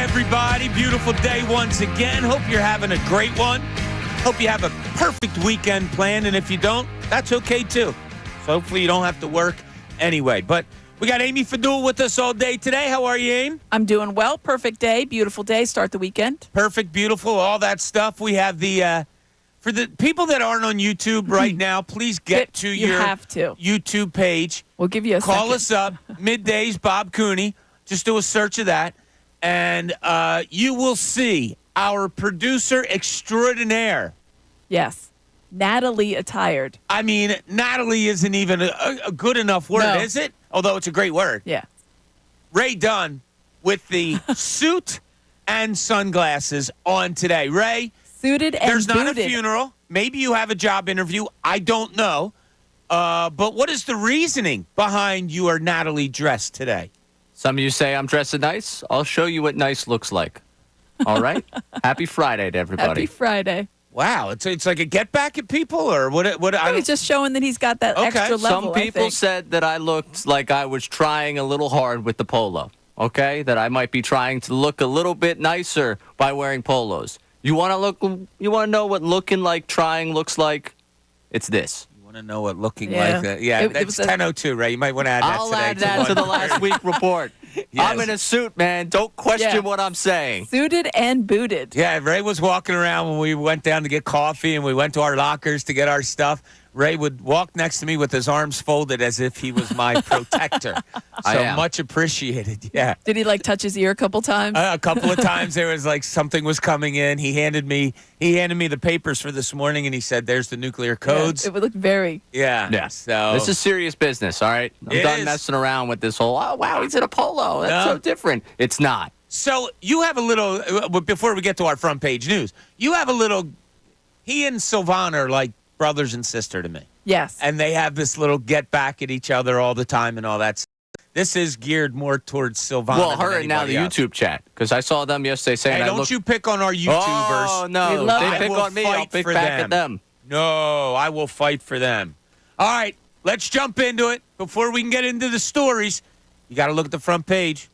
everybody. Beautiful day once again. Hope you're having a great one. Hope you have a perfect weekend planned. And if you don't, that's okay too. So hopefully you don't have to work anyway. But we got Amy Fadul with us all day today. How are you, Amy? I'm doing well. Perfect day. Beautiful day. Start the weekend. Perfect, beautiful, all that stuff. We have the, for the people that aren't on YouTube right now, please get to your YouTube page. We'll give you a Call second. us up, Middays, Bob Cooney. Just do a search of that. And you will see our producer extraordinaire. Yes. Natalie attired. I mean, Natalie isn't even a good enough word, is it? Although it's a great word. Yeah. Ray Dunn with the suit and sunglasses on today. Ray, Suited and there's not booted. a funeral. Maybe you have a job interview. I don't know. But what is the reasoning behind your Natalie dress today? Some of you say I'm dressing nice. I'll show you what nice looks like. All right? Happy Friday to everybody. Happy Friday. Wow, it's like a get back at people, or what? I was just showing that he's got that extra level. Some people said that I looked like I was trying a little hard with the polo. Okay, that I might be trying to look a little bit nicer by wearing polos. You want to know what looking like trying looks like? It's this. You want to know what looking like that? Yeah, that's 10:02, Ray. You might want to add that I'll today. add that to the last week report. Yes. I'm in a suit, man. Don't question what I'm saying. Suited and booted. Yeah, Ray was walking around when we went down to get coffee and we went to our lockers to get our stuff. Ray would walk next to me with his arms folded as if he was my protector. So much appreciated, yeah. Did he touch his ear a couple times? A couple of times there was something was coming in. He handed me the papers for this morning and he said, "There's the nuclear codes." Yeah, it would look very. Yeah. So this is serious business, all right? I'm done messing around with this whole, oh, wow, he's in a polo. That's so different. It's not. So you have a little, before we get to our front page news, you have a little, he and Sylvan are like brothers and sister to me. Yes. And they have this little get back at each other all the time and all that stuff. This is geared more towards Sylvana. Well, her and now the YouTube chat, because I saw them yesterday saying, "Hey, don't you pick on our YouTubers." Oh, no. They pick on me. I'll pick back at them. No, I will fight for them. All right, let's jump into it. Before we can get into the stories, you got to look at the front page.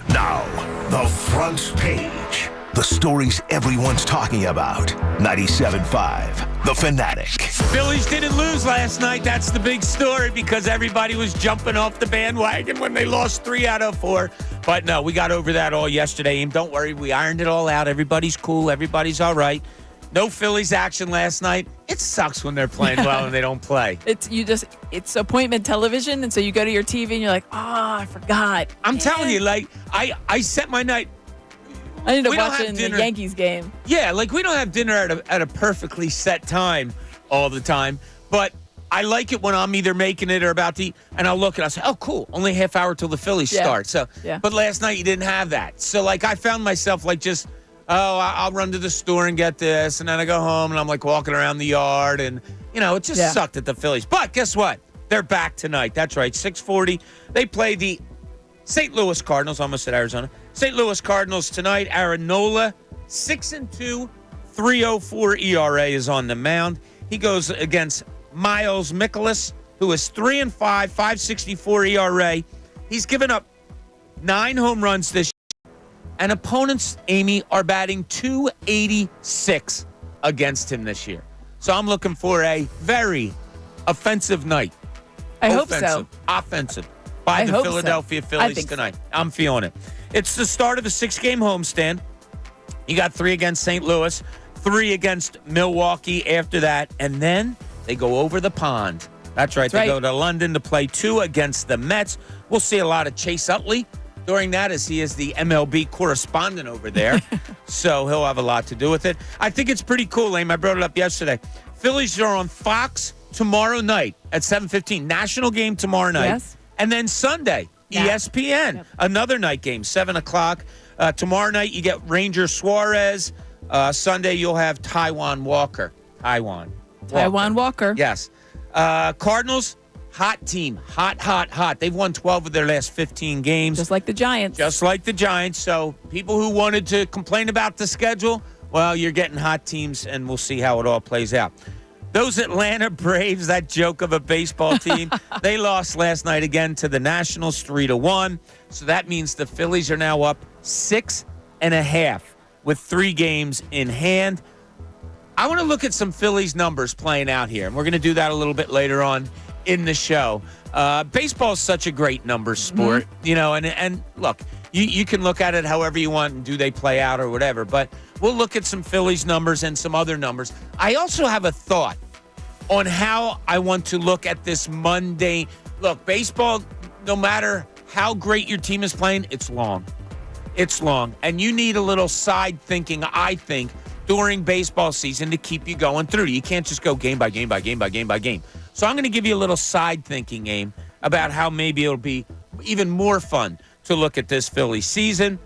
Now, the front page. The stories everyone's talking about. 97.5, The Fanatic. Phillies didn't lose last night. That's the big story because everybody was jumping off the bandwagon when they lost 3 out of 4. But no, we got over that all yesterday. And don't worry, we ironed it all out. Everybody's cool. Everybody's all right. No Phillies action last night. It sucks when they're playing well and they don't play. It's appointment television, and so you go to your TV and you're like, I forgot. I'm telling you, I set my night. I ended up watching the Yankees game. Yeah, we don't have dinner at a perfectly set time all the time, but I like it when I'm either making it or about to eat, and I'll look and I'll say, oh, cool, only a half hour till the Phillies start. So, but last night you didn't have that. So, I found myself I'll run to the store and get this, and then I go home and I'm walking around the yard, and it just sucked at the Phillies. But guess what? They're back tonight. That's right, 6:40. They play the St. Louis Cardinals. Almost said Arizona. St. Louis Cardinals tonight. Aaron Nola, 6-2, 3.04 ERA is on the mound. He goes against Miles Mikolas, who is 3-5, 5.64 ERA. He's given up 9 home runs this year, and opponents, Amy, are batting .286 against him this year. So I'm looking for a very offensive night. I hope so. Offensive. By the Philadelphia Phillies tonight. I'm feeling it. It's the start of a 6-game homestand. You got 3 against St. Louis, 3 against Milwaukee after that, and then they go over the pond. That's right. They go to London to play 2 against the Mets. We'll see a lot of Chase Utley during that as he is the MLB correspondent over there. So he'll have a lot to do with it. I think it's pretty cool, Aim. I brought it up yesterday. Phillies are on Fox tomorrow night at 7:15. National game tomorrow night. Yes. And then Sunday, ESPN, another night game, 7 o'clock. Tomorrow night, you get Ranger Suarez. Sunday, you'll have Taijuan Walker. Taijuan Walker. Yes. Cardinals, hot team. Hot. They've won 12 of their last 15 games. Just like the Giants. So people who wanted to complain about the schedule, well, you're getting hot teams, and we'll see how it all plays out. Those Atlanta Braves, that joke of a baseball team, they lost last night again to the Nationals 3-1. So that means the Phillies are now up 6 8.5 with 3 games in hand. I want to look at some Phillies numbers playing out here, and we're going to do that a little bit later on in the show. Baseball is such a great numbers sport, and look, you can look at it however you want, and do they play out or whatever, but we'll look at some Phillies numbers and some other numbers. I also have a thought on how I want to look at this Monday. Look, baseball, no matter how great your team is playing, it's long. It's long, and you need a little side thinking, I think, during baseball season to keep you going through. You can't just go game by game by game by game by game. So I'm going to give you a little side thinking, Aim, about how maybe it'll be even more fun to look at this Philly season.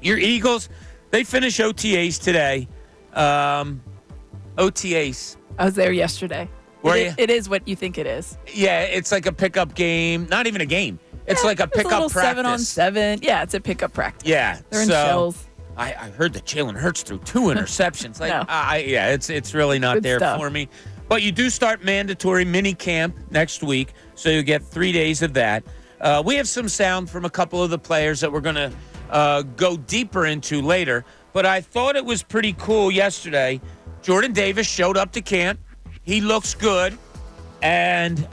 Your Eagles, they finish OTAs today. OTAs. I was there yesterday. Were you? It is what you think it is. Yeah, it's like a pickup game. Not even a game. It's like a pickup practice. 7-on-7. Yeah, it's a pickup practice. Yeah. They're in shells. I heard that Jalen Hurts threw 2 interceptions. No. It's really not Good there stuff. for me. But you do start mandatory mini camp next week, so you get 3 days of that. We have some sound from a couple of the players that we're going to go deeper into later. But I thought it was pretty cool yesterday. Jordan Davis showed up to camp. He looks good, and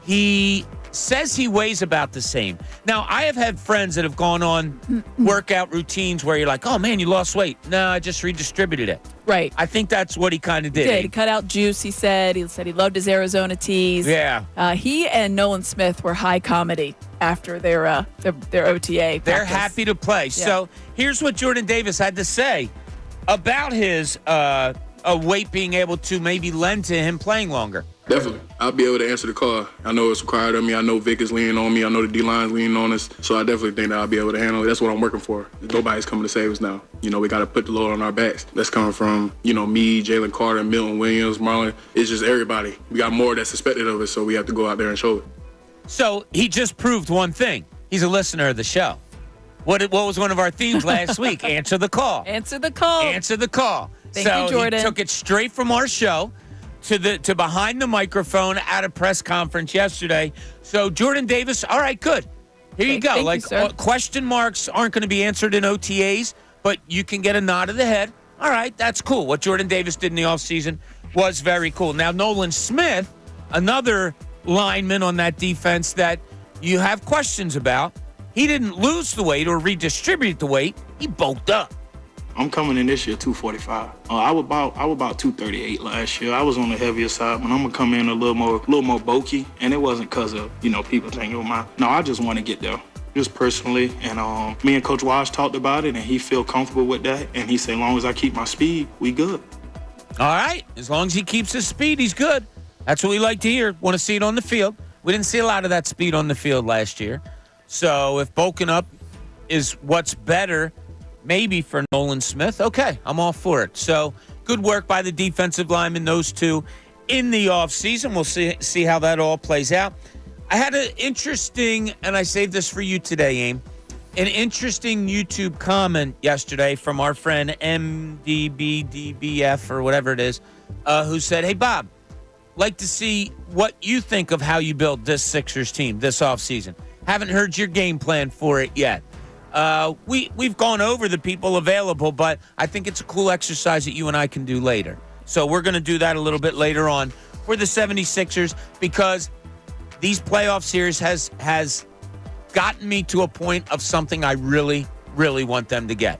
he says he weighs about the same. Now, I have had friends that have gone on workout routines where you're like, oh, man, you lost weight. No, I just redistributed it. Right. I think that's what he kind of did. He cut out juice, he said. He said he loved his Arizona teas. Yeah. He and Nolan Smith were high comedy after their OTA practice. They're happy to play. Yeah. So here's what Jordan Davis had to say about his weight being able to maybe lend to him playing longer. Definitely. I'll be able to answer the call. I know it's required of me. I know Vic is leaning on me. I know the D-line's leaning on us. So I definitely think that I'll be able to handle it. That's what I'm working for. Nobody's coming to save us now. We got to put the load on our backs. That's coming from, me, Jalen Carter, Milton Williams, Marlon. It's just everybody. We got more that's expected of us, so we have to go out there and show it. So he just proved one thing. He's a listener of the show. What was one of our themes last week? Answer the call. Answer the call. Answer the call. Thank you, Jordan. He took it straight from our show to behind the microphone at a press conference yesterday. So Jordan Davis, all right, good. Here you go. Thank you, question marks aren't going to be answered in OTAs, but you can get a nod of the head. All right, that's cool. What Jordan Davis did in the offseason was very cool. Now, Nolan Smith, another lineman on that defense that you have questions about, he didn't lose the weight or redistribute the weight. He bulked up. I'm coming in this year 245. I was about 238 last year. I was on the heavier side, but I'm gonna come in a little more bulky, and it wasn't because of people thinking, no, I just want to get there, just personally. And me and Coach Walsh talked about it, and he feel comfortable with that. And he said, as long as I keep my speed, we good. All right, as long as he keeps his speed, he's good. That's what we like to hear. Want to see it on the field. We didn't see a lot of that speed on the field last year. So if bulking up is what's better, maybe for Nolan Smith, okay, I'm all for it. So good work by the defensive linemen, those two, in the offseason. We'll see how that all plays out. I had an interesting, and I saved this for you today, Aim, an interesting YouTube comment yesterday from our friend MDBDBF or whatever it is, who said, hey, Bob, like to see what you think of how you built this Sixers team this offseason. Haven't heard your game plan for it yet. We've gone over the people available, but I think it's a cool exercise that you and I can do later. So we're going to do that a little bit later on for the 76ers because these playoff series has gotten me to a point of something I really, really want them to get.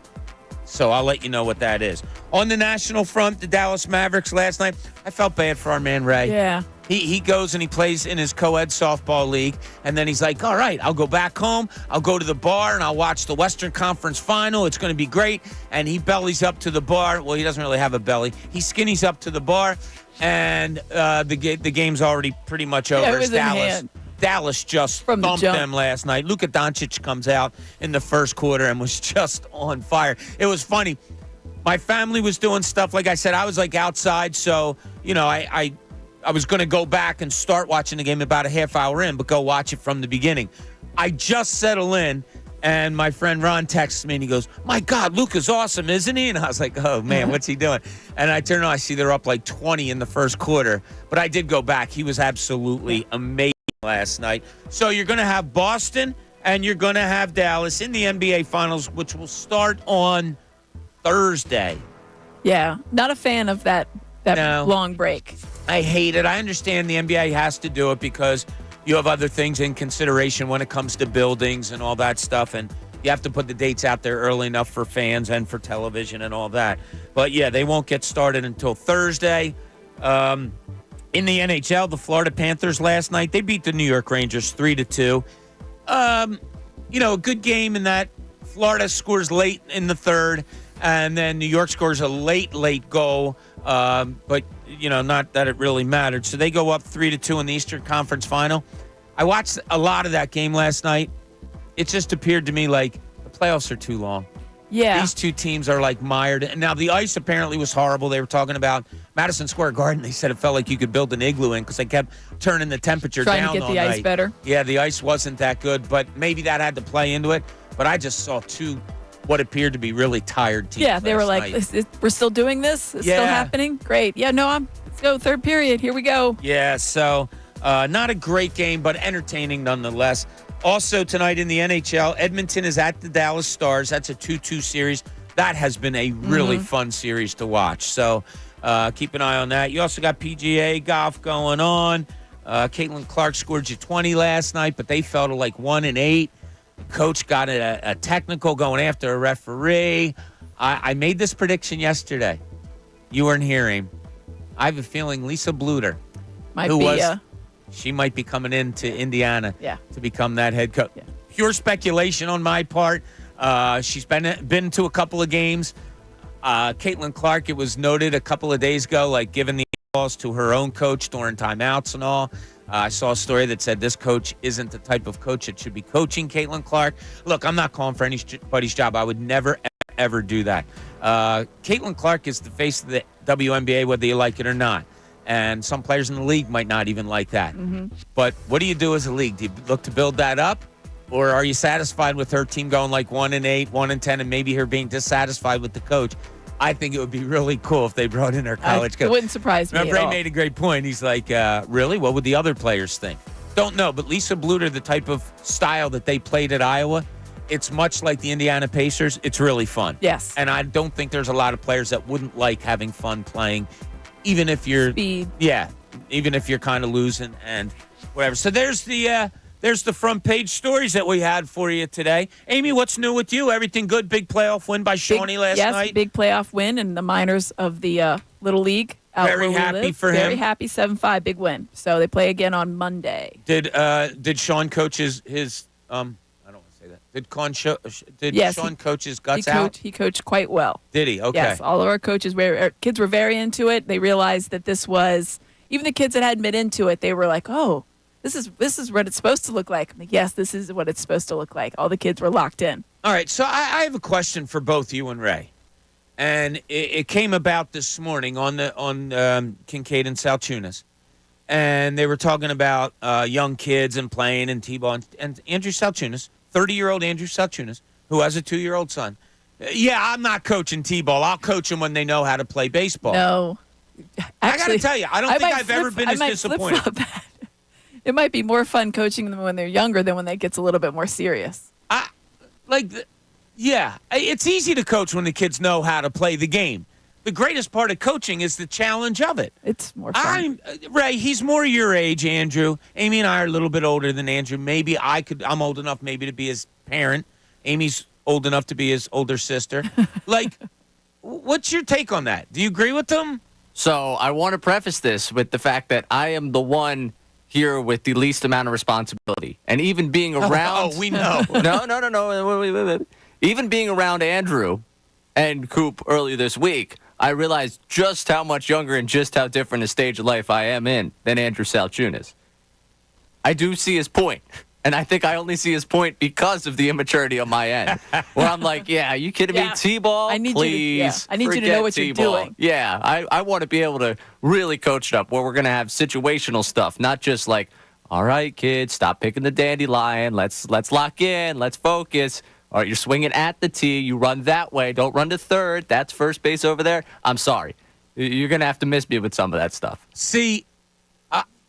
So I'll let you know what that is. On the national front, the Dallas Mavericks last night, I felt bad for our man Ray. Yeah. He goes and he plays in his co-ed softball league, and then he's like, all right, I'll go back home, I'll go to the bar, and I'll watch the Western Conference Final. It's going to be great. And he bellies up to the bar. Well, he doesn't really have a belly. He skinnies up to the bar, and the game's already pretty much over. Yeah, it was in hand. Dallas just thumped them last night. Luka Doncic comes out in the first quarter and was just on fire. It was funny. My family was doing stuff. Like I said, I was like outside, so, I was going to go back and start watching the game about a half hour in, but go watch it from the beginning. I just settle in, and my friend Ron texts me, and he goes, my God, Luka's awesome, isn't he? And I was like, oh, man, what's he doing? And I turn on, I see they're up like 20 in the first quarter. But I did go back. He was absolutely amazing last night. So you're going to have Boston And you're going to have Dallas in the NBA Finals, which will start on Thursday. Yeah, not a fan of that long break. I hate it. I understand the NBA has to do it because you have other things in consideration when it comes to buildings and all that stuff, and you have to put the dates out there early enough for fans and for television and all that. But, yeah, they won't get started until Thursday. In the NHL, the Florida Panthers last night, they beat the New York Rangers 3-2. A good game in that Florida scores late in the third, and then New York scores a late goal. But, not that it really mattered. So they go up 3-2 in the Eastern Conference Final. I watched a lot of that game last night. It just appeared to me like the playoffs are too long. Yeah. These two teams are like mired. And now the ice apparently was horrible. They were talking about Madison Square Garden. They said it felt like you could build an igloo in because they kept turning the temperature down trying to get the ice better. Yeah, the ice wasn't that good, but maybe that had to play into it. But I just saw what appeared to be really tired teams. Yeah, they were like, night. we're still doing this? It's still happening? Great. Yeah, no, let's go. Third period. Here we go. Yeah, so not a great game, but entertaining nonetheless. Also tonight in the NHL, Edmonton is at the Dallas Stars. That's a 2-2 series. That has been a really fun series to watch. So keep an eye on that. You also got PGA golf going on. Caitlin Clark scored you 20 last night, but they fell to like 1-8. The coach got a technical going after a referee. I made this prediction yesterday. You weren't hearing. I have a feeling Lisa Bluter, she might be coming into Indiana to become that head coach. Yeah. Pure speculation on my part. She's been to a couple of games. Caitlin Clark, it was noted a couple of days ago, like giving the calls to her own coach during timeouts and all. I saw a story that said this coach isn't the type of coach that should be coaching Caitlin Clark. Look, I'm not calling for anybody's job. I would never, ever do that. Caitlin Clark is the face of the WNBA, whether you like it or not. And some players in the league might not even like that. Mm-hmm. But what do you do as a league? Do you look to build that up? Or are you satisfied with her team going like 1-8, 1-10, and maybe her being dissatisfied with the coach? I think it would be really cool if they brought in her college coach. It wouldn't surprise me Remember, at all. Ray made a great point. He's like, really? What would the other players think? Don't know, but Lisa Bluter, the type of style that they played at Iowa, it's much like the Indiana Pacers. It's really fun. Yes. And I don't think there's a lot of players that wouldn't like having fun playing, even if you're speed. Yeah, even if you're kind of losing and whatever. So there's the front page stories that we had for you today. Amy, what's new with you? Everything good? Big playoff win by Shawnee last night? Yes, big playoff win in the minors of the Little League. Very happy for him. Very happy, 7-5, big win. So they play again on Monday. Did Sean coach his I don't want to say that. Did Sean coach his guts out? He coached quite well. Did he? Okay. Yes, all of our coaches kids were very into it. They realized that this was, even the kids that hadn't been into it, they were like, oh, this is what it's supposed to look like. I'm like, yes, this is what it's supposed to look like. All the kids were locked in. All right, so I have a question for both you and Ray. And it came about this morning on Kincade and Salciunas. And they were talking about young kids and playing and T-ball. And Andrew Salciunas, 30-year-old Andrew Salciunas, who has a 2-year-old son. Yeah, I'm not coaching T-ball. I'll coach them when they know how to play baseball. No. Actually, I got to tell you, I don't think I've ever been as disappointed. It might be more fun coaching them when they're younger than when it gets a little bit more serious. It's easy to coach when the kids know how to play the game. The greatest part of coaching is the challenge of it. It's more fun. Ray, he's more your age, Andrew. Amy and I are a little bit older than Andrew. Maybe I'm old enough maybe to be his parent. Amy's old enough to be his older sister. What's your take on that? Do you agree with them? So I want to preface this with the fact that I am the one here with the least amount of responsibility. And even being around... Oh, we know. No. Wait. Even being around Andrew and Coop earlier this week, I realized just how much younger and just how different a stage of life I am in than Andrew Salciunas. I do see his point. And I think I only see his point because of the immaturity on my end. Where I'm like, yeah, are you kidding me? T-ball, I need please. I need you to know what T-ball. you're doing. Yeah, I want to be able to really coach it up where we're going to have situational stuff, not just like, all right, kids, stop picking the dandelion. Let's lock in. Let's focus. All right, you're swinging at the tee. You run that way. Don't run to third. That's first base over there. I'm sorry. You're going to have to miss me with some of that stuff. See,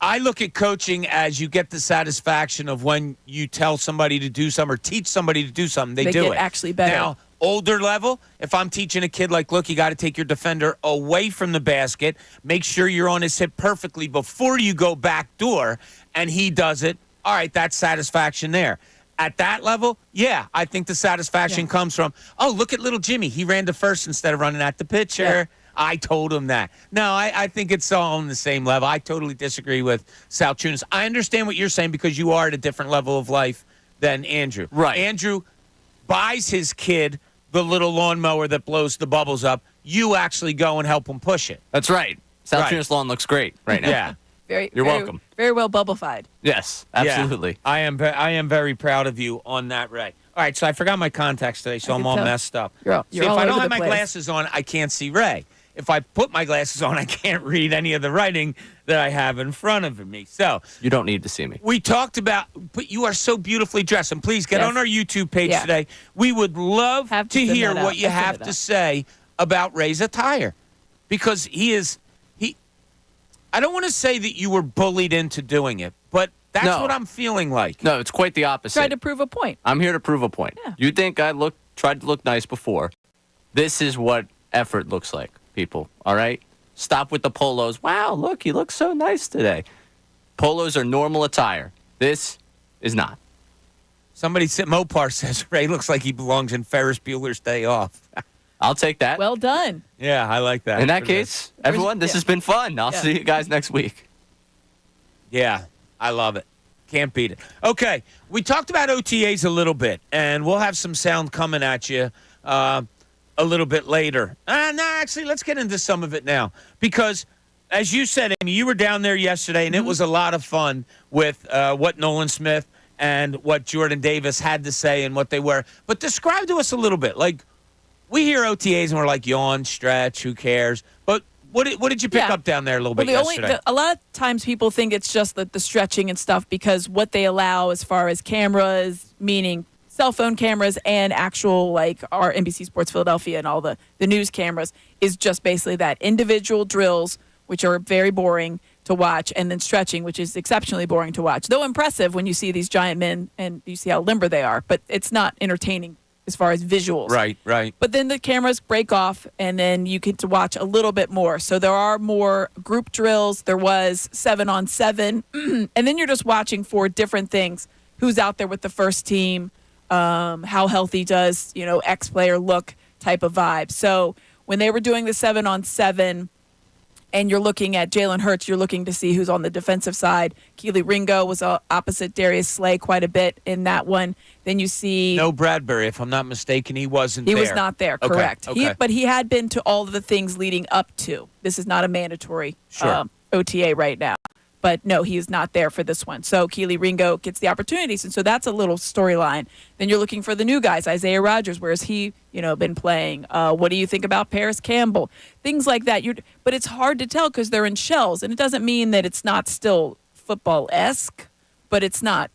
I look at coaching as you get the satisfaction of when you tell somebody to do something or teach somebody to do something, they do get it. Actually better. Now, older level, if I'm teaching a kid like, look, you got to take your defender away from the basket, make sure you're on his hip perfectly before you go back door, and he does it, all right, that's satisfaction there. At that level, yeah, I think the satisfaction comes from, oh, look at little Jimmy. He ran to first instead of running at the pitcher. Yeah. I told him that. No, I think it's all on the same level. I totally disagree with Salciunas. I understand what you're saying because you are at a different level of life than Andrew. Right. Andrew buys his kid the little lawnmower that blows the bubbles up. You actually go and help him push it. That's right. Salciunas lawn looks great right now. Yeah. You're welcome. Very well bubblified. Yes, absolutely. Yeah. I am very proud of you on that, Ray. All right, so I forgot my contacts today, so I'm all messed up. You're if all I don't over have the my place. glasses on, I can't see Ray. If I put my glasses on, I can't read any of the writing that I have in front of me. So you don't need to see me. We talked about, but you are so beautifully dressed. And please get on our YouTube page today. We would love to hear what you have to say about Ray's attire, because I don't want to say that you were bullied into doing it, but that's what I'm feeling like. No, it's quite the opposite. Tried to prove a point. I'm here to prove a point. Yeah. You think I tried to look nice before. This is what effort looks like, people. All right? Stop with the polos. Wow, look, he looks so nice today. Polos are normal attire. This is not. Somebody said, Mopar says Ray looks like he belongs in Ferris Bueller's Day Off. I'll take that. Well done. Yeah, I like that. In that case, everyone, this has been fun. I'll see you guys next week. Yeah, I love it. Can't beat it. Okay, we talked about OTAs a little bit, and we'll have some sound coming at you a little bit later. No, actually, let's get into some of it now. Because, as you said, Amy, you were down there yesterday, and it was a lot of fun with what Nolan Smith and what Jordan Davis had to say and what they were. But describe to us a little bit. Like, we hear OTAs and we're like, yawn, stretch, who cares? But what did you pick up down there a little bit yesterday? A lot of times people think it's just the stretching and stuff because what they allow as far as cameras, meaning cell phone cameras and actual, like our NBC Sports Philadelphia and all the news cameras, is just basically that. Individual drills, which are very boring to watch, and then stretching, which is exceptionally boring to watch. Though impressive when you see these giant men and you see how limber they are, but it's not entertaining as far as visuals. Right. But then the cameras break off, and then you get to watch a little bit more. So there are more group drills. There was 7-on-7. And then you're just watching for different things. Who's out there with the first team? How healthy does, X player look type of vibe. So when they were doing the 7-on-7, and you're looking at Jalen Hurts, you're looking to see who's on the defensive side. Keely Ringo was opposite Darius Slay quite a bit in that one. Then you see... No Bradbury, if I'm not mistaken. He wasn't there. He was not there, correct. Okay. But he had been to all of the things leading up to. This is not a mandatory OTA right now. But no, he is not there for this one. So Keely Ringo gets the opportunities. And so that's a little storyline. Then you're looking for the new guys. Isaiah Rodgers, where has he, been playing? What do you think about Paris Campbell? Things like that. But it's hard to tell because they're in shells. And it doesn't mean that it's not still football-esque, but it's not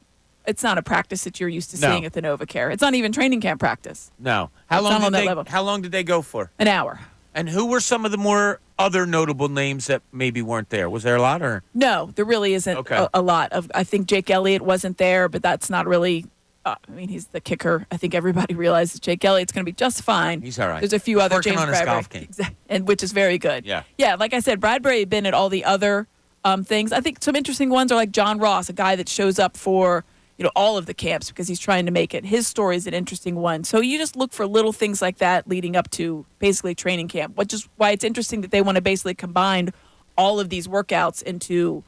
a practice that you're used to seeing at the NovaCare. It's not even training camp practice. No. How long did they go for? An hour. And who were some of the more other notable names that maybe weren't there? Was there a lot, or? No, there really isn't a lot of. I think Jake Elliott wasn't there, but that's not really. He's the kicker. I think everybody realizes Jake Elliott's going to be just fine. He's all right. There's a few other working James on his Bradbury, golf game. and which is very good. Yeah. Like I said, Bradbury had been at all the other things. I think some interesting ones are like John Ross, a guy that shows up for all of the camps because he's trying to make it. His story is an interesting one. So you just look for little things like that leading up to basically training camp, which is why it's interesting that they want to basically combine all of these workouts into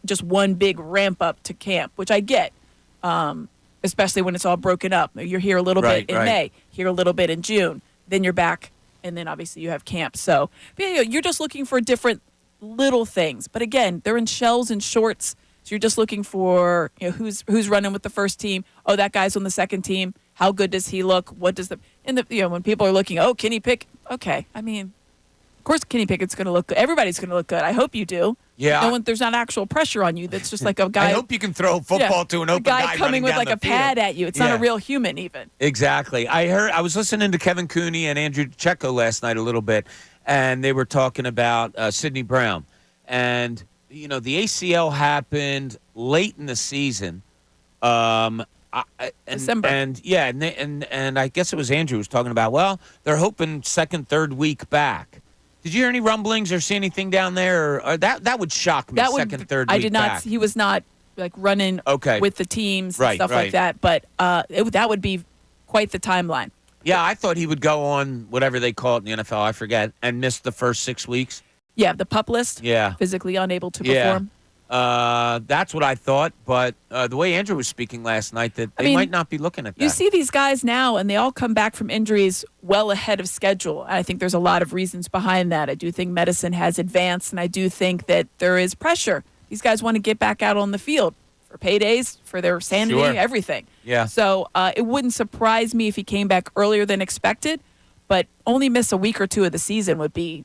just one big ramp up to camp, which I get, especially when it's all broken up. You're here a little bit in May, here a little bit in June, then you're back, and then obviously you have camp. So you're just looking for different little things. But again, they're in shells and shorts. So you're just looking for who's running with the first team. Oh, that guy's on the second team. How good does he look? What does when people are looking? Oh, Kenny Pickett. Okay, I mean, of course Kenny Pickett's going to look good. Everybody's going to look good. I hope you do. Yeah. There's not actual pressure on you. That's just like a guy. I hope you can throw a football to an open guy coming with like a pad at you. It's not a real human even. Exactly. I was listening to Kevin Cooney and Andrew Checo last night a little bit, and they were talking about Sidney Brown and the ACL happened late in the season. December. And I guess it was Andrew was talking about, well, they're hoping second, third week back. Did you hear any rumblings or see anything down there? Or that would shock me, second, third week I did not. back. He was not like running with the teams and stuff like that. But that would be quite the timeline. Yeah, I thought he would go on whatever they call it in the NFL, I forget, and miss the first 6 weeks. Yeah, the PUP list. Yeah. Physically unable to perform. That's what I thought, but the way Andrew was speaking last night, that they might not be looking at that. You see these guys now, and they all come back from injuries well ahead of schedule. I think there's a lot of reasons behind that. I do think medicine has advanced, and I do think that there is pressure. These guys want to get back out on the field for paydays, for their sanity, everything. Yeah. So it wouldn't surprise me if he came back earlier than expected, but only miss a week or two of the season would be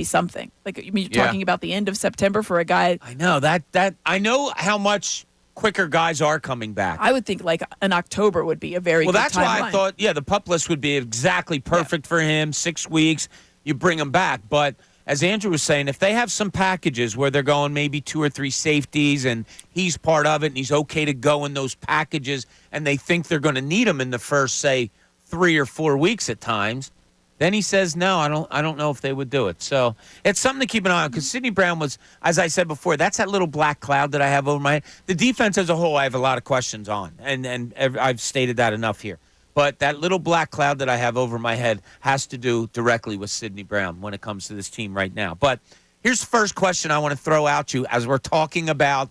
something. Like, I mean, you're talking about the end of September for a guy. I know that I know how much quicker guys are coming back. I would think like an October would be a very good that's timeline. why I thought, the PUP list would be exactly perfect for him. 6 weeks, you bring him back. But as Andrew was saying, if they have some packages where they're going maybe 2 or 3 safeties and he's part of it and he's okay to go in those packages and they think they're going to need him in the first, say, 3 or 4 weeks at times, then he says, no, I don't know if they would do it. So it's something to keep an eye on because Sidney Brown was, as I said before, that's that little black cloud that I have over my head. The defense as a whole, I have a lot of questions on, and I've stated that enough here. But that little black cloud that I have over my head has to do directly with Sidney Brown when it comes to this team right now. But here's the first question I want to throw out to you as we're talking about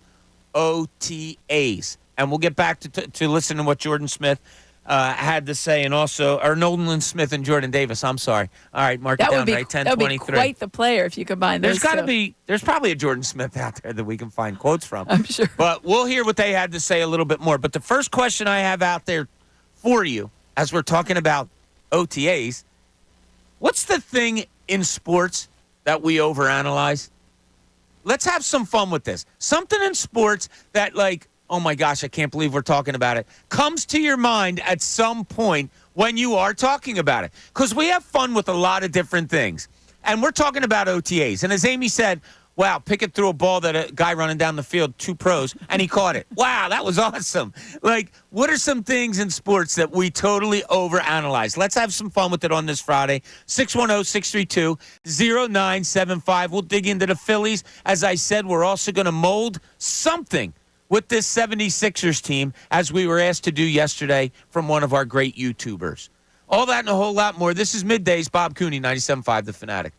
OTAs. And we'll get back to listen to what Jordan Smith had to say, and also, or Nolan Smith and Jordan Davis. I'm sorry. All right, mark it down, right? 10, that would 23. be quite the player if you combine those. There's probably a Jordan Smith out there that we can find quotes from. I'm sure. But we'll hear what they had to say a little bit more. But the first question I have out there for you, as we're talking about OTAs, what's the thing in sports that we overanalyze? Let's have some fun with this. Something in sports that, like, oh my gosh, I can't believe we're talking about it, comes to your mind at some point when you are talking about it. Because we have fun with a lot of different things. And we're talking about OTAs. And as Amy said, wow, Pickett threw a ball that a guy running down the field, 2 pros, and he caught it. Wow, that was awesome. Like, what are some things in sports that we totally overanalyze? Let's have some fun with it on this Friday. 610-632-0975. We'll dig into the Phillies. As I said, we're also going to mold something with this 76ers team, as we were asked to do yesterday from one of our great YouTubers. All that and a whole lot more. This is Middays. Bob Cooney, 97.5 The Fanatic.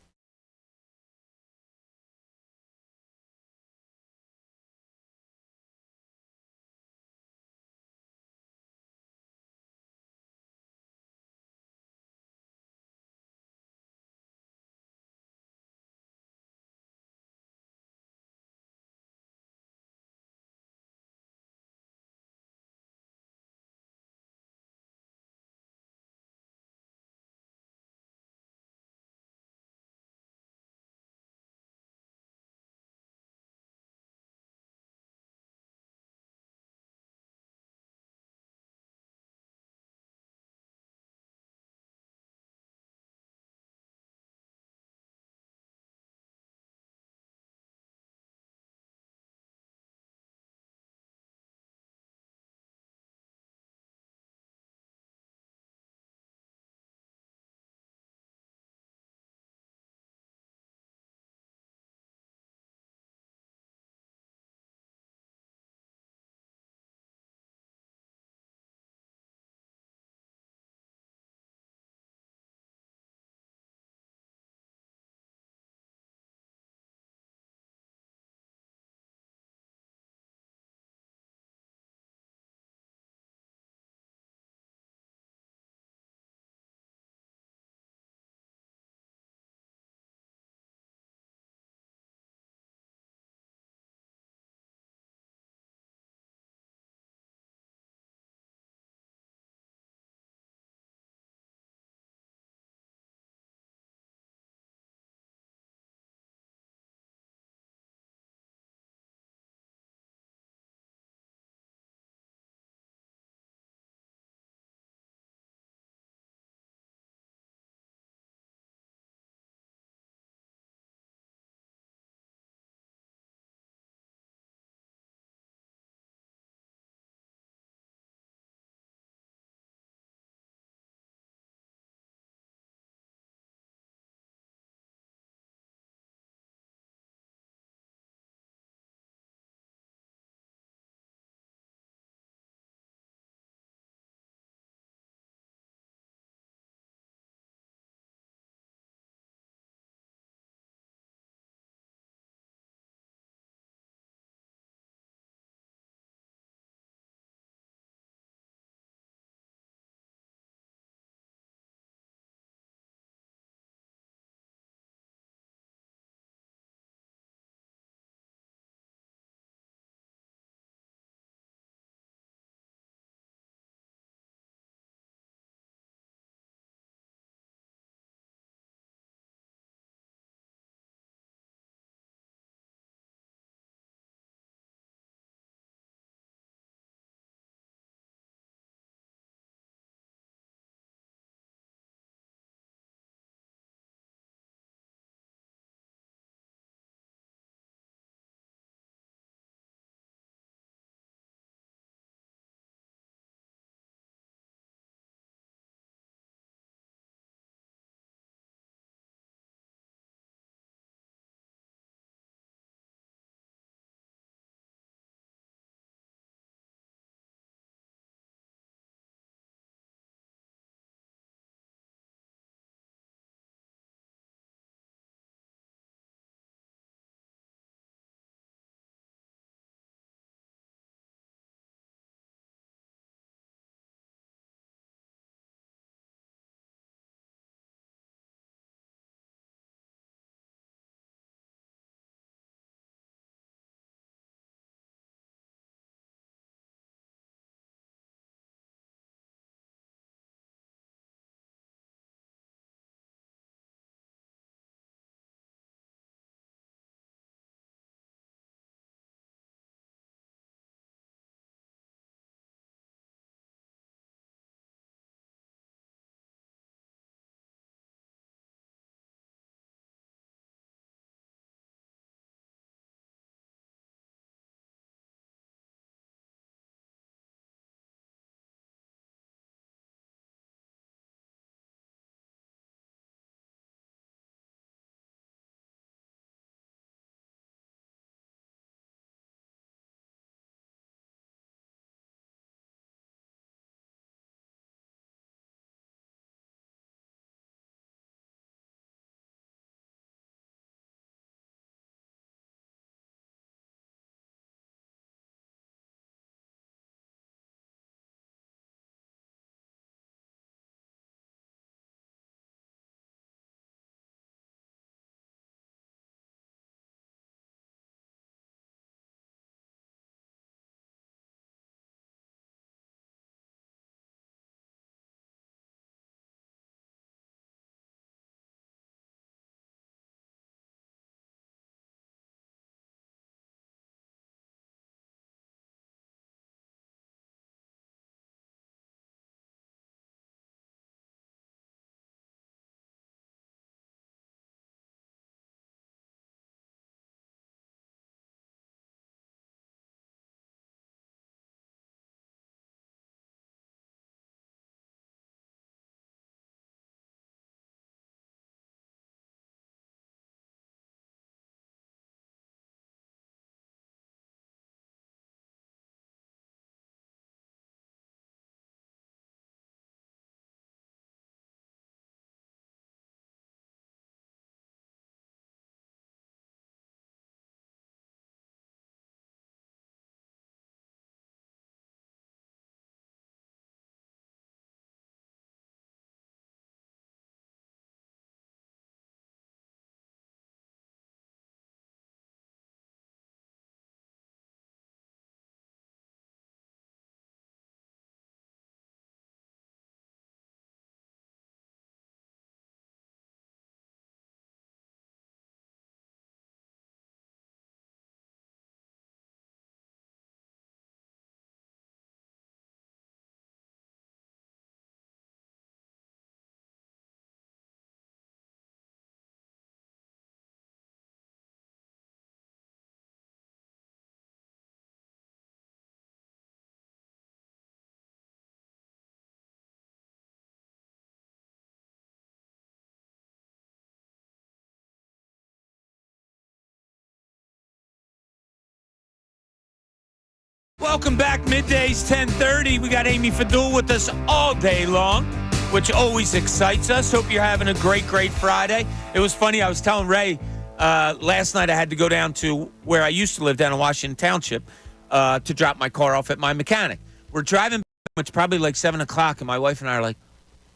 Welcome back, middays 10:30. We got Amy Fadul with us all day long, which always excites us. Hope you're having a great Friday. It was funny. I was telling Ray last night I had to go down to where I used to live down in Washington Township to drop my car off at my mechanic. We're driving back, it's probably like 7 o'clock, and my wife and I are like,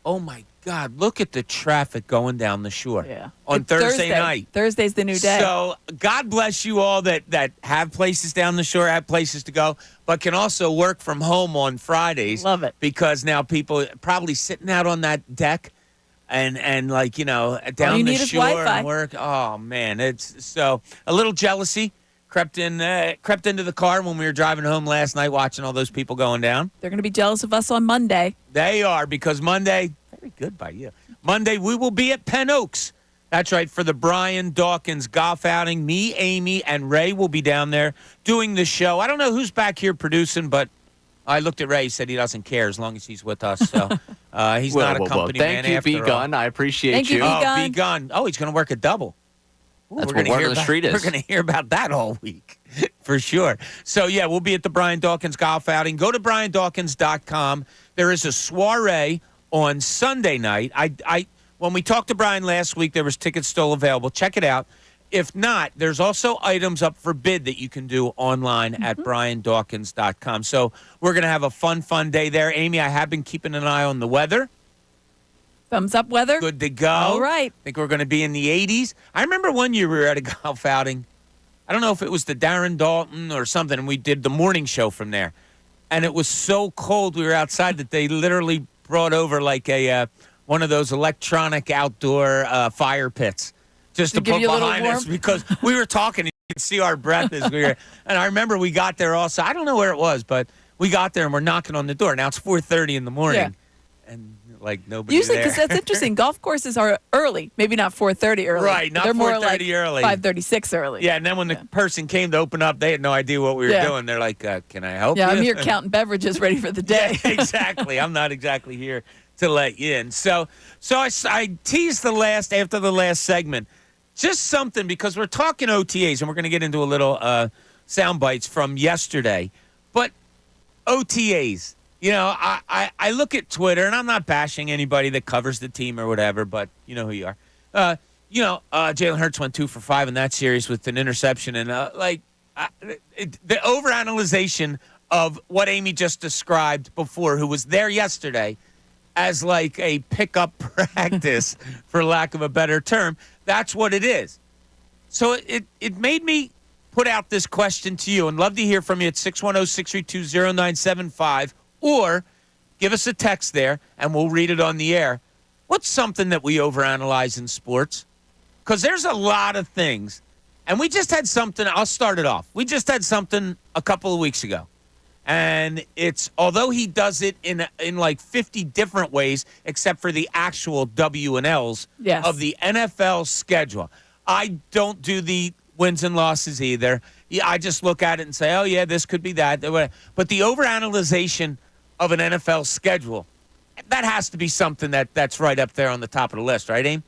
oh, my God, look at the traffic going down the shore on Thursday night. Thursday's the new day. So God bless you all that have places down the shore, have places to go, but can also work from home on Fridays. Love it. Because now people probably sitting out on that deck and like, down the shore and work. Oh, man, it's so a little jealousy crept into the car when we were driving home last night watching all those people going down. They're going to be jealous of us on Monday. They are, because Monday, very good by you. Monday, we will be at Penn Oaks. That's right, for the Brian Dawkins golf outing. Me, Amy, and Ray will be down there doing the show. I don't know who's back here producing, but I looked at Ray. He said he doesn't care as long as he's with us. So he's not a company man after all. Thank you, B-Gun. I appreciate you. Thank you, B-Gun. Oh, he's going to work a double. Ooh, That's what word of the street is. We're going to hear about that all week, for sure. So, yeah, we'll be at the Brian Dawkins golf outing. Go to briandawkins.com. There is a soiree on Sunday night. When we talked to Brian last week, there was tickets still available. Check it out. If not, there's also items up for bid that you can do online at briandawkins.com. So we're going to have a fun day there. Amy, I have been keeping an eye on the weather. Thumbs up weather. Good to go. All right. I think we're going to be in the 80s. I remember one year we were at a golf outing. I don't know if it was the Darren Dalton or something, and we did the morning show from there. And it was so cold we were outside that they literally brought over like one of those electronic outdoor fire pits just to put behind us because we were talking and you could see our breath as we were. And I remember we got there also. I don't know where it was, but we got there and we're knocking on the door. Now it's 4:30 in the morning. Yeah. And like nobody usually, there. because that's interesting. Golf courses are early, maybe not 4:30 early. Right, not 4:30 early. 5:36 early. Yeah, and then when the person came to open up, they had no idea what we were doing. They're like, "Can I help you?" Yeah, I'm here counting beverages ready for the day. Yeah, exactly. I'm not exactly here to let you in. So I teased after the last segment, just something because we're talking OTAs and we're going to get into a little sound bites from yesterday, but OTAs. I look at Twitter, and I'm not bashing anybody that covers the team or whatever, but you know who you are. Jalen Hurts went 2 for 5 in that series with an interception, and the overanalyzation of what Amy just described before, who was there yesterday, as like a pickup practice, for lack of a better term, that's what it is. So it made me put out this question to you, and love to hear from you at 610-632-0975. Or give us a text there, and we'll read it on the air. What's something that we overanalyze in sports? Because there's a lot of things. And we just had something. I'll start it off. We just had something a couple of weeks ago. And it's, although he does it in like 50 different ways, except for the actual W and L's of the NFL schedule. I don't do the wins and losses either. Yeah, I just look at it and say, oh, yeah, this could be that. But the overanalyzation of an NFL schedule, that has to be something that's right up there on the top of the list, right, Aim?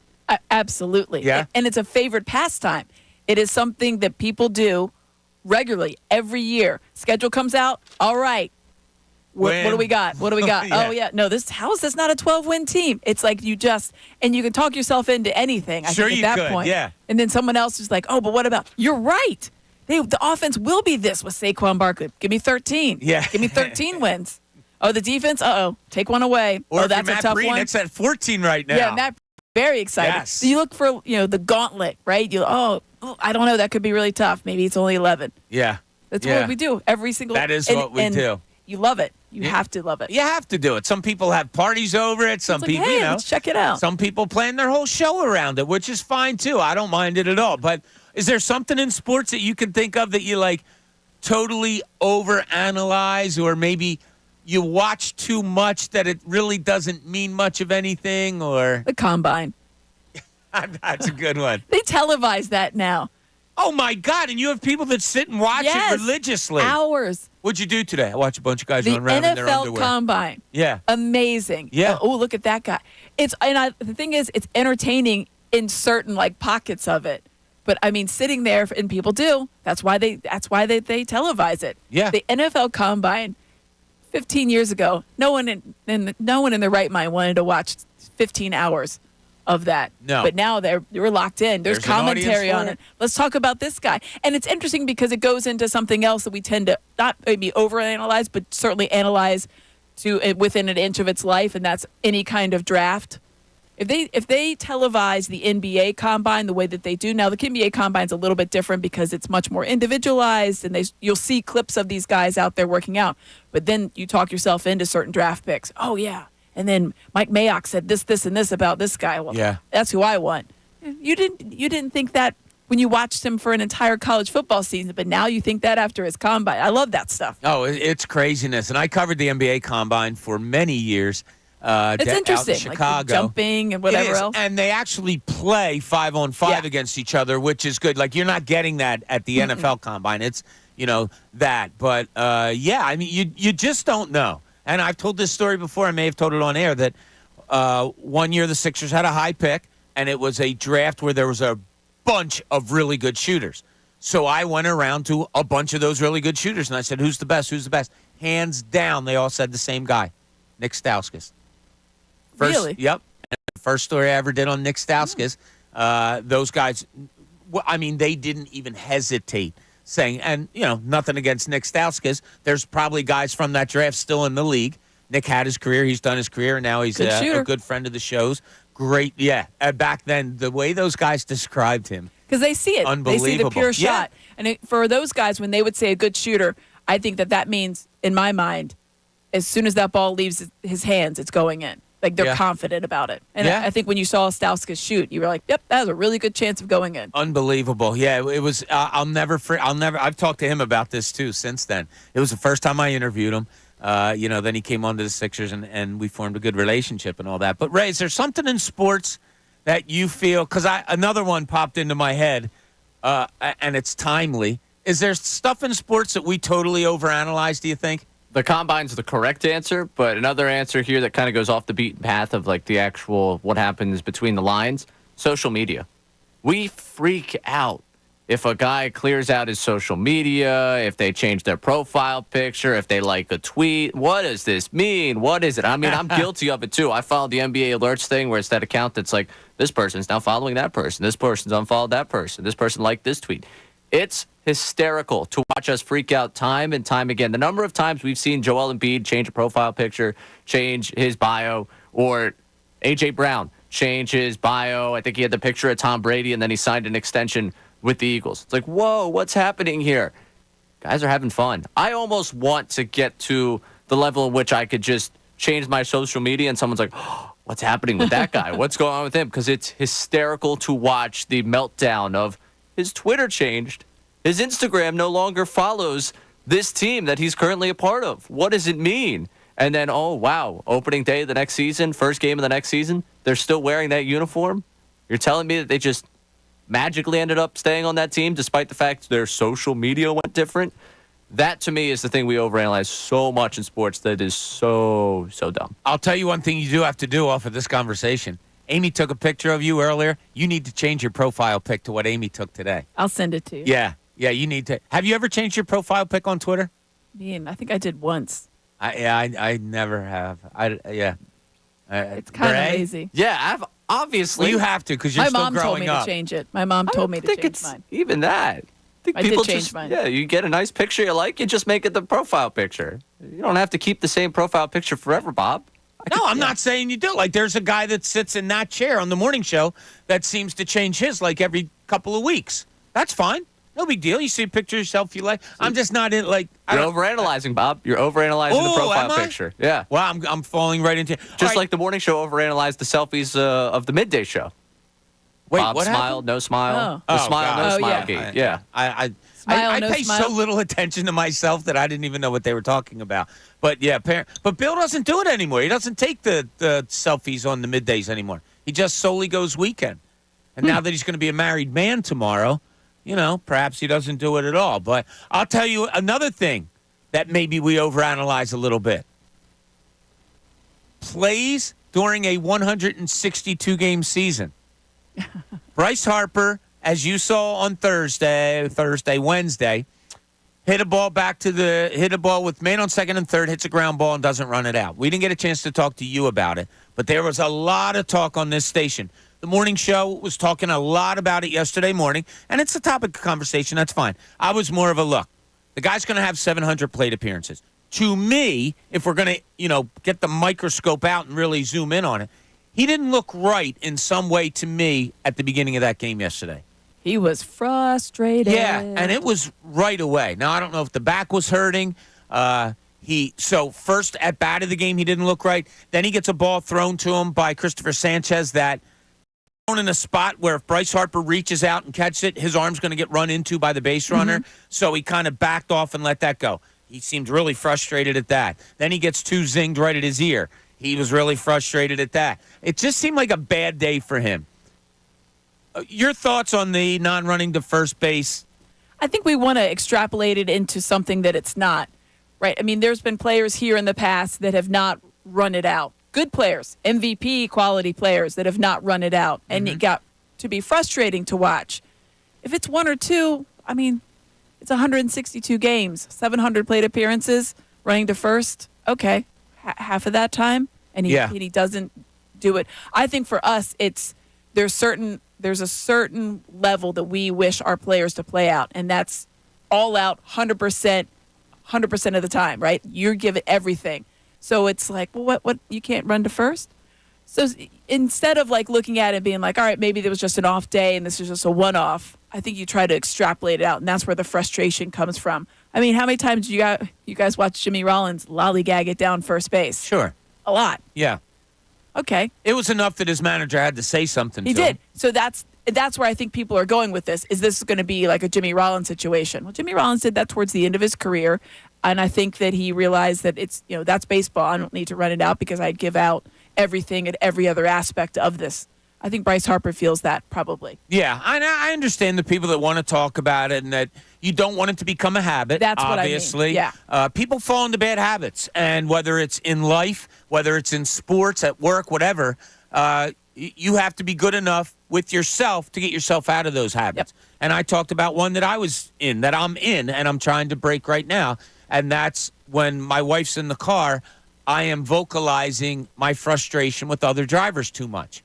Absolutely. Yeah. And it's a favorite pastime. It is something that people do regularly every year. Schedule comes out. All right. What do we got? What do we got? Yeah. Oh, yeah. No, how is this not a 12-win team? It's like you can talk yourself into anything, I think, at that point. Yeah. And then someone else is like, oh, but what about? You're right. The offense will be this with Saquon Barkley. Give me 13. Yeah. Give me 13 wins. Oh, the defense? Take one away. Or that's Matt a tough Breen, one. it's at 14 right now. Yeah, Matt, very excited. Yes. So you look for, the gauntlet, right? I don't know. That could be really tough. Maybe it's only 11. Yeah. That's what we do every single. That is what we do. You love it. You have to love it. You have to do it. Some people have parties over it. Some people, hey, let's check it out. Some people plan their whole show around it, which is fine too. I don't mind it at all. But is there something in sports that you can think of that you like totally overanalyze, or maybe you watch too much that it really doesn't mean much of anything? Or the combine. That's a good one. They televise that now. Oh my God! And you have people that sit and watch it religiously. Hours. What'd you do today? I watched a bunch of guys run around in their underwear. The NFL Combine. Yeah. Amazing. Yeah. Oh, look at that guy. The thing is, it's entertaining in certain pockets of it. But I mean, sitting there, and people do. That's why they televise it. Yeah. The NFL Combine, 15 years ago, no one in their right mind wanted to watch 15 hours of that. No. But now you're locked in. There's commentary on it. Let's talk about this guy. And it's interesting because it goes into something else that we tend to not maybe overanalyze, but certainly analyze to within an inch of its life, and that's any kind of draft. If they televise the NBA Combine the way that they do now, the NBA Combine's a little bit different because it's much more individualized, and you'll see clips of these guys out there working out. But then you talk yourself into certain draft picks. Oh yeah, and then Mike Mayock said this, and this about this guy. Well, yeah, that's who I want. You didn't think that when you watched him for an entire college football season, but now you think that after his combine. I love that stuff. Oh, it's craziness, and I covered the NBA Combine for many years. It's interesting, out in Chicago. like jumping and whatever else. And they actually play 5-on-5 against each other, which is good. Like, you're not getting that at the NFL Combine. It's, that. But, I mean, you just don't know. And I've told this story before. I may have told it on air that one year the Sixers had a high pick, and it was a draft where there was a bunch of really good shooters. So I went around to a bunch of those really good shooters, and I said, who's the best? Who's the best? Hands down, they all said the same guy, Nick Stauskas. Really? Yep. And the first story I ever did on Nick Stauskas, those guys, I mean, they didn't even hesitate saying, and, nothing against Nick Stauskas. There's probably guys from that draft still in the league. Nick had his career. He's done his career, and now he's a good friend of the show's. Great. Yeah. Back then, the way those guys described him. Because they see it. Unbelievable. They see the pure Yeah. shot. And for those guys, when they would say a good shooter, I think that means, in my mind, as soon as that ball leaves his hands, it's going in. Like, they're confident about it. And I think when you saw Stauskas shoot, you were like, yep, that has a really good chance of going in. Unbelievable. Yeah, it was, I've talked to him about this too since then. It was the first time I interviewed him. Then he came on to the Sixers and we formed a good relationship and all that. But Ray, is there something in sports that you feel, because another one popped into my head, and it's timely. Is there stuff in sports that we totally overanalyze, do you think? The Combine's the correct answer, but another answer here that kind of goes off the beaten path of like the actual what happens between the lines, social media. We freak out if a guy clears out his social media, if they change their profile picture, if they like a tweet. What does this mean? What is it? I mean, I'm guilty of it too. I followed the NBA alerts thing where it's that account that's like, this person's now following that person. This person's unfollowed that person. This person liked this tweet. It's hysterical to watch us freak out time and time again. The number of times we've seen Joel Embiid change a profile picture, change his bio, or A.J. Brown change his bio. I think he had the picture of Tom Brady, and then he signed an extension with the Eagles. It's like, whoa, what's happening here? Guys are having fun. I almost want to get to the level in which I could just change my social media and someone's like, oh, what's happening with that guy? What's going on with him? Because it's hysterical to watch the meltdown of his Twitter changed. His Instagram no longer follows this team that he's currently a part of. What does it mean? And then, oh, wow, opening day of the next season, first game of the next season, they're still wearing that uniform? You're telling me that they just magically ended up staying on that team despite the fact their social media went different? That, to me, is the thing we overanalyze so much in sports that is so dumb. I'll tell you one thing you do have to do off of this conversation. Amy took a picture of you earlier. You need to change your profile pic to what Amy took today. I'll send it to you. Yeah, you need to. Have you ever changed your profile pic on Twitter? I think I did once. I never have. It's kind of lazy. Yeah, I've obviously. Well, you have to because you're still growing up. My mom told me to change it. My mom told me to change mine. Even that. I did change mine. Yeah, you get a nice picture you like, you just make it the profile picture. You don't have to keep the same profile picture forever, Bob. No, I'm not saying you do. Like, there's a guy that sits in that chair on the morning show that seems to change his like every couple of weeks. That's fine. No big deal. You see a picture of yourself you like. I'm just not in like. You're overanalyzing, Bob. You're overanalyzing the profile picture. Yeah. Well, I'm falling right into. Just like the morning show overanalyzed the selfies of the midday show. Wait, Bob what smiled, happened? no smile. Oh. The smile, God. no Oh, smile yeah. gate. Yeah. I no pay smile. so little attention to myself that I didn't even know what they were talking about. But yeah, but Bill doesn't do it anymore. He doesn't take the selfies on the middays anymore. He just solely goes weekend. And now that he's going to be a married man tomorrow, perhaps he doesn't do it at all. But I'll tell you another thing that maybe we overanalyze a little bit. Plays during a 162-game season. Bryce Harper as you saw on Wednesday, hit a ball with man on second and third, hits a ground ball and doesn't run it out. We didn't get a chance to talk to you about it, but there was a lot of talk on this station. The morning show was talking a lot about it yesterday morning, and it's a topic of conversation. That's fine. I was more of a look. The guy's going to have 700 plate appearances. To me, if we're going to, get the microscope out and really zoom in on it, he didn't look right in some way to me at the beginning of that game yesterday. He was frustrated. Yeah, and it was right away. Now, I don't know if the back was hurting. So first at bat of the game, he didn't look right. Then he gets a ball thrown to him by Christopher Sanchez that thrown in a spot where if Bryce Harper reaches out and catches it, his arm's going to get run into by the base runner. So he kind of backed off and let that go. He seemed really frustrated at that. Then he gets two zinged right at his ear. He was really frustrated at that. It just seemed like a bad day for him. Your thoughts on the non-running to first base? I think we want to extrapolate it into something that it's not, right? I mean, there's been players here in the past that have not run it out. Good players, MVP quality players that have not run it out. And it got to be frustrating to watch. If it's one or two, I mean, it's 162 games, 700 plate appearances, running to first. Okay, half of that time, and he doesn't do it. I think for us, there's a certain level that we wish our players to play out, and that's all out 100% of the time, right? You give it everything. So it's like, well, what you can't run to first? So instead of like looking at it and being like, all right, maybe there was just an off day and this is just a one-off, I think you try to extrapolate it out, and that's where the frustration comes from. I mean, how many times do you guys watch Jimmy Rollins lollygag it down first base? Sure. A lot. Yeah. Okay. It was enough that his manager had to say something to him. He did. So that's where I think people are going with this. Is this going to be like a Jimmy Rollins situation? Well, Jimmy Rollins did that towards the end of his career, and I think that he realized that it's, that's baseball. I don't need to run it out because I'd give out everything at every other aspect of this. I think Bryce Harper feels that probably. Yeah, I understand the people that want to talk about it and that you don't want it to become a habit. That's obviously. what I mean. Yeah. People fall into bad habits, and whether it's in life, whether it's in sports, at work, whatever, you have to be good enough with yourself to get yourself out of those habits. Yep. And I talked about one that I'm in, and I'm trying to break right now, and that's when my wife's in the car, I am vocalizing my frustration with other drivers too much.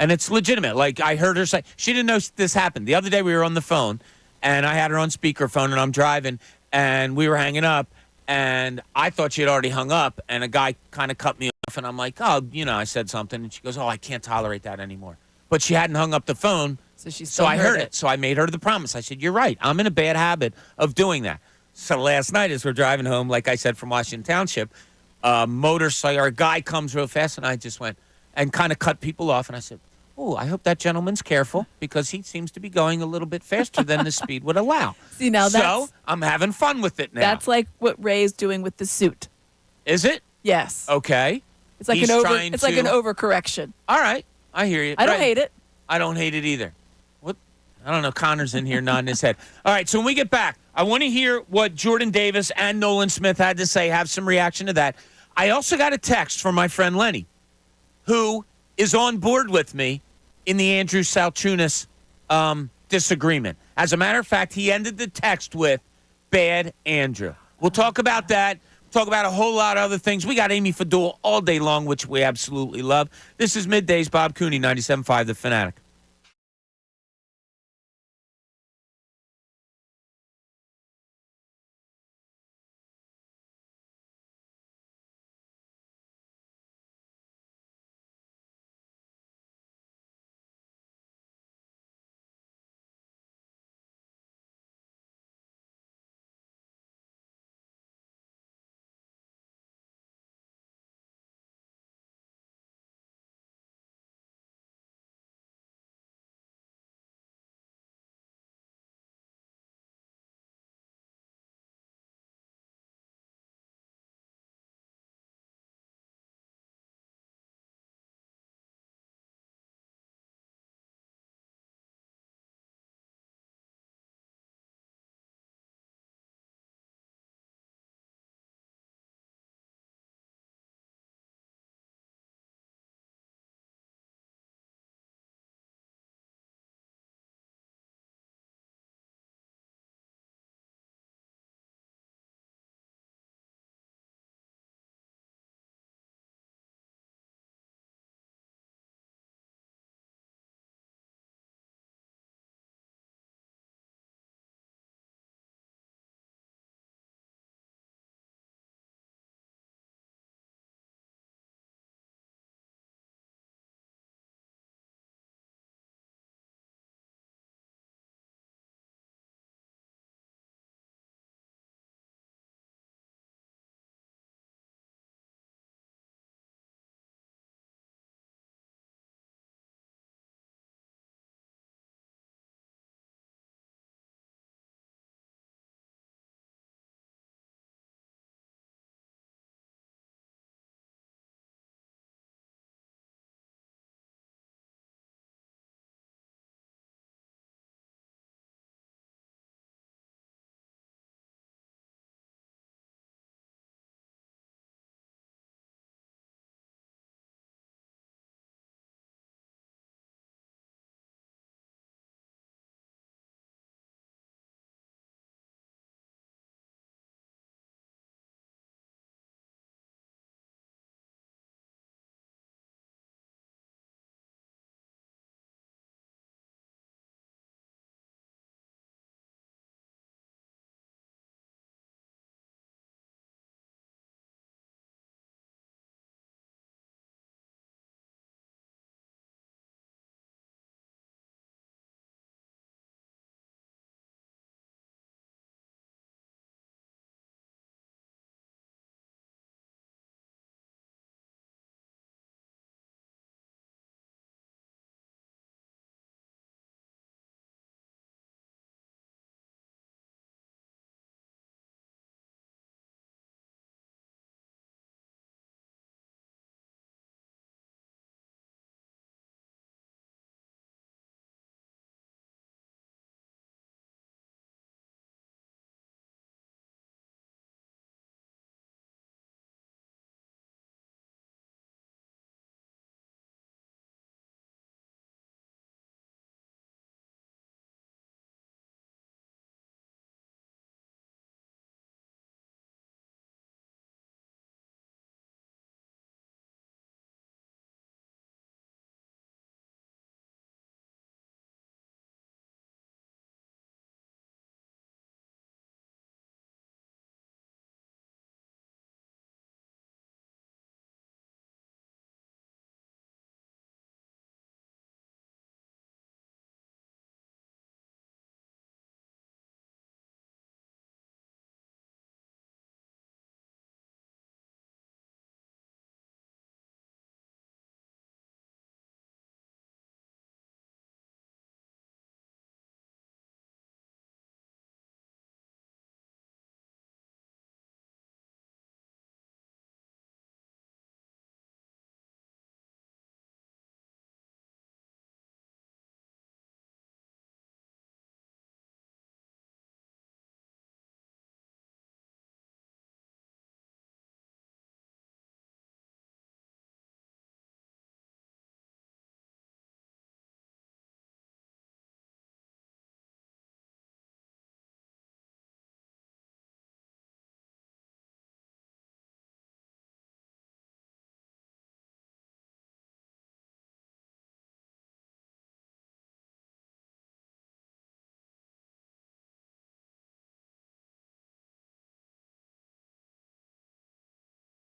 And it's legitimate. Like, I heard her say, she didn't know this happened. The other day we were on the phone, and I had her on speakerphone, and I'm driving, and we were hanging up, and I thought she had already hung up, and a guy kind of cut me off, and I'm like, I said something, and she goes, I can't tolerate that anymore. But she hadn't hung up the phone, so I heard it. So I made her the promise. I said, you're right. I'm in a bad habit of doing that. So last night as we're driving home, like I said, from Washington Township, a guy comes real fast, and I just went and kind of cut people off, and I said, I hope that gentleman's careful because he seems to be going a little bit faster than the speed would allow. See, now so I'm having fun with it now. That's like what Ray's doing with the suit. Is it? Yes. Okay. It's like like an overcorrection. All right. I hear you. I don't hate it. I don't hate it either. What? I don't know. Connor's in here nodding his head. All right. So when we get back, I want to hear what Jordan Davis and Nolan Smith had to say, have some reaction to that. I also got a text from my friend Lenny, who is on board with me in the Andrew Salciunas disagreement. As a matter of fact, he ended the text with, bad Andrew. We'll talk about that. Talk about a whole lot of other things. We got Amy Fadul all day long, which we absolutely love. This is Middays, Bob Cooney, 97.5 The Fanatic.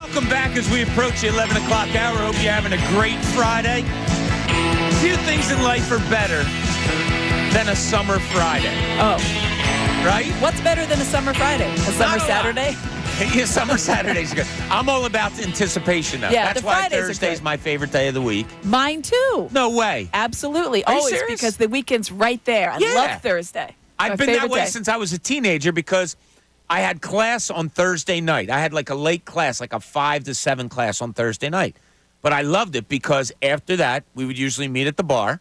Welcome back as we approach the 11 o'clock hour. Hope you're having a great Friday. Few things in life are better than a summer Friday. Oh. Right? What's better than a summer Friday? A summer Saturday? Yeah, summer Saturdays are good. I'm all about the anticipation, though. Yeah, That's the why Fridays are Thursday's good. my favorite day of the week. Mine too. No way. Absolutely. Are you Always, serious? because the weekend's right there. I Yeah. love Thursday. I've My been that favorite way day. since I was a teenager because I had class on Thursday night. I had like a late class, like a 5 to 7 class on Thursday night. But I loved it because after that, we would usually meet at the bar.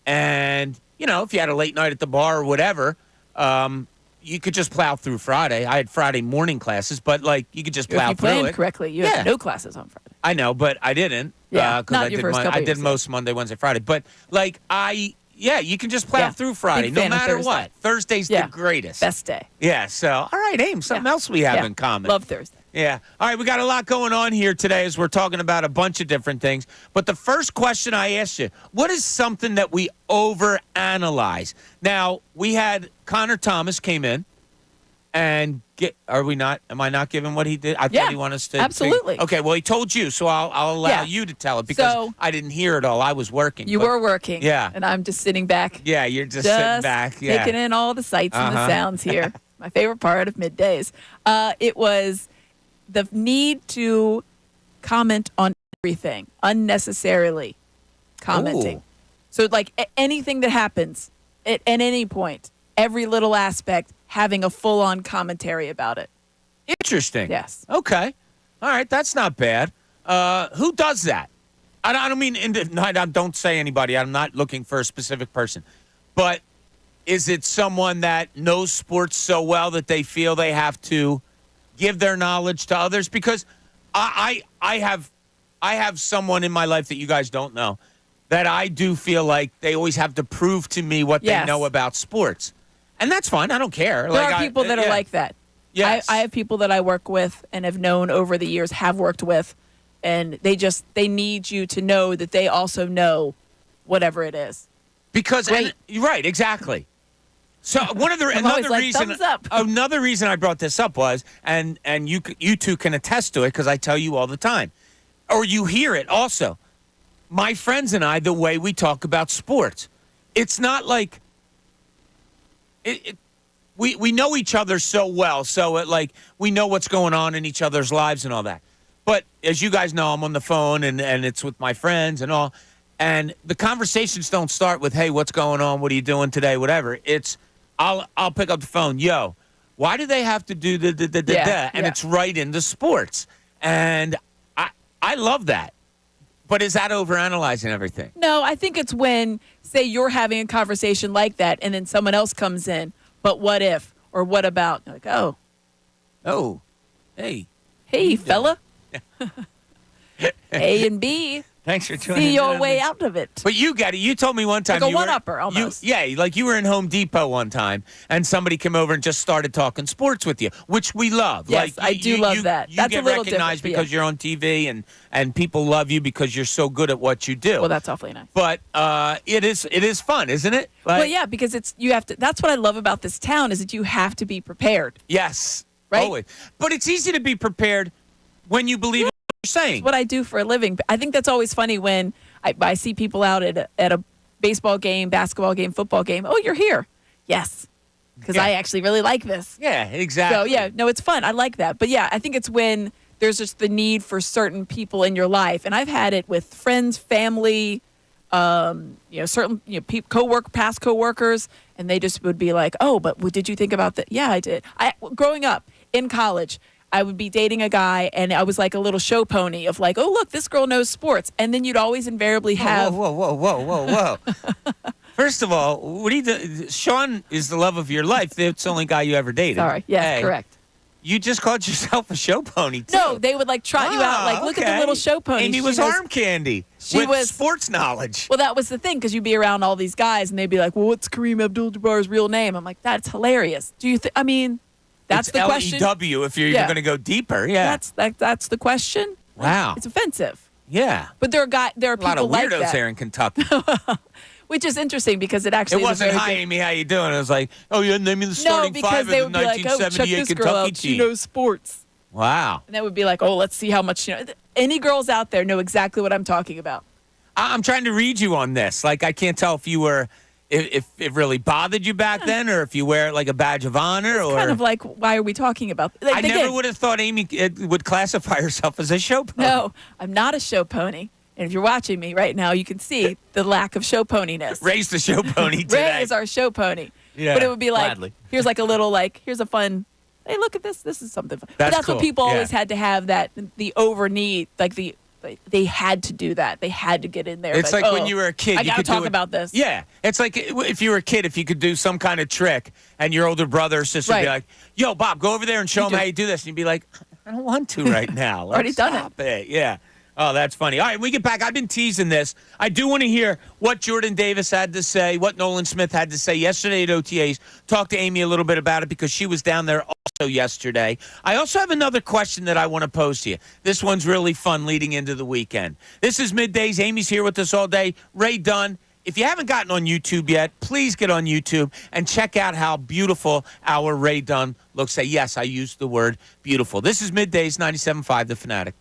And, you know, if you had a late night at the bar or whatever, you could just plow through Friday. I had Friday morning classes, but, like, you could just plow If you through planned it. correctly, you Yeah. had no classes on Friday. I know, but I didn't. Yeah, because not your first couple I did years, most Monday, Wednesday, Friday. But, like, you can just plow through Friday, Big no fan of matter Thursday. what. Thursday's the greatest. Best day. Yeah, so, all right, Aim, something else we have in common. Love Thursday. Yeah. All right, we got a lot going on here today as we're talking about a bunch of different things. But the first question I asked you, what is something that we overanalyze? Now, we had Connor Thomas came in and am I not giving what he did? I thought he wanted us to. Absolutely. Okay, well, he told you, so I'll allow you to tell it because I didn't hear it all. I was working. You were working. Yeah. And I'm just sitting back. Yeah, you're just sitting back. Yeah. Taking in all the sights and the sounds here. My favorite part of middays. It was the need to comment on everything, unnecessarily commenting. Ooh. So, like, anything that happens at any point, every little aspect, having a full-on commentary about it. Interesting. Yes. Okay. All right, that's not bad. Who does that? I don't mean, don't say anybody. I'm not looking for a specific person. But is it someone that knows sports so well that they feel they have to give their knowledge to others? Because I have someone in my life that you guys don't know that I do feel like they always have to prove to me what they know about sports. And that's fine. I don't care. There are people that are like that. Yes. I have people that I work with and have known over the years, have worked with, and they need you to know that they also know whatever it is. Because right, exactly. So another reason I brought this up was, and you two can attest to it because I tell you all the time, or you hear it also. My friends and I, the way we talk about sports, it's not like we know each other so well, so we know what's going on in each other's lives and all that. But as you guys know, I'm on the phone and it's with my friends and all, and the conversations don't start with, "Hey, what's going on? What are you doing today?" Whatever. It's I'll pick up the phone. Yo, why do they have to do the and it's right into sports, and I love that. But is that overanalyzing everything? No, I think it's when, say, you're having a conversation like that, and then someone else comes in. But what if, or what about? Like, hey, fella. A and B. Thanks for joining. See your way out of it. But you got it. You told me one time like a one-upper almost. You were in Home Depot one time, and somebody came over and just started talking sports with you, which we love. Yes, I do love that. You That's get a little recognized different, because you're on TV, and people love you because you're so good at what you do. Well, that's awfully nice. But it is fun, isn't it? Well, yeah, because you have to. That's what I love about this town is that you have to be prepared. Yes, right. Always. But it's easy to be prepared when you believe in what you're saying. It's what I do for a living. I think that's always funny when I see people out at a baseball game, basketball game, football game. Oh, you're here. Yes. Because I actually really like this. Yeah, exactly. So, it's fun. I like that. But, yeah, I think it's when there's just the need for certain people in your life. And I've had it with friends, family, certain past coworkers, and they just would be like, "Oh, but did you think about that?" Yeah, I did. Growing up in college, I would be dating a guy, and I was like a little show pony of like, "Oh, look, this girl knows sports," and then you'd always invariably have whoa. First of all, what do you do? Sean is the love of your life. It's the only guy you ever dated. Sorry, yes, correct. You just called yourself a show pony, too. No, they would trot you out. Like, look at the little show pony. Amy was arm candy with sports knowledge. Well, that was the thing, because you'd be around all these guys, and they'd be like, "Well, what's Kareem Abdul-Jabbar's real name?" I'm like, that's hilarious. Do you think? I mean, that's it's the question. L-E-W if you're even going to go deeper. Yeah, that's the question. Wow, it's offensive. Yeah, but there are people like that. A lot of weirdos there in Kentucky. Which is interesting because it actually wasn't, "Hi, Amy, how you doing?" It was like, "Oh, yeah, name me the starting five of the 1978 Kentucky team." She knows sports. Wow. And that would be like, oh, let's see how much, any girls out there know exactly what I'm talking about. I'm trying to read you on this. Like, I can't tell if you were, if it really bothered you back then, or if you wear it like a badge of honor. It's or kind of like, why are we talking about this? I never would have thought Amy would classify herself as a show pony. No, I'm not a show pony. And if you're watching me right now, you can see the lack of show poniness. Ray's the show pony today. Ray is our show pony. Yeah, but it would be like, gladly. here's like a little, here's a fun, hey, look at this. This is something fun. But that's cool. what people Yeah. always had to have, that the over need, they had to do that. They had to get in there. It's like when you were a kid. I you got to could talk do it. about this. Yeah. It's like if you were a kid, if you could do some kind of trick and your older brother or sister would be Right. like, yo, Bob, go over there and show them how you do this. And you'd be like, I don't want to right now. Let's Already done stop it. Yeah. Oh, that's funny. All right, when we get back. I've been teasing this. I do want to hear what Jordan Davis had to say, what Nolan Smith had to say yesterday at OTAs. Talk to Amy a little bit about it because she was down there also yesterday. I also have another question that I want to pose to you. This one's really fun leading into the weekend. This is Middays. Amy's here with us all day. Ray Dunn. If you haven't gotten on YouTube yet, please get on YouTube and check out how beautiful our Ray Dunn looks. Say, yes, I used the word beautiful. This is Middays, 97.5 The Fanatic.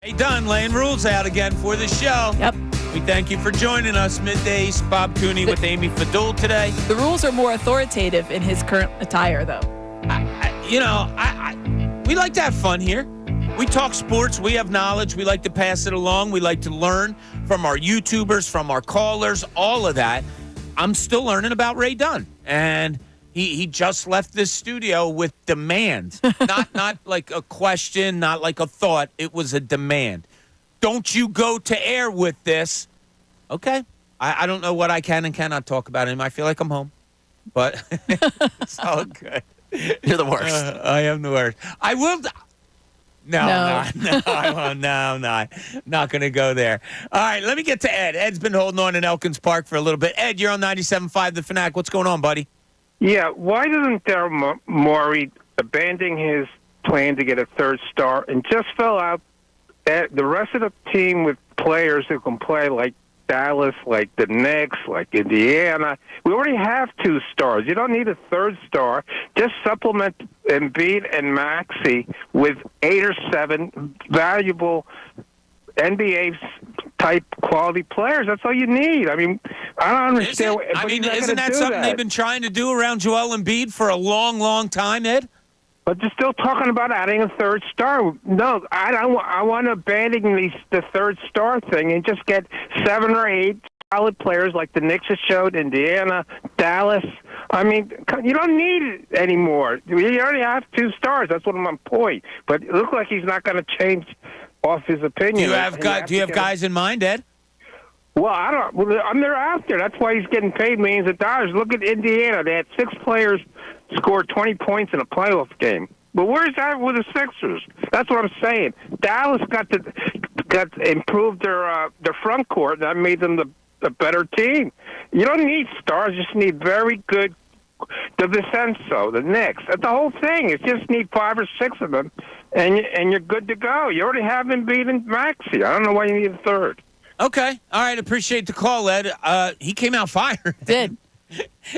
Hey, Dunn, laying rules out again for the show. Yep. We thank you for joining us. Middays, Bob Cooney with Amy Fadul today. The rules are more authoritative in his current attire, though. We like to have fun here. We talk sports. We have knowledge. We like to pass it along. We like to learn from our YouTubers, from our callers, all of that. I'm still learning about Ray Dunn, and he just left this studio with demands. not like a question, not like a thought. It was a demand. Don't you go to air with this. Okay. I don't know what I can and cannot talk about anymore. I feel like I'm home, but it's all good. You're the worst. I am the worst. I will. No, I won't. No, I'm not going to go there. All right, let me get to Ed. Ed's been holding on in Elkins Park for a little bit. Ed, you're on 97.5 The Fanatic. What's going on, buddy? Yeah, why doesn't Daryl Morey abandon his plan to get a third star and just fill out the rest of the team with players who can play like Dallas, like the Knicks, like Indiana? We already have 2 stars. You don't need a third star. Just supplement Embiid and Maxey with 8 or 7 valuable NBA-type quality players. That's all you need. I mean, I don't understand. Isn't that something they've been trying to do around Joel Embiid for a long, long time, Ed? But they're still talking about adding a third star. No, I want to abandon the third star thing and just get 7 or 8 solid players like the Knicks have showed, Indiana, Dallas. I mean, you don't need it anymore. You already have 2 stars. That's what my point. But it looks like he's not going to change off his opinion. Do you have guys in mind, Ed? Well, I don't. Well, they're out there. That's why he's getting paid millions of dollars. Look at Indiana. They had 6 players scored 20 points in a playoff game. But where's that with the Sixers? That's what I'm saying. Dallas got improved their front court. That made them the better team. You don't need stars. You just need very good. The Vincenzo, the Knicks, the whole thing. You just need 5 or 6 of them, and you're good to go. You already have Embiid and Maxey. I don't know why you need a third. Okay. All right. Appreciate the call, Ed. He came out fired. Did.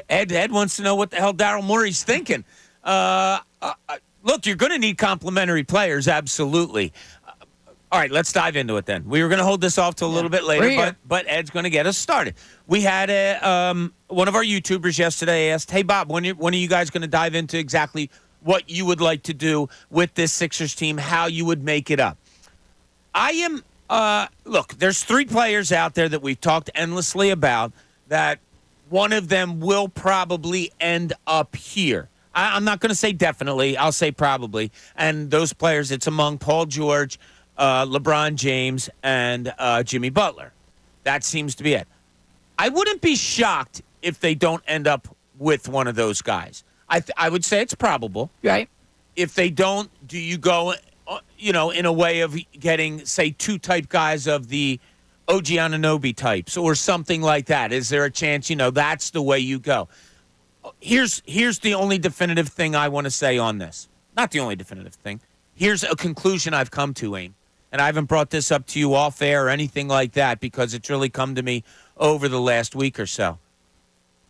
Ed wants to know what the hell Daryl Morey's thinking. Look, you're going to need complementary players, absolutely. All right, let's dive into it then. We were going to hold this off till a little bit later, but Ed's going to get us started. We had one of our YouTubers yesterday asked, hey, Bob, when are you guys going to dive into exactly what you would like to do with this Sixers team, how you would make it up? Look, there's 3 players out there that we've talked endlessly about that one of them will probably end up here. I'm not going to say definitely. I'll say probably. And those players, it's among Paul George, LeBron James, and Jimmy Butler. That seems to be it. I wouldn't be shocked if they don't end up with one of those guys. I would say it's probable. Right. If they don't, do you go, in a way of getting, say, 2 type guys of the OG Anunoby types or something like that? Is there a chance, that's the way you go? Here's the only definitive thing I want to say on this. Not the only definitive thing. Here's a conclusion I've come to, Aim. And I haven't brought this up to you off air or anything like that because it's really come to me over the last week or so.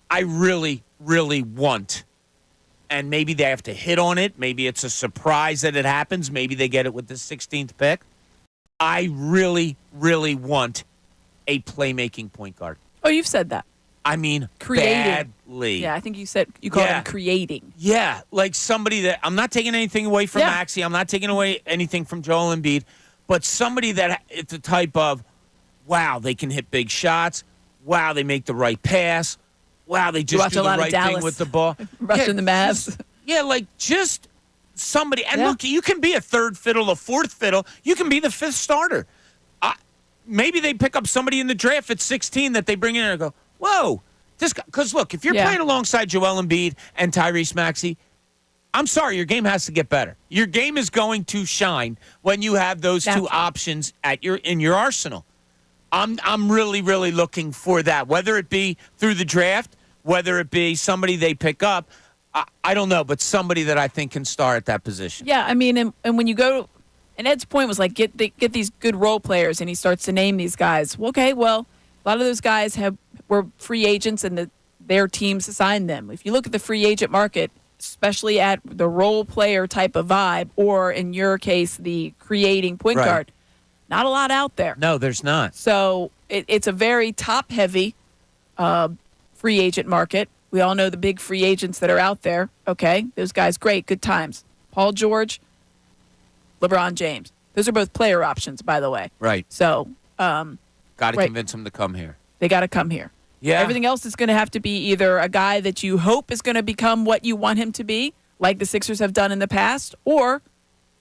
I really, really want, and maybe they have to hit on it. Maybe it's a surprise that it happens. Maybe they get it with the 16th pick. I really, really want a playmaking point guard. Oh, you've said that. I mean, creating. Badly. Yeah, I think you called him creating. Yeah, like somebody that, I'm not taking anything away from Maxey. I'm not taking away anything from Joel Embiid, but somebody that it's the type of, wow, they can hit big shots. Wow, they make the right pass. Wow, they just do the right thing with the ball. Rushing the Mavs. Just somebody. And look, you can be a 3rd fiddle, a 4th fiddle. You can be the 5th starter. Maybe they pick up somebody in the draft at 16 that they bring in and go, whoa. Because, look, if you're playing alongside Joel Embiid and Tyrese Maxey, I'm sorry, your game has to get better. Your game is going to shine when you have those 2 options in your arsenal. I'm really, really looking for that, whether it be through the draft, whether it be somebody they pick up. I don't know, but somebody that I think can star at that position. Yeah, I mean, and when you go, and Ed's point was like, get these good role players, and he starts to name these guys. Okay, well, a lot of those guys were free agents, and their teams assigned them. If you look at the free agent market, especially at the role player type of vibe, or in your case, the creating point guard, Not a lot out there. No, there's not. So it's a very top-heavy free agent market. We all know the big free agents that are out there. Okay, those guys, great, good times. Paul George, LeBron James. Those are both player options, by the way. Right. So got to convince them to come here. They got to come here. Yeah. Everything else is going to have to be either a guy that you hope is going to become what you want him to be, like the Sixers have done in the past, or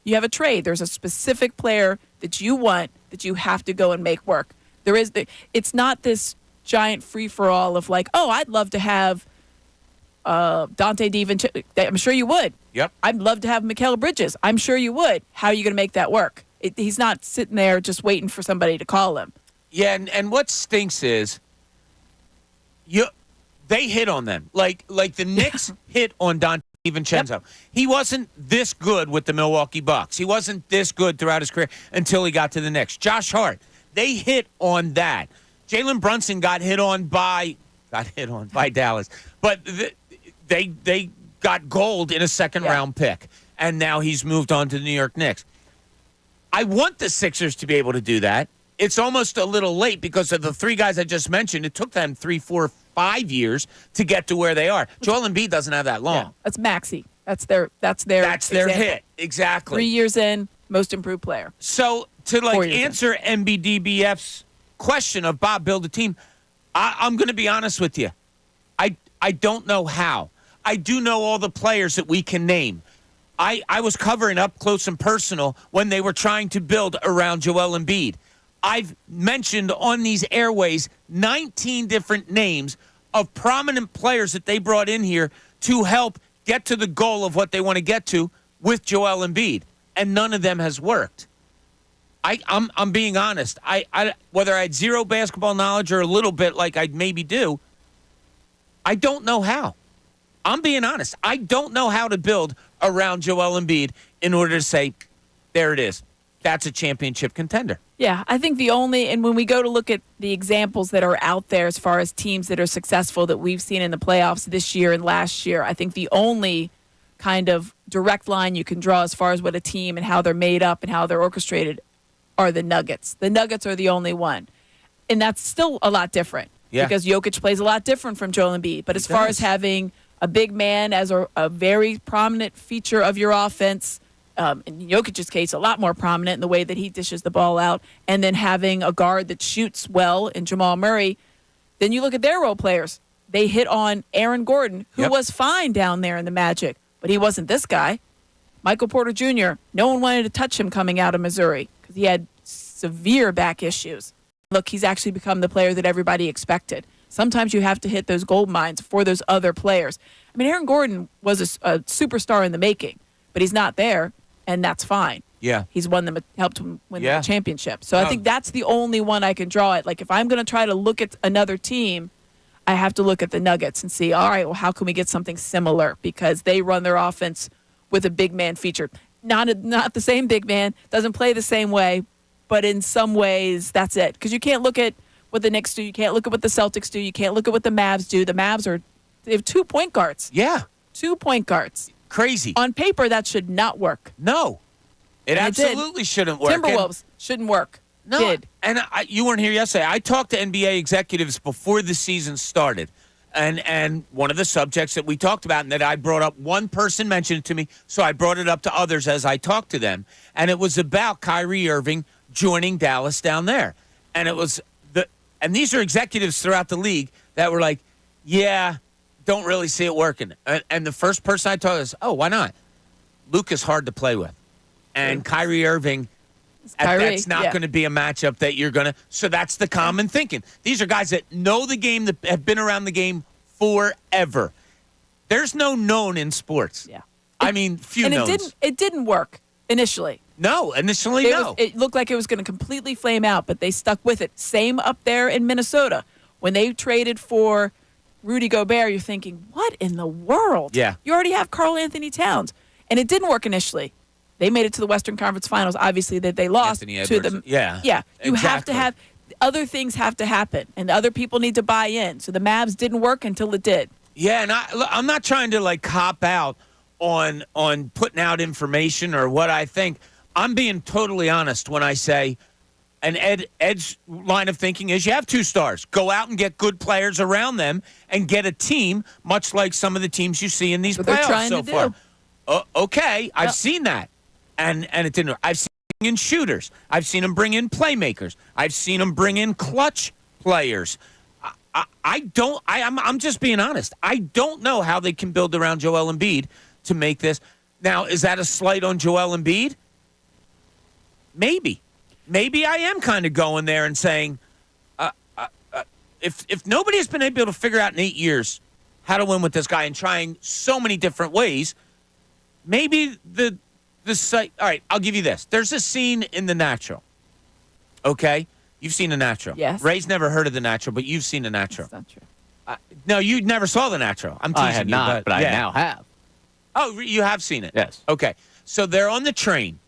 you have a trade. There's a specific player that you want that you have to go and make work. It's not this giant free-for-all of like, oh, I'd love to have Dante DiVincenzo. I'm sure you would. Yep. I'd love to have Mikal Bridges. I'm sure you would. How are you going to make that work? He's not sitting there just waiting for somebody to call him. Yeah, and what stinks is they hit on them. Like the Knicks hit on Dante DiVincenzo. Yep. He wasn't this good with the Milwaukee Bucks. He wasn't this good throughout his career until he got to the Knicks. Josh Hart, they hit on that. Jalen Brunson got hit on by Dallas. But they got gold in a second-round pick, and now he's moved on to the New York Knicks. I want the Sixers to be able to do that. It's almost a little late because of the three guys I just mentioned. It took them 3, 4, 5 years to get to where they are. Joel Embiid doesn't have that long. Yeah, that's Maxey. That's their hit. Exactly. 3 years in, most improved player. So to answer MBDBF's question of Bob, build a team, I'm going to be honest with you. I don't know how. I do know all the players that we can name. I was covering up close and personal when they were trying to build around Joel Embiid. I've mentioned on these airways 19 different names of prominent players that they brought in here to help get to the goal of what they want to get to with Joel Embiid, and none of them has worked. I'm being honest. I whether I had zero basketball knowledge or a little bit like I maybe do, I don't know how. I'm being honest. I don't know how to build around Joel Embiid in order to say, there it is. That's a championship contender. Yeah, I think and when we go to look at the examples that are out there as far as teams that are successful that we've seen in the playoffs this year and last year, I think the only kind of direct line you can draw as far as what a team and how they're made up and how they're orchestrated are the Nuggets. The Nuggets are the only one. And that's still a lot different because Jokic plays a lot different from Joel Embiid. But as far as having a big man as a very prominent feature of your offense, in Jokic's case, a lot more prominent in the way that he dishes the ball out, and then having a guard that shoots well in Jamal Murray, then you look at their role players. They hit on Aaron Gordon, who was fine down there in the Magic, but he wasn't this guy. Michael Porter Jr., no one wanted to touch him coming out of Missouri because he had severe back issues. Look, he's actually become the player that everybody expected. Sometimes you have to hit those gold mines for those other players. I mean, Aaron Gordon was a superstar in the making, but he's not there. And that's fine. Yeah. He's helped him win the championship. So I think that's the only one I can draw it. Like, if I'm going to try to look at another team, I have to look at the Nuggets and see, all right, well, how can we get something similar? Because they run their offense with a big man feature. Not the same big man, doesn't play the same way, but in some ways, that's it. Because you can't look at what the Knicks do. You can't look at what the Celtics do. You can't look at what the Mavs do. The Mavs they have 2 point guards. Yeah. 2 point guards. Crazy. On paper, that should not work. No. It absolutely shouldn't work. Timberwolves shouldn't work. No. Did. And you weren't here yesterday. I talked to NBA executives before the season started. And one of the subjects that we talked about and that I brought up, one person mentioned it to me, so I brought it up to others as I talked to them. And it was about Kyrie Irving joining Dallas down there. And it was and these are executives throughout the league that were like, yeah, don't really see it working. And the first person I talked to was, oh, why not? Luke is hard to play with. And Kyrie Irving, that's not going to be a matchup that you're going to. So that's the common thinking. These are guys that know the game, that have been around the game forever. There's no known in sports. Yeah. I mean, few knowns. And it didn't work initially. No, no. It looked like it was going to completely flame out, but they stuck with it. Same up there in Minnesota. When they traded for Rudy Gobert, you're thinking, what in the world? Yeah. You already have Karl Anthony Towns. And it didn't work initially. They made it to the Western Conference Finals, obviously, that they lost to them. Yeah. Yeah. You exactly. have to have other things have to happen, and other people need to buy in. So the Mavs didn't work until it did. Yeah, and I'm not trying to cop out on putting out information or what I think. I'm being totally honest when I say And Ed's line of thinking is you have 2 stars. Go out and get good players around them and get a team, much like some of the teams you see in these playoffs so far. Okay, I've seen that. And it didn't work. I've seen him bring in shooters. I've seen him bring in playmakers. I've seen him bring in clutch players. I'm just being honest. I don't know how they can build around Joel Embiid to make this. Now, is that a slight on Joel Embiid? Maybe. Maybe I am kind of going there and saying, if nobody has been able to figure out in 8 years how to win with this guy and trying so many different ways, maybe the site. All right, I'll give you this. There's a scene in The Natural. Okay, you've seen The Natural. Yes. Ray's never heard of The Natural, but you've seen The Natural. That's not true. No, you never saw The Natural. I'm teasing I had you, not, but I now have. Oh, you have seen it? Yes. Okay. So they're on the train,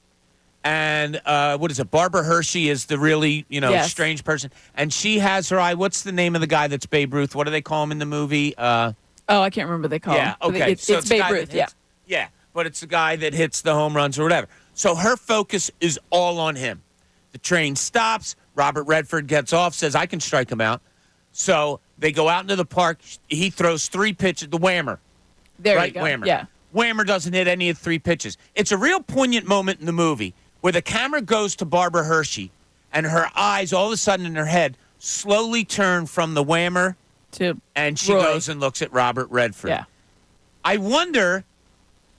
and what is it? Barbara Hershey is the really, strange person, and she has her eye. What's the name of the guy that's Babe Ruth? What do they call him in the movie? I can't remember what they call him. Yeah, okay. It's Babe Ruth, Yeah, but it's the guy that hits the home runs or whatever. So her focus is all on him. The train stops. Robert Redford gets off, says, I can strike him out. So they go out into the park. He throws 3 pitches, the whammer. There you go. Whammer. Yeah. Whammer doesn't hit any of 3 pitches. It's a real poignant moment in the movie where the camera goes to Barbara Hershey and her eyes all of a sudden in her head slowly turn from the whammer and she goes and looks at Robert Redford. Yeah. I wonder,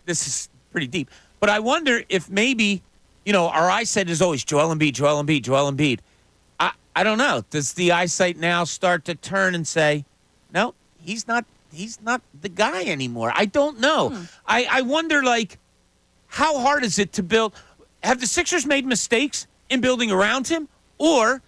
this is pretty deep, but I wonder if maybe, our eyesight is always Joel Embiid, Joel Embiid, Joel Embiid. I don't know. Does the eyesight now start to turn and say, no, he's not the guy anymore? I don't know. I wonder, how hard is it to build? Have the Sixers made mistakes in building around him? Or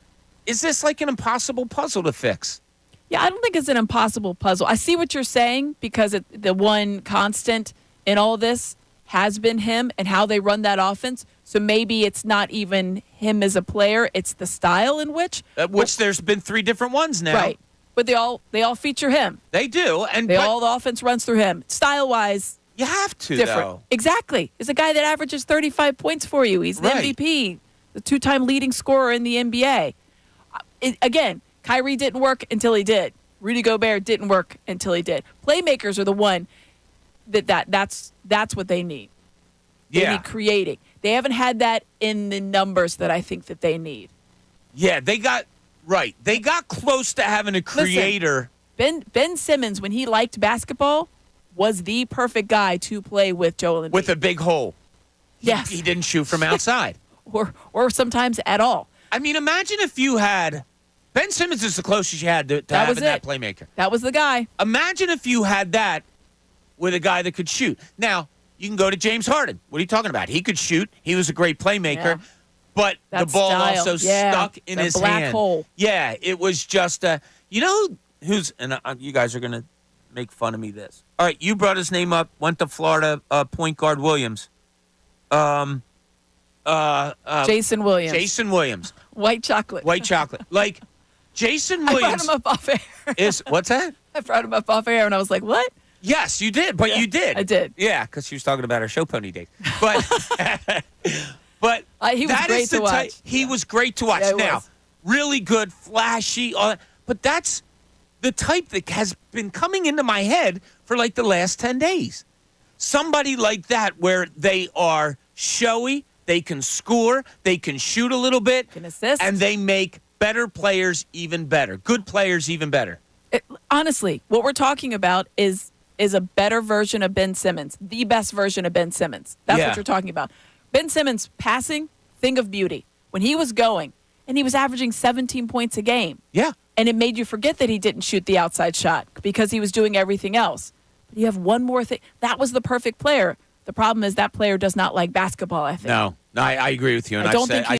is this like an impossible puzzle to fix? Yeah, I don't think it's an impossible puzzle. I see what you're saying because the one constant in all this has been him and how they run that offense. So maybe it's not even him as a player. It's the style in which. There's been 3 different ones now. Right. But they all feature him. They do. All the offense runs through him. Style-wise, you have to, different. Though. Exactly. He's a guy that averages 35 points for you. He's the MVP, the 2-time leading scorer in the NBA. Again, Kyrie didn't work until he did. Rudy Gobert didn't work until he did. Playmakers are the one that's what they need. They need creating. They haven't had that in the numbers that I think that they need. Yeah, they got close to having a creator. Listen, Ben Simmons, when he liked basketball, was the perfect guy to play with Joel Embiid. With a big hole. Yes. He didn't shoot from outside. or sometimes at all. I mean, imagine if you had Ben Simmons is the closest you had to having that playmaker. That was the guy. Imagine if you had that with a guy that could shoot. Now, you can go to James Harden. What are you talking about? He could shoot. He was a great playmaker. Yeah. But the ball also stuck in his black hand. Hole. Yeah, it was just who's, and you guys are going to make fun of me this. All right, you brought his name up, went to Florida, point guard Williams. Jason Williams. Jason Williams. White chocolate. Jason Williams. I brought him up off air. What's that? I brought him up off air and I was like, what? Yes, you did, but you did. I did. Yeah, because she was talking about her show pony days. But he was great to watch. He was great to watch. Yeah, now, really good, flashy, all that. But that's the type that has been coming into my head for like the last 10 days. Somebody like that where they are showy, they can score, they can shoot a little bit, can assist, and they make better players even better, good players even better. Honestly, what we're talking about is a better version of Ben Simmons, the best version of Ben Simmons. That's what you're talking about. Ben Simmons passing, thing of beauty. When he was going, and he was averaging 17 points a game. Yeah. And it made you forget that he didn't shoot the outside shot because he was doing everything else. But you have one more thing. That was the perfect player. The problem is that player does not like basketball, I think. No, I agree with you. And I don't think a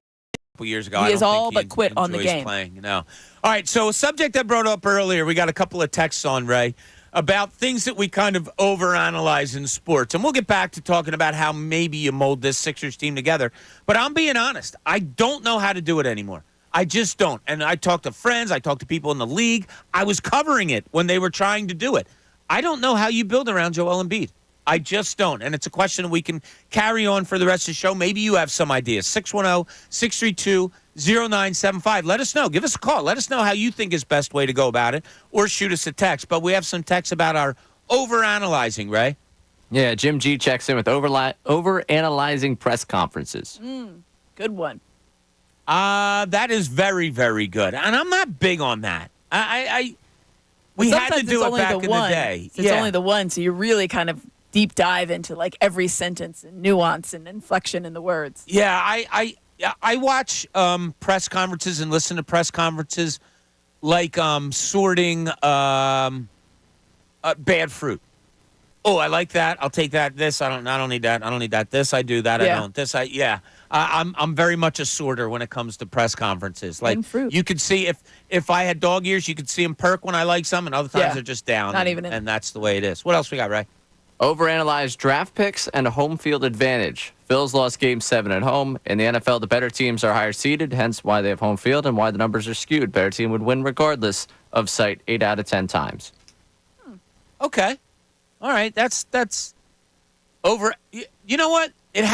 couple years ago, he is all but quit on the game. Playing. No. All right, so a subject I brought up earlier, we got a couple of texts on, Ray, about things that we kind of overanalyze in sports. And we'll get back to talking about how maybe you mold this Sixers team together. But I'm being honest. I don't know how to do it anymore. I just don't. And I talk to friends. I talk to people in the league. I was covering it when they were trying to do it. I don't know how you build around Joel Embiid. I just don't. And it's a question we can carry on for the rest of the show. Maybe you have some ideas. 610-632-0975. Let us know. Give us a call. Let us know how you think is best way to go about it, or shoot us a text. But we have some texts about our overanalyzing, Ray. Yeah, Jim G checks in with overanalyzing press conferences. Good one. That is very, very good. And I'm not big on that. We had to do it back in the day. It's only the one, so you really kind of deep dive into like every sentence and nuance and inflection in the words. Yeah, I watch press conferences and listen to press conferences like sorting bad fruit. Oh, I like that. I'll take that. This I don't need that. I don't need that. This I do. That I don't. This I'm very much a sorter when it comes to press conferences. Like fruit. You could see if I had dog ears, you could see them perk when I like some, and other times they're just down. And that's the way it is. What else we got, Ray? Overanalyze draft picks and home field advantage. Phillies lost Game 7 at home. In the NFL, the better teams are higher seeded, hence why they have home field and why the numbers are skewed. Better team would win regardless of site 8 out of 10 times. Okay. All right. That's over. You know what? It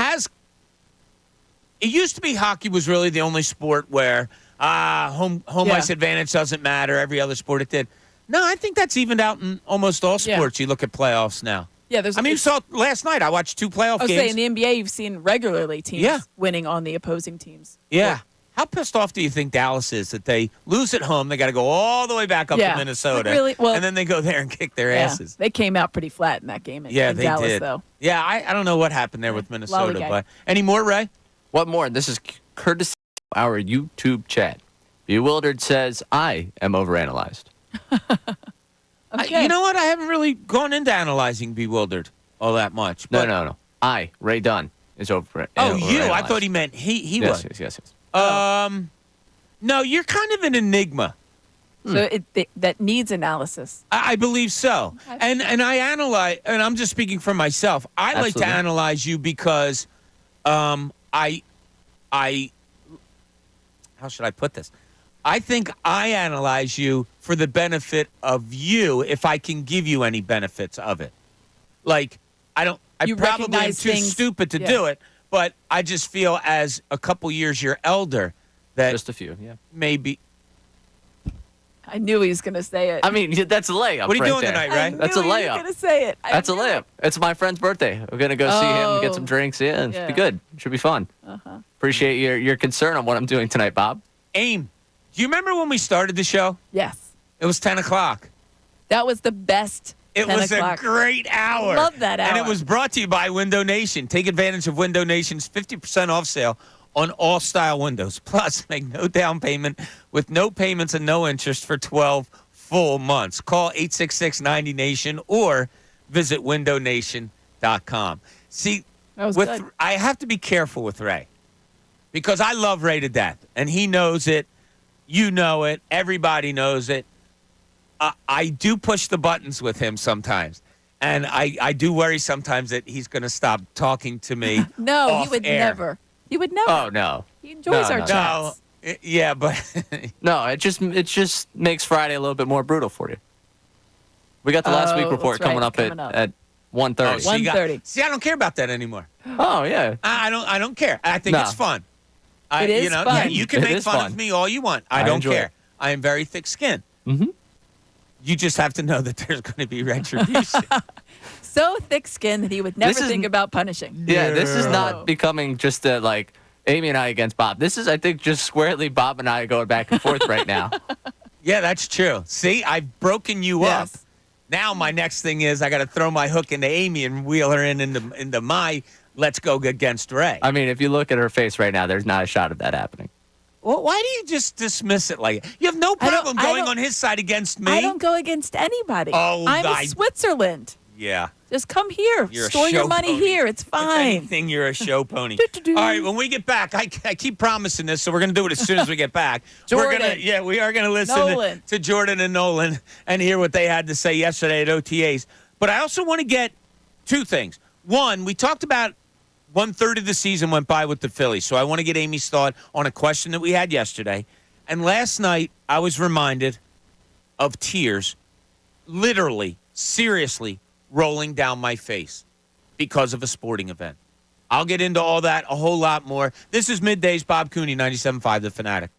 used to be hockey was really the only sport where home ice advantage doesn't matter. Every other sport it did. No, I think that's evened out in almost all sports. You look at playoffs now. Yeah, you saw last night. I watched 2 playoff games. In the NBA, you've seen regularly teams winning on the opposing teams. Yeah. How pissed off do you think Dallas is that they lose at home? They got to go all the way back up to Minnesota, and then they go there and kick their asses. They came out pretty flat in that game in they Dallas, did. though. Yeah, I don't know what happened there with Minnesota. But any more, Ray? What more? This is courtesy of our YouTube chat. Bewildered says, I am overanalyzed. Okay. You know what? I haven't really gone into analyzing Bewildered all that much. But No. I, Ray Dunn, is over. Oh, you? I thought he meant he was. Yes. No, you're kind of an enigma. So that needs analysis. I believe so. Okay. And I analyze, and I'm just speaking for myself. I like to analyze you because I how should I put this? I think I analyze you for the benefit of you if I can give you any benefits of it. Like, I probably am too stupid to do it, but I just feel as a couple years you're elder that just a few, maybe. I knew he was going to say it. I mean, that's a layup. What are you doing there. tonight, Ray? That's a layup. I knew he was going to say it. That's a layup. It's my friend's birthday. We're going to go see him, get some drinks. Yeah, it'll be good. Should be fun. Appreciate your concern on what I'm doing tonight, Bob. AIM. Do you remember when we started the show? Yes. It was 10 o'clock. That was the best. It was a great hour. Love that hour. And it was brought to you by Window Nation. Take advantage of Window Nation's 50% off sale on all style windows. Plus, make no down payment with no payments and no interest for 12 full months. Call 866-90-NATION or visit windownation.com. See, good. I have to be careful with Ray because I love Ray to death, and he knows it. You know it. Everybody knows it. I do push the buttons with him sometimes, and I do worry sometimes that he's going to stop talking to me. No, he would never. He would never. Oh, no. He enjoys our chats. Yeah, but no, it just makes Friday a little bit more brutal for you. We got the last week report coming up at 1:30. 1:30. See, I don't care about that anymore. Oh yeah. I don't care. I think it's fun. It is fun. Yeah, you can make fun fun of me all you want. I don't care. I am very thick-skinned. Mm-hmm. You just have to know that there's going to be retribution. So thick-skinned that he would never think about punishing. Yeah, this is not becoming just like Amy and I against Bob. This is, I think, just squarely Bob and I going back and forth right now. Yeah, that's true. See, I've broken you up. Now my next thing is I got to throw my hook into Amy and wheel her into my let's go against Ray. I mean, if you look at her face right now, there's not a shot of that happening. Well, why do you just dismiss it like you have no problem going on his side against me? I don't go against anybody. Oh, I'm in Switzerland. Yeah. Just come here. Store your money here. It's fine. If anything, you're a show pony. All right, when we get back, I keep promising this, so we're going to do it as soon as we get back. We are going to listen to Jordan and Nolan and hear what they had to say yesterday at OTAs. But I also want to get two things. One, we talked about 1/3 of the season went by with the Phillies, so I want to get Amy's thought on a question that we had yesterday. And last night, I was reminded of tears, literally, seriously, rolling down my face. because of a sporting event. I'll get into all that, a whole lot more. This is Middays, Bob Cooney, 97.5 The Fanatic.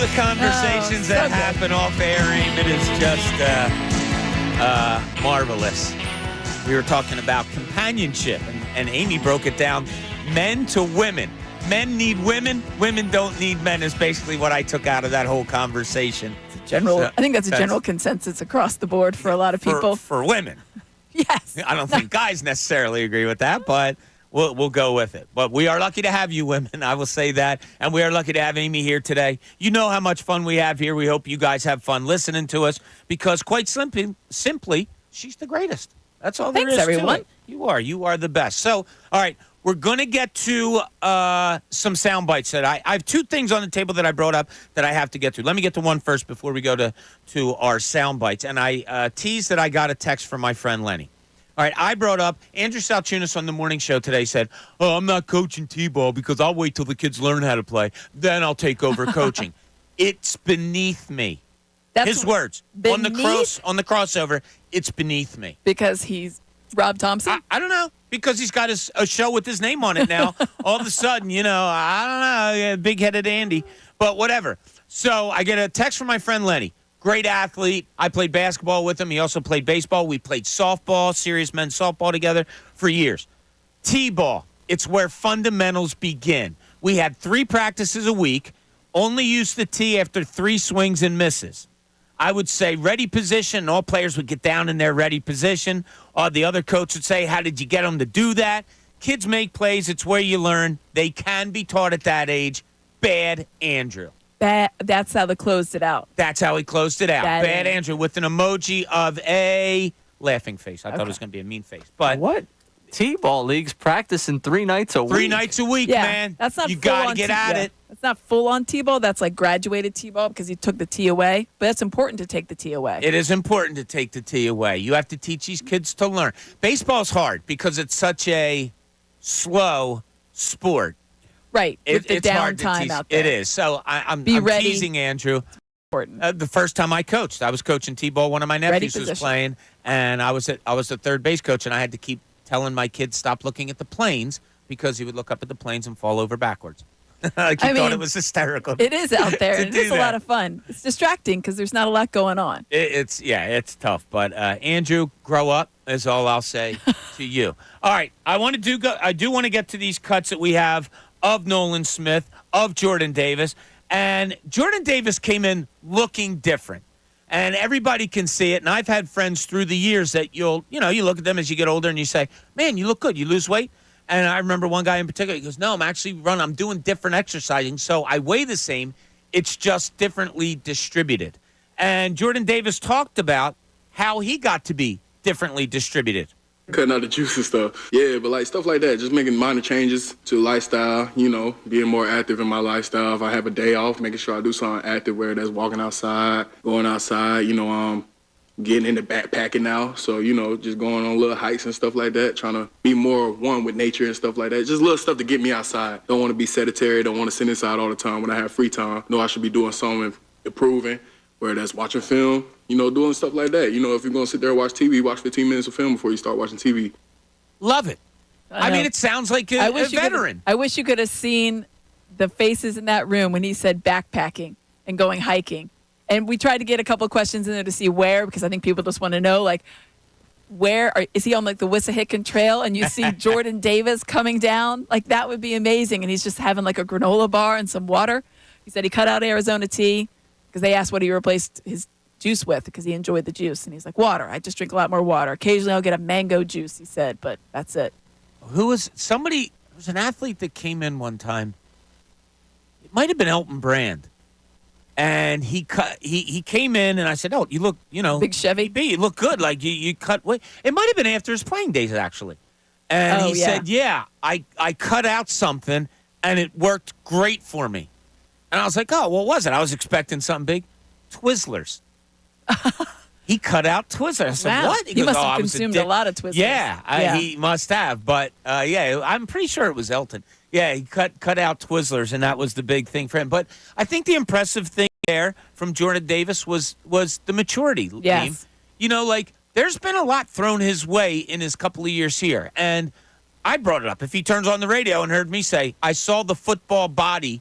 the conversations that happen off air, it is just marvelous. We were talking about companionship, and Amy broke it down. Men to women. Men need women. Women don't need men is basically what I took out of that whole conversation. I think that's a general consensus across the board for a lot of people. For women. Yes. I don't think guys necessarily agree with that, but we'll go with it. But we are lucky to have you women, I will say that. And we are lucky to have Amy here today. You know how much fun we have here. We hope you guys have fun listening to us because quite simply, she's the greatest. That's all there is everyone. to it. You are the best. So, all right, we're going to get to some sound bites that I have two things on the table that I brought up that I have to get to. Let me get to one first before we go to our sound bites. And I teased that I got a text from my friend Lenny. All right, I brought up Andrew Salciunas on the morning show today said, I'm not coaching T-ball because I'll wait till the kids learn how to play. Then I'll take over coaching. It's beneath me. That's his words. On the crossover, it's beneath me. Because he's Rob Thompson? I don't know. Because he's got a show with his name on it now. All of a sudden, I don't know, big-headed Andy. But whatever. So I get a text from my friend Lenny. Great athlete. I played basketball with him. He also played baseball. We played softball, serious men's softball together for years. T-ball, it's where fundamentals begin. We had 3 practices a week, only used the tee after 3 swings and misses. I would say ready position, and all players would get down in their ready position. The other coach would say, how did you get them to do that? Kids make plays. It's where you learn. They can be taught at that age. Bad Andrew. That's how they closed it out. That's how he closed it out. Bad Andrew with an emoji of a laughing face. I thought it was going to be a mean face. But what? T-ball leagues practicing 3 nights a week. 3 nights a week, man. That's not you got to get at it. That's not full-on T-ball. That's like graduated T-ball because you took the T away. But it's important to take the T away. It is important to take the T away. You have to teach these kids to learn. Baseball's hard because it's such a slow sport. Right. With the it's hard to downtime teach. out there. It is. So I'm ready. teasing Andrew. Important. The first time I coached, I was coaching T-ball. One of my nephews was playing, and I was the third base coach, and I had to keep telling my kids stop looking at the planes because he would look up at the planes and fall over backwards. He thought it was hysterical. It is out there, and it's a lot of fun. It's distracting because there's not a lot going on. It's tough. But Andrew, grow up is all I'll say to you. All right, I do want to get to these cuts that we have of Nolan Smith, of Jordan Davis. And Jordan Davis came in looking different. And everybody can see it. And I've had friends through the years that you look at them as you get older and you say, man, you look good. You lose weight. And I remember one guy in particular, he goes, no, I'm doing different exercising. So I weigh the same. It's just differently distributed. And Jordan Davis talked about how he got to be differently distributed. Cutting out the juice and stuff. Yeah, but like stuff like that, just making minor changes to lifestyle, being more active in my lifestyle. If I have a day off, making sure I do something active, whether that's walking outside, going outside, getting into backpacking now. So, just going on little hikes and stuff like that, trying to be more one with nature and stuff like that. Just little stuff to get me outside. Don't want to be sedentary, don't want to sit inside all the time when I have free time. Know I should be doing something, improving, whether that's watching film, doing stuff like that. If you're going to sit there and watch TV, watch 15 minutes of film before you start watching TV. Love it. I mean, it sounds like a veteran. I wish you could have seen the faces in that room when he said backpacking and going hiking. And we tried to get a couple of questions in there to see where, because I think people just want to know, like, is he on, like, the Wissahickon Trail and you see Jordan Davis coming down? Like, that would be amazing. And he's just having, like, a granola bar and some water. He said he cut out Arizona tea because they asked what he replaced his juice with because he enjoyed the juice. And he's like, water. I just drink a lot more water. Occasionally I'll get a mango juice, he said, but that's it. There was an athlete that came in one time. It might have been Elton Brand. And he came in and I said, oh, you look, Big Chevy. You look good. Like you cut weight. It might have been after his playing days, actually. And he said, yeah, I cut out something and it worked great for me. And I was like, oh, what was it? I was expecting something big. Twizzlers. He cut out Twizzlers. I said, what? He must have consumed a lot of Twizzlers. Yeah, he must have. But, I'm pretty sure it was Elton. Yeah, he cut out Twizzlers, and that was the big thing for him. But I think the impressive thing there from Jordan Davis was the maturity. Yes. There's been a lot thrown his way in his couple of years here. And I brought it up. If he turns on the radio and heard me say, I saw the football body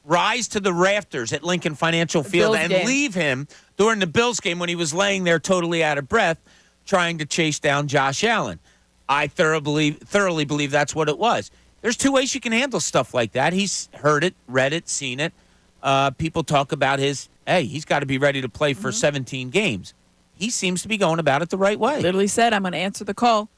rise to the rafters at Lincoln Financial Field and leave him during the Bills game when he was laying there totally out of breath trying to chase down Josh Allen. I thoroughly believe that's what it was. There's two ways you can handle stuff like that. He's heard it, read it, seen it. People talk about he's got to be ready to play for 17 games. He seems to be going about it the right way. Literally said, I'm going to answer the call.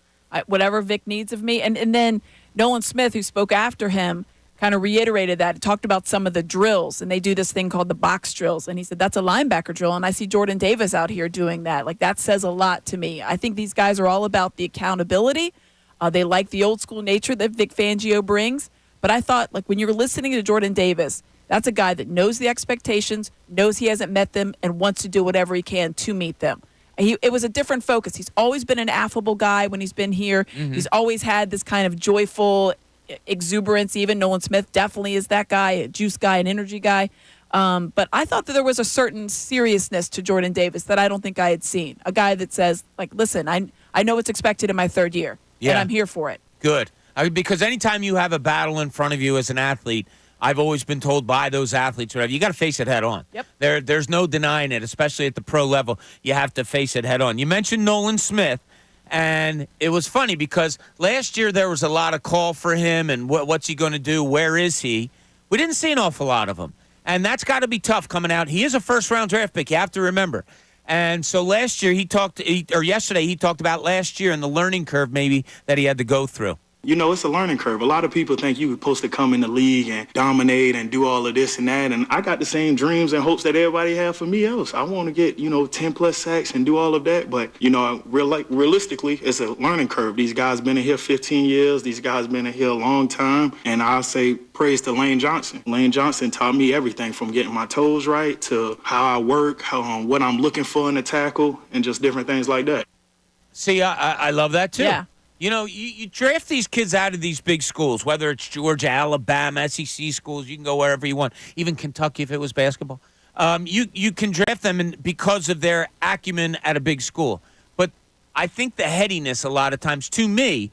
Whatever Vic needs of me. And then Nolan Smith, who spoke after him, kind of reiterated that. He talked about some of the drills, and they do this thing called the box drills. And he said, that's a linebacker drill, and I see Jordan Davis out here doing that. Like, that says a lot to me. I think these guys are all about the accountability. They like the old school nature that Vic Fangio brings. But I thought, like, when you were listening to Jordan Davis, that's a guy that knows the expectations, knows he hasn't met them, and wants to do whatever he can to meet them. It was a different focus. He's always been an affable guy when he's been here. He's always had this kind of joyful exuberance. Even Nolan Smith definitely is that guy, a juice guy, an energy guy. But I thought that there was a certain seriousness to Jordan Davis that I don't think I had seen. A guy that says, like, listen, I know what's expected in my third year, and I'm here for it. Good. Because anytime you have a battle in front of you as an athlete, I've always been told by those athletes, whatever, you got to face it head on. Yep. There's no denying it, especially at the pro level. You have to face it head on. You mentioned Nolan Smith, and it was funny because last year there was a lot of call for him and what's he going to do? Where is he? We didn't see an awful lot of him, and that's got to be tough coming out. He is a first-round draft pick. You have to remember. And so yesterday he talked about last year and the learning curve maybe that he had to go through. You know, it's a learning curve. A lot of people think you're supposed to come in the league and dominate and do all of this and that. And I got the same dreams and hopes that everybody have for me else. I want to get, 10-plus sacks and do all of that. But, realistically, it's a learning curve. These guys been in here 15 years. These guys been in here a long time. And I say praise to Lane Johnson. Lane Johnson taught me everything from getting my toes right to how I work, what I'm looking for in a tackle, and just different things like that. See, I love that, too. Yeah. You draft these kids out of these big schools, whether it's Georgia, Alabama, SEC schools. You can go wherever you want, even Kentucky if it was basketball. You can draft them because of their acumen at a big school. But I think the headiness a lot of times, to me,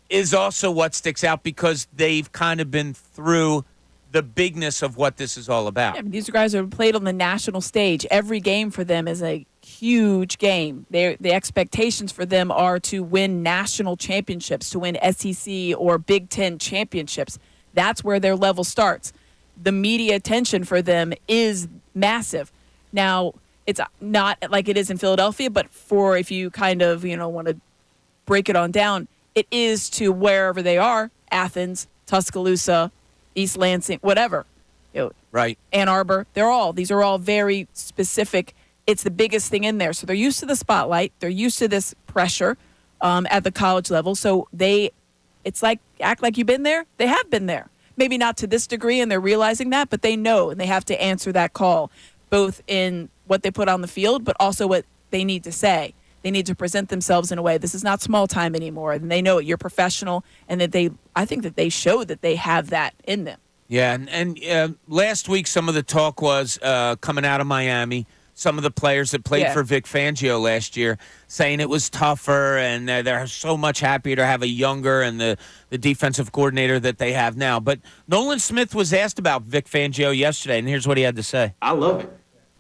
is also what sticks out because they've kind of been through the bigness of what this is all about. Yeah, these guys are played on the national stage. Every game for them is a huge game. The expectations for them are to win national championships, to win SEC or Big Ten championships. That's where their level starts. The media attention for them is massive. Now, it's not like it is in Philadelphia, but if you kind of, want to break it on down, it is to wherever they are, Athens, Tuscaloosa, East Lansing, whatever. Right. Ann Arbor. These are all very specific. It's the biggest thing in there. So they're used to the spotlight. They're used to this pressure at the college level. So it's like, act like you've been there. They have been there. Maybe not to this degree, and they're realizing that, but they know, and they have to answer that call, both in what they put on the field, but also what they need to say. They need to present themselves in a way. This is not small time anymore, and they know it. You're professional, and I think that they show that they have that in them. Yeah, and last week some of the talk was coming out of Miami, some of the players that played for Vic Fangio last year saying it was tougher, and they're so much happier to have a younger and the defensive coordinator that they have now. But Nolan Smith was asked about Vic Fangio yesterday, and here's what he had to say. I love it.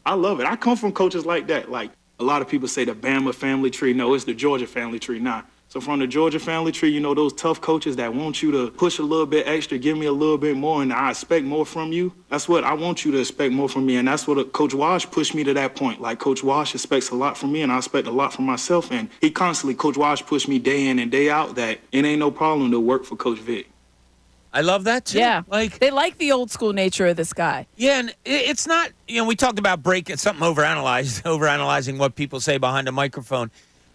I come from coaches like that. Like, a lot of people say the Bama family tree. No, it's the Georgia family tree now. So from the Georgia family tree, those tough coaches that want you to push a little bit extra, give me a little bit more, and I expect more from you. That's what I want you to expect more from me, and that's what Coach Wash pushed me to that point. Like, Coach Wash expects a lot from me, and I expect a lot from myself, and Coach Wash pushed me day in and day out that it ain't no problem to work for Coach Vic. I love that, too. Yeah, they like the old school nature of this guy. Yeah, and it's not, we talked about something overanalyzing what people say behind a microphone.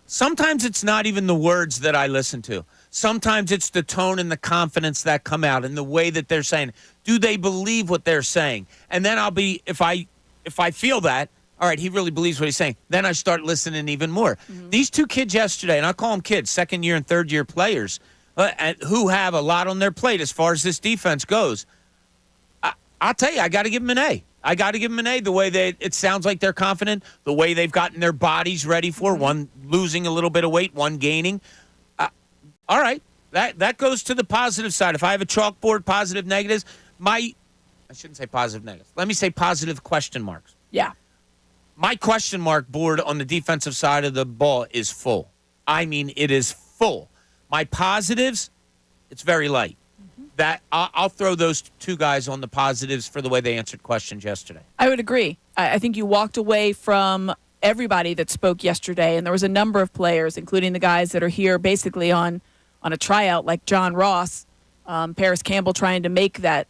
Sometimes it's not even the words that I listen to. Sometimes it's the tone and the confidence that come out and the way that they're saying. Do they believe what they're saying? And then I'll be, if I feel that, all right, he really believes what he's saying, then I start listening even more. Mm-hmm. These two kids yesterday, and I call them kids, second-year and third-year players, who have a lot on their plate as far as this defense goes. I'll tell you, I got to give them an A. I got to give them an A. The way it sounds like they're confident, the way they've gotten their bodies ready for, one losing a little bit of weight, one gaining. All right, That goes to the positive side. If I have a chalkboard, positive, negatives, I shouldn't say positive, negatives. Let me say positive question marks. Yeah. My question mark board on the defensive side of the ball is full. I mean, it is full. My positives, it's very light. That I'll throw those two guys on the positives for the way they answered questions yesterday. I would agree. I think you walked away from everybody that spoke yesterday, and there was a number of players, including the guys that are here basically on a tryout, like John Ross, Paris Campbell trying to make that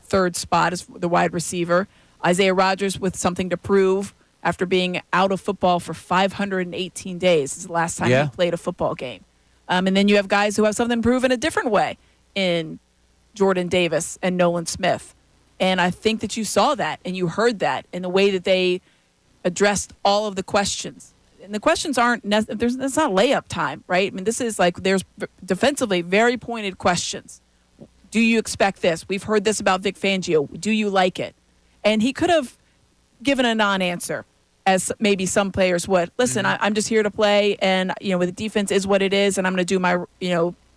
third spot as the wide receiver, Isaiah Rodgers with something to prove after being out of football for 518 days. This is the last time he played a football game. And then you have guys who have something to prove in a different way in Jordan Davis and Nolan Smith. And I think that you saw that and you heard that in the way that they addressed all of the questions. And the questions aren't there's not layup time, right? I mean, this is like there's defensively very pointed questions. Do you expect this? We've heard this about Vic Fangio. Do you like it? And he could have given a non-answer, as maybe some players would. Listen, I'm just here to play, and the defense is what it is, and I'm going to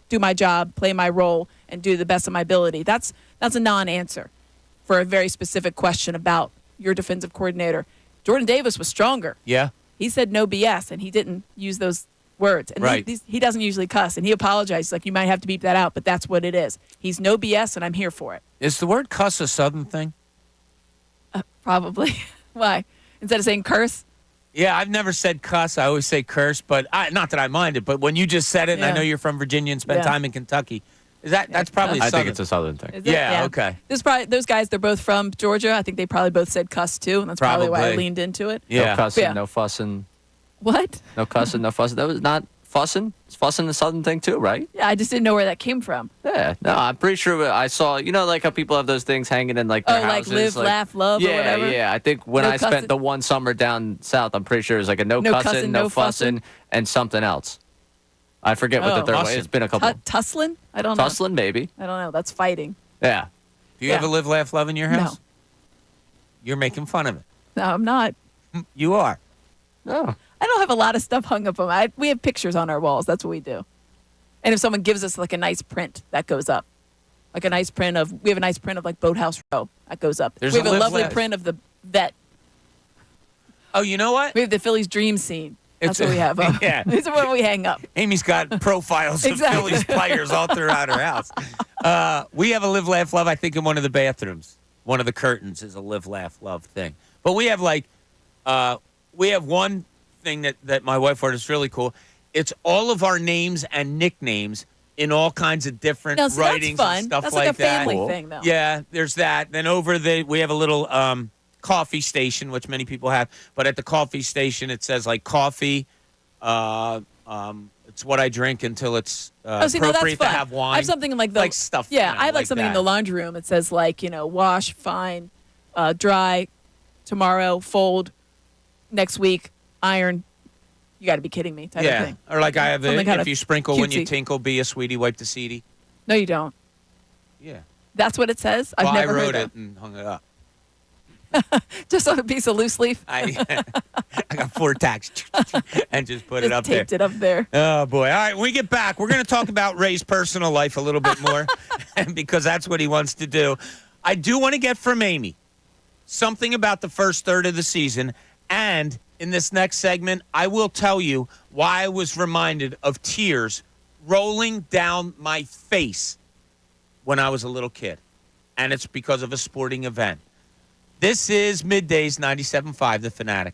do my job, play my role, and do the best of my ability. That's a non-answer for a very specific question about your defensive coordinator. Jordan Davis was stronger. Yeah. He said no BS, and he didn't use those words. And right. he doesn't usually cuss, and he apologized. Like, you might have to beep that out, but that's what it is. He's no BS, and I'm here for it. Is the word cuss a Southern thing? Probably. Why? Instead of saying curse? Yeah, I've never said cuss. I always say curse, but not that I mind it. But when you just said it, and I know you're from Virginia and spent time in Kentucky, that's probably a Southern. I think it's a Southern thing. Yeah, okay. Those guys, they're both from Georgia. I think they probably both said cuss too, and that's probably why I leaned into it. Yeah. No cussing, no fussing. What? No cussing, no fussing. That was not fussing. It's fussing a Southern thing too, right? Yeah, I just didn't know where that came from. Yeah, no, I'm pretty sure I saw, like how people have those things hanging in like their houses. Like live, laugh, love, or whatever? Yeah, I think when I spent the one summer down south, I'm pretty sure it was like a no cussing, no fussing, and something else. I forget what the third one is. It's been a couple. Tussling? I don't know. Tussling, maybe. I don't know. That's fighting. Yeah. Do you have a live, laugh, love in your house? No. You're making fun of it. No, I'm not. You are. No. I don't have a lot of stuff hung up on my. We have pictures on our walls. That's what we do. And if someone gives us like a nice print, that goes up. Like a nice print of, we have a nice print of like Boathouse Row. That goes up. We have a lovely print of the vet. Oh, you know what? We have the Phillies dream scene. That's what we have up. Yeah. These are what we hang up. Amy's got profiles of Phillies players all throughout her house. We have a live, laugh, love, I think, in one of the bathrooms. One of the curtains is a live, laugh, love thing. But we have one thing that my wife ordered is really cool. It's all of our names and nicknames in all kinds of different writings and stuff that's like like a that. family thing, though. Yeah, there's that. Then we have a little coffee station, which many people have. But at the coffee station, it says like coffee. It's what I drink until it's appropriate to have wine. I have something in like stuff. Yeah, I have like something in the laundry room. It says like wash, fine, dry, tomorrow, fold, next week, iron. You got to be kidding me, type of thing. Or like I have if you sprinkle cutesy. when you tinkle, be a sweetie, wipe the seedy. No, you don't. Yeah. That's what it says? I've never heard I wrote it and hung it up. Just on a piece of loose leaf? I got 4 tacks and just put it up there. Taped it up there. Oh, boy. All right, when we get back, we're going to talk about Ray's personal life a little bit more because that's what he wants to do. I do want to get from Amy something about the first third of the season, and in this next segment, I will tell you why I was reminded of tears rolling down my face when I was a little kid, and it's because of a sporting event. This is Middays 97.5, The Fanatic.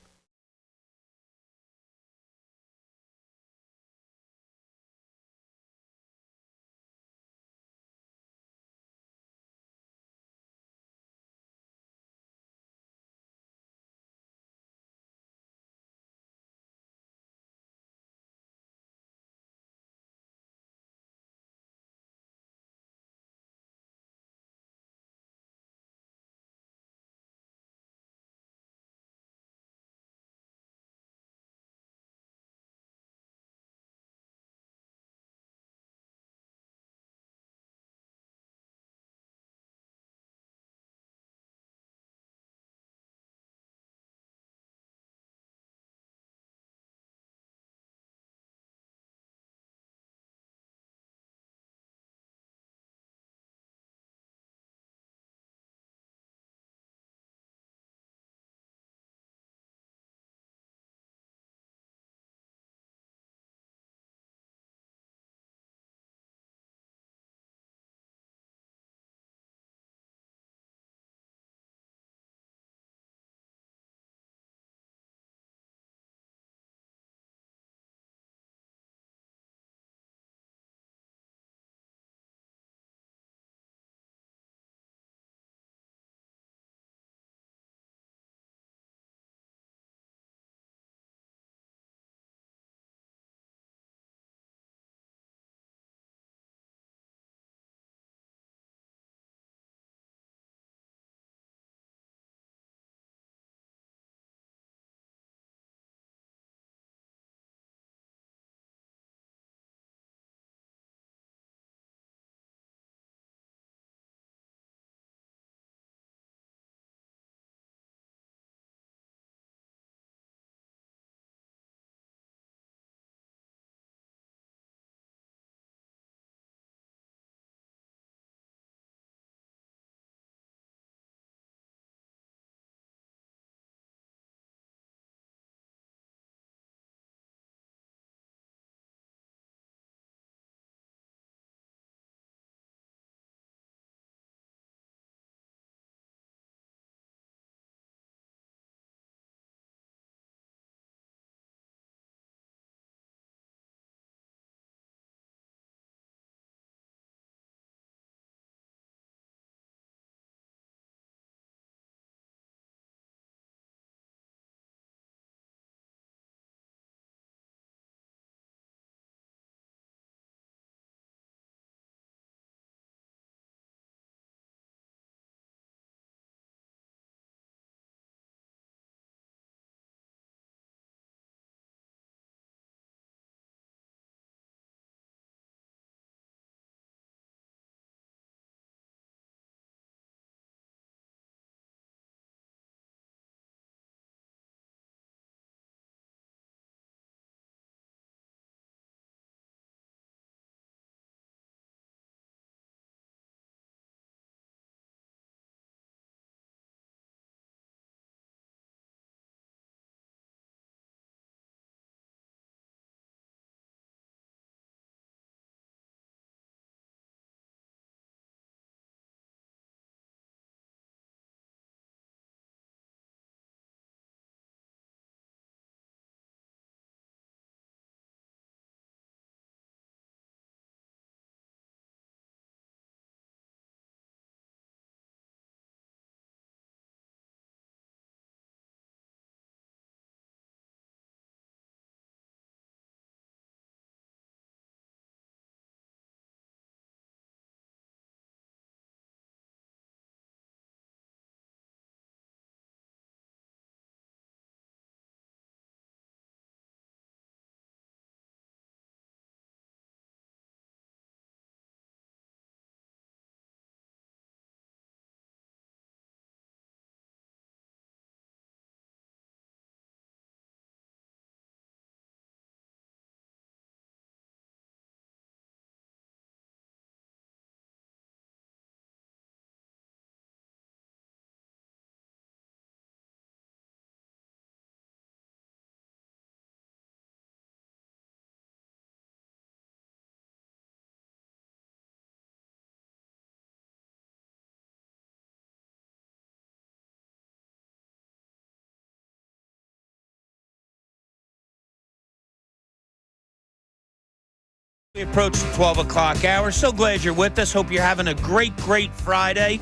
We approach the 12 o'clock hour. So glad you're with us. Hope you're having a great, great Friday.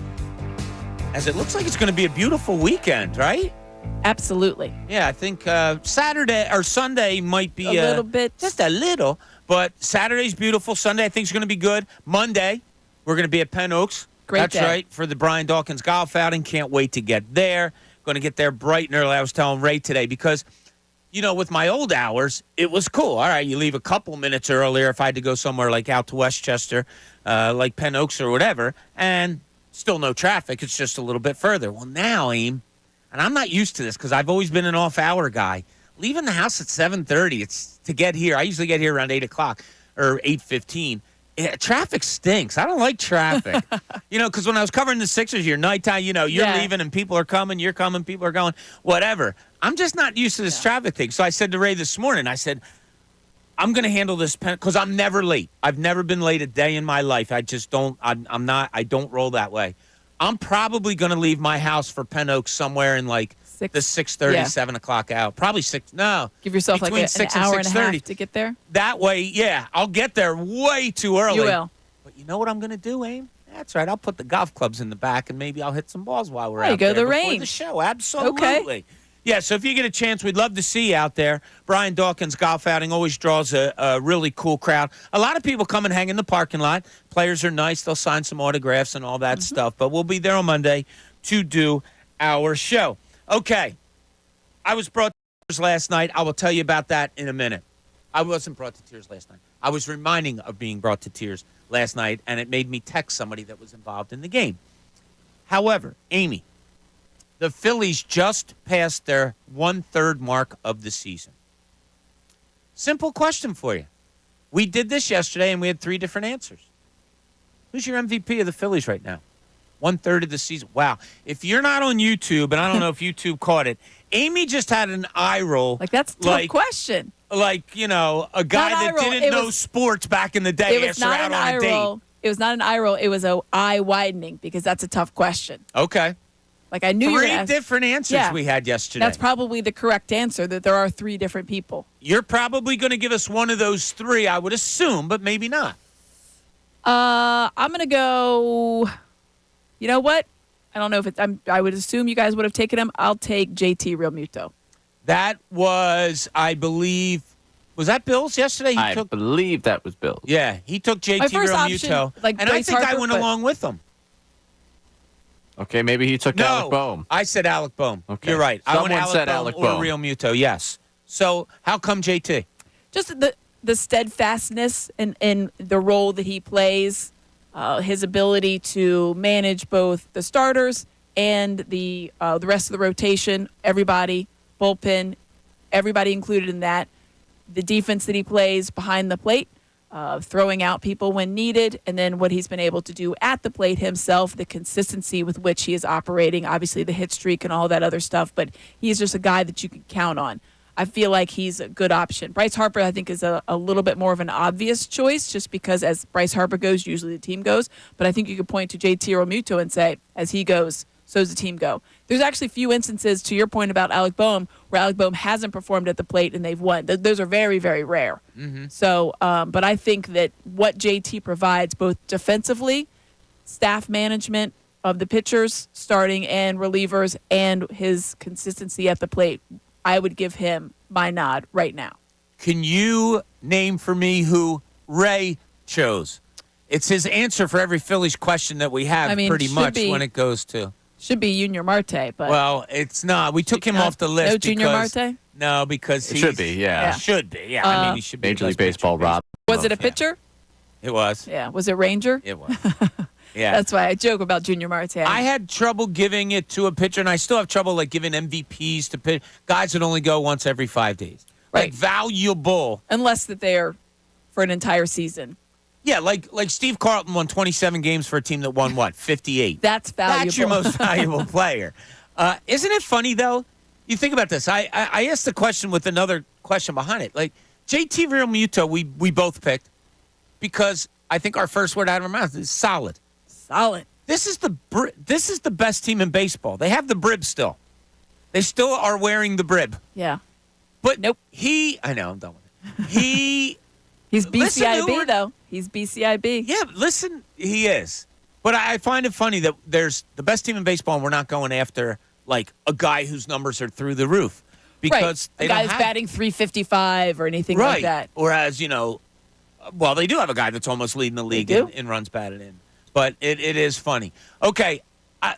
As it looks like it's going to be a beautiful weekend, right? Absolutely. Yeah, I think Saturday or Sunday might be a little bit. Just a little. But Saturday's beautiful. Sunday, I think, is going to be good. Monday, we're going to be at Penn Oaks. Great day. That's right, for the Brian Dawkins golf outing. Can't wait to get there. Going to get there bright and early. I was telling Ray today because, with my old hours, it was cool. All right, you leave a couple minutes earlier if I had to go somewhere like out to Westchester, like Penn Oaks or whatever, and still no traffic. It's just a little bit further. Well, now, Aim, and I'm not used to this because I've always been an off-hour guy. Leaving the house at 7:30, it's to get here. I usually get here around 8 o'clock or 8:15. Traffic stinks. I don't like traffic. Because when I was covering the Sixers, your nighttime, you're leaving and people are coming, you're coming, people are going, whatever. I'm just not used to this traffic thing. So I said to Ray this morning, I said, I'm going to handle this because I'm never late. I've never been late a day in my life. I just don't, I don't roll that way. I'm probably going to leave my house for Penn Oaks somewhere in like the 6:30, 7 o'clock out. Probably 6. No. Give yourself like an hour and a half to get there. That way, I'll get there way too early. You will. But you know what I'm going to do, Aim? That's right. I'll put the golf clubs in the back and maybe I'll hit some balls while we're out there. There the before range. The show. Absolutely. Okay. Yeah, so if you get a chance, we'd love to see you out there. Brian Dawkins golf outing always draws a really cool crowd. A lot of people come and hang in the parking lot. Players are nice. They'll sign some autographs and all that stuff. But we'll be there on Monday to do our show. Okay. I was brought to tears last night. I will tell you about that in a minute. I wasn't brought to tears last night. I was reminding of being brought to tears last night, and it made me text somebody that was involved in the game. However, Amy, the Phillies just passed their 1/3 mark of the season. Simple question for you. We did this yesterday, and we had 3 different answers. Who's your MVP of the Phillies right now? 1/3 of the season. Wow. If you're not on YouTube, and I don't know if YouTube caught it, Amy just had an eye roll. Like, that's a tough question. Like, a guy that didn't know sports back in the day. It was not an eye roll. It was not an eye roll. It was a eye widening because that's a tough question. Okay. Like, I knew you were going to 3 different answers we had yesterday. That's probably the correct answer, that there are 3 different people. You're probably going to give us one of those 3, I would assume, but maybe not. I'm going to go, you know what? I don't know if it's, I would assume you guys would have taken him. I'll take JT Realmuto. That was, I believe, was that Bill's yesterday? I believe that was Bill's. Yeah, he took JT Realmuto. Option, and I think I went along with him. Okay, maybe he took Alec Boehm. I said Alec Boehm. Okay. You're right. Someone I went said Alec Boehm or Realmuto, yes. So how come JT? Just the steadfastness in the role that he plays, his ability to manage both the starters and the rest of the rotation, everybody, bullpen, everybody included in that. The defense that he plays behind the plate, throwing out people when needed, and then what he's been able to do at the plate himself, the consistency with which he is operating, obviously the hit streak and all that other stuff, but he's just a guy that you can count on. I feel like he's a good option. Bryce Harper, I think, is a little bit more of an obvious choice just because as Bryce Harper goes, usually the team goes. But I think you could point to JT Realmuto and say, as he goes, so does the team go. There's actually few instances, to your point about Alec Boehm, where Alec Boehm hasn't performed at the plate and they've won. Those are very, very rare. Mm-hmm. So, but I think that what JT provides both defensively, staff management of the pitchers, starting and relievers, and his consistency at the plate, I would give him my nod right now. Can you name for me who Ray chose? It's his answer for every Phillies question that we have, pretty much, when it goes to. Should be Junior Marte, but. Well, it's not. We took him off the list. No Junior Marte? No, because he should be, yeah. Should be, yeah. I mean, he should be. Major League Baseball, Rob. Was it a pitcher? It was. Yeah. Was it Ranger? It was. Yeah. That's why I joke about Junior Marte. I had trouble giving it to a pitcher, and I still have trouble giving MVPs to guys that only go once every 5 days. Right. Valuable. Unless that they're for an entire season. Yeah, like Steve Carlton won 27 games for a team that won, 58? That's valuable. That's your most valuable player. Isn't it funny, though? You think about this. I asked the question with another question behind it. JT Realmuto, we both picked because I think our first word out of our mouth is solid. Solid. This is the best team in baseball. They have the brib still. They still are wearing the brib. Yeah. But nope. I know, I'm done with it. He He's listen to BCIB, though. He's BCIB. Yeah, listen, he is. But I find it funny that there's the best team in baseball, and we're not going after, like, a guy whose numbers are through the roof. Because right. A guy that's batting 355 or anything like that. Whereas, well, they do have a guy that's almost leading the league in runs batted in. But it is funny. Okay,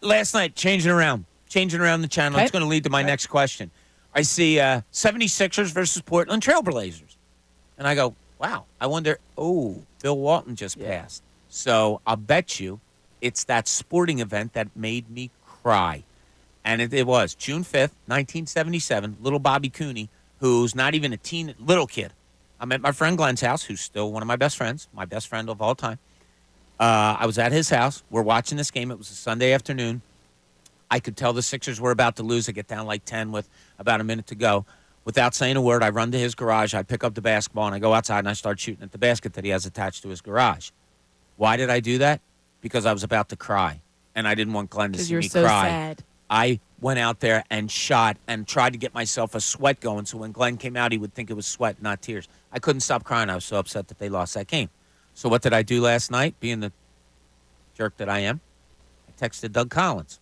last night, changing around the channel. Okay. It's going to lead to my next question. I see 76ers versus Portland Trailblazers. And I go, wow, I wonder, Bill Walton just passed. So I'll bet you it's that sporting event that made me cry. And it was June 5th, 1977, little Bobby Cooney, who's not even a little kid. I'm at my friend Glenn's house, who's still one of my best friends, my best friend of all time. I was at his house. We're watching this game. It was a Sunday afternoon. I could tell the Sixers were about to lose. I get down like 10 with about a minute to go. Without saying a word, I run to his garage. I pick up the basketball, and I go outside, and I start shooting at the basket that he has attached to his garage. Why did I do that? Because I was about to cry, and I didn't want Glenn to see me cry. Because you're so sad. I went out there and shot and tried to get myself a sweat going so when Glenn came out, he would think it was sweat, not tears. I couldn't stop crying. I was so upset that they lost that game. So what did I do last night, being the jerk that I am? I texted Doug Collins.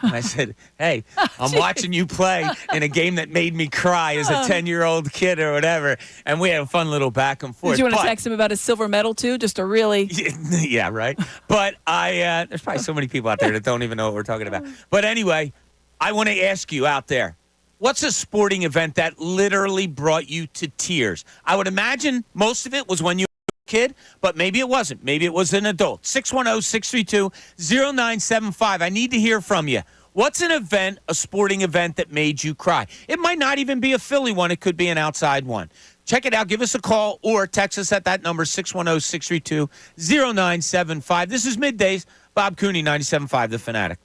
And I said, hey, I'm watching you play in a game that made me cry as a 10-year-old kid or whatever. And we had a fun little back and forth. Did you want to text him about his silver medal, too? Just to really... Yeah, right. But there's probably so many people out there that don't even know what we're talking about. But anyway, I want to ask you out there, what's a sporting event that literally brought you to tears? I would imagine most of it was when you kid, but maybe it wasn't. Maybe it was an adult. 610-632-0975. I need to hear from you. What's an event, a sporting event that made you cry? It might not even be a Philly one. It could be an outside one. Check it out. Give us a call or text us at that number, 610-632-0975. This is Middays. Bob Cooney, 97.5 The Fanatic.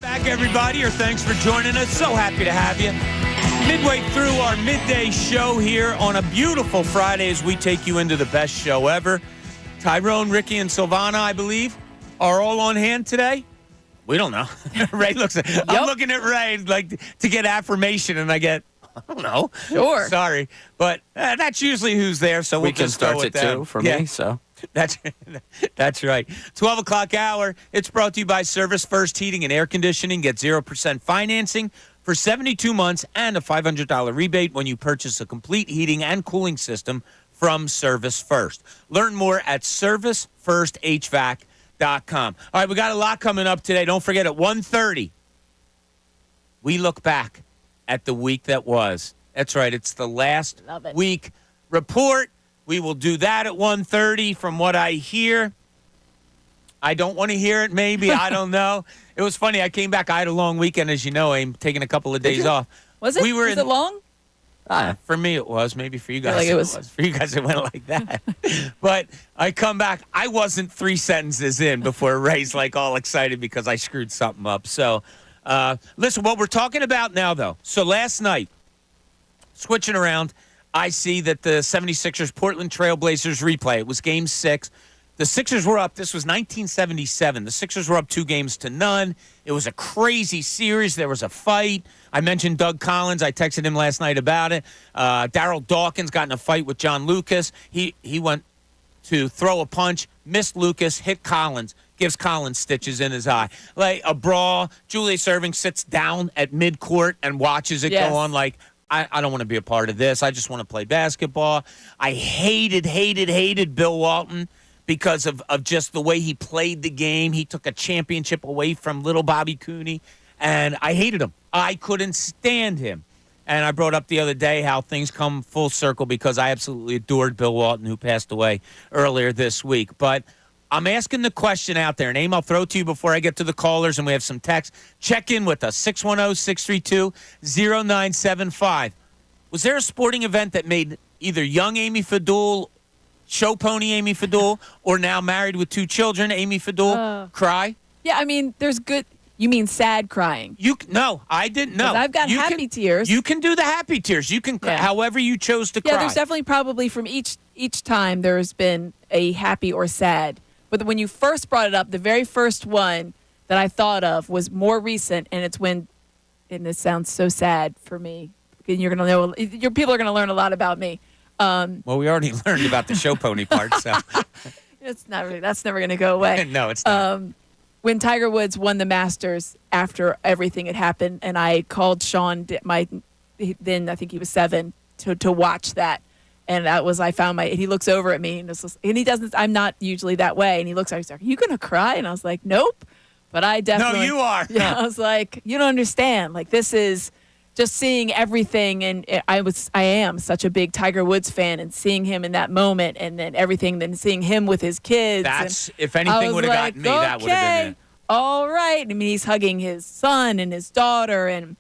Back, everybody, or thanks for joining us. So happy to have you. Midway through our midday show here on a beautiful Friday as we take you into the best show ever. Tyrone, Ricky, and Silvana, I believe, are all on hand today. We don't know. Ray looks at I'm looking at Ray like to get affirmation, and I get, I don't know. Sure. Sorry. But that's usually who's there, so we'll just go with it them. too for me, so. That's right. 12 o'clock hour. It's brought to you by Service First Heating and Air Conditioning. Get 0% financing for 72 months and a $500 rebate when you purchase a complete heating and cooling system from Service First. Learn more at servicefirsthvac.com. All right, we got a lot coming up today. Don't forget at 1:30, we look back at the week that was. That's right. It's the last week report. We will do that at 1:30 from what I hear. I don't want to hear it, maybe. I don't know. It was funny. I came back. I had a long weekend, as you know. I'm taking a couple of days off. Was it? Was it long? For me, it was. Maybe for you guys, it was. For you guys, it went like that. But I come back. I wasn't 3 sentences in before Ray's like all excited because I screwed something up. So, listen, what we're talking about now, though. So last night, switching around, I see that the 76ers Portland Trailblazers replay. It was Game 6. The Sixers were up. This was 1977. The Sixers were up 2-0. It was a crazy series. There was a fight. I mentioned Doug Collins. I texted him last night about it. Darryl Dawkins got in a fight with John Lucas. He went to throw a punch, missed Lucas, hit Collins, gives Collins stitches in his eye. Like a brawl. Julius Erving sits down at midcourt and watches it go on like, I don't want to be a part of this. I just want to play basketball. I hated Bill Walton because of just the way he played the game. He took a championship away from little Bobby Cooney, and I hated him. I couldn't stand him. And I brought up the other day how things come full circle because I absolutely adored Bill Walton, who passed away earlier this week. But I'm asking the question out there. Name I'll throw to you before I get to the callers, and we have some text. Check in with us, 610-632-0975. Was there a sporting event that made either young Amy Fadul, show pony Amy Fadul, or now married with 2 children, Amy Fadul, cry? Yeah, I mean, there's good. You mean sad crying? No, I didn't know. I've got happy tears. You can do the happy tears. You can, however you chose to cry. Yeah, there's definitely probably from each time there's been a happy or sad. But when you first brought it up, the very first one that I thought of was more recent, and it's when, and this sounds so sad for me, and you're gonna know, your people are gonna learn a lot about me. Well, we already learned about the show pony part, so it's not really. That's never gonna go away. No, it's not. When Tiger Woods won the Masters after everything had happened, and I called Sean, then I think he was 7, to watch that. And that was, he looks over at me and he doesn't, I'm not usually that way. And he looks at me, he's like, are you going to cry? And I was like, nope. But I definitely. No, you are. Yeah, I was like, you don't understand. Like, this is just seeing everything. And I am such a big Tiger Woods fan, and seeing him in that moment and then everything, then seeing him with his kids. If anything would have gotten me, that would have been it. All right. I mean, he's hugging his son and his daughter, and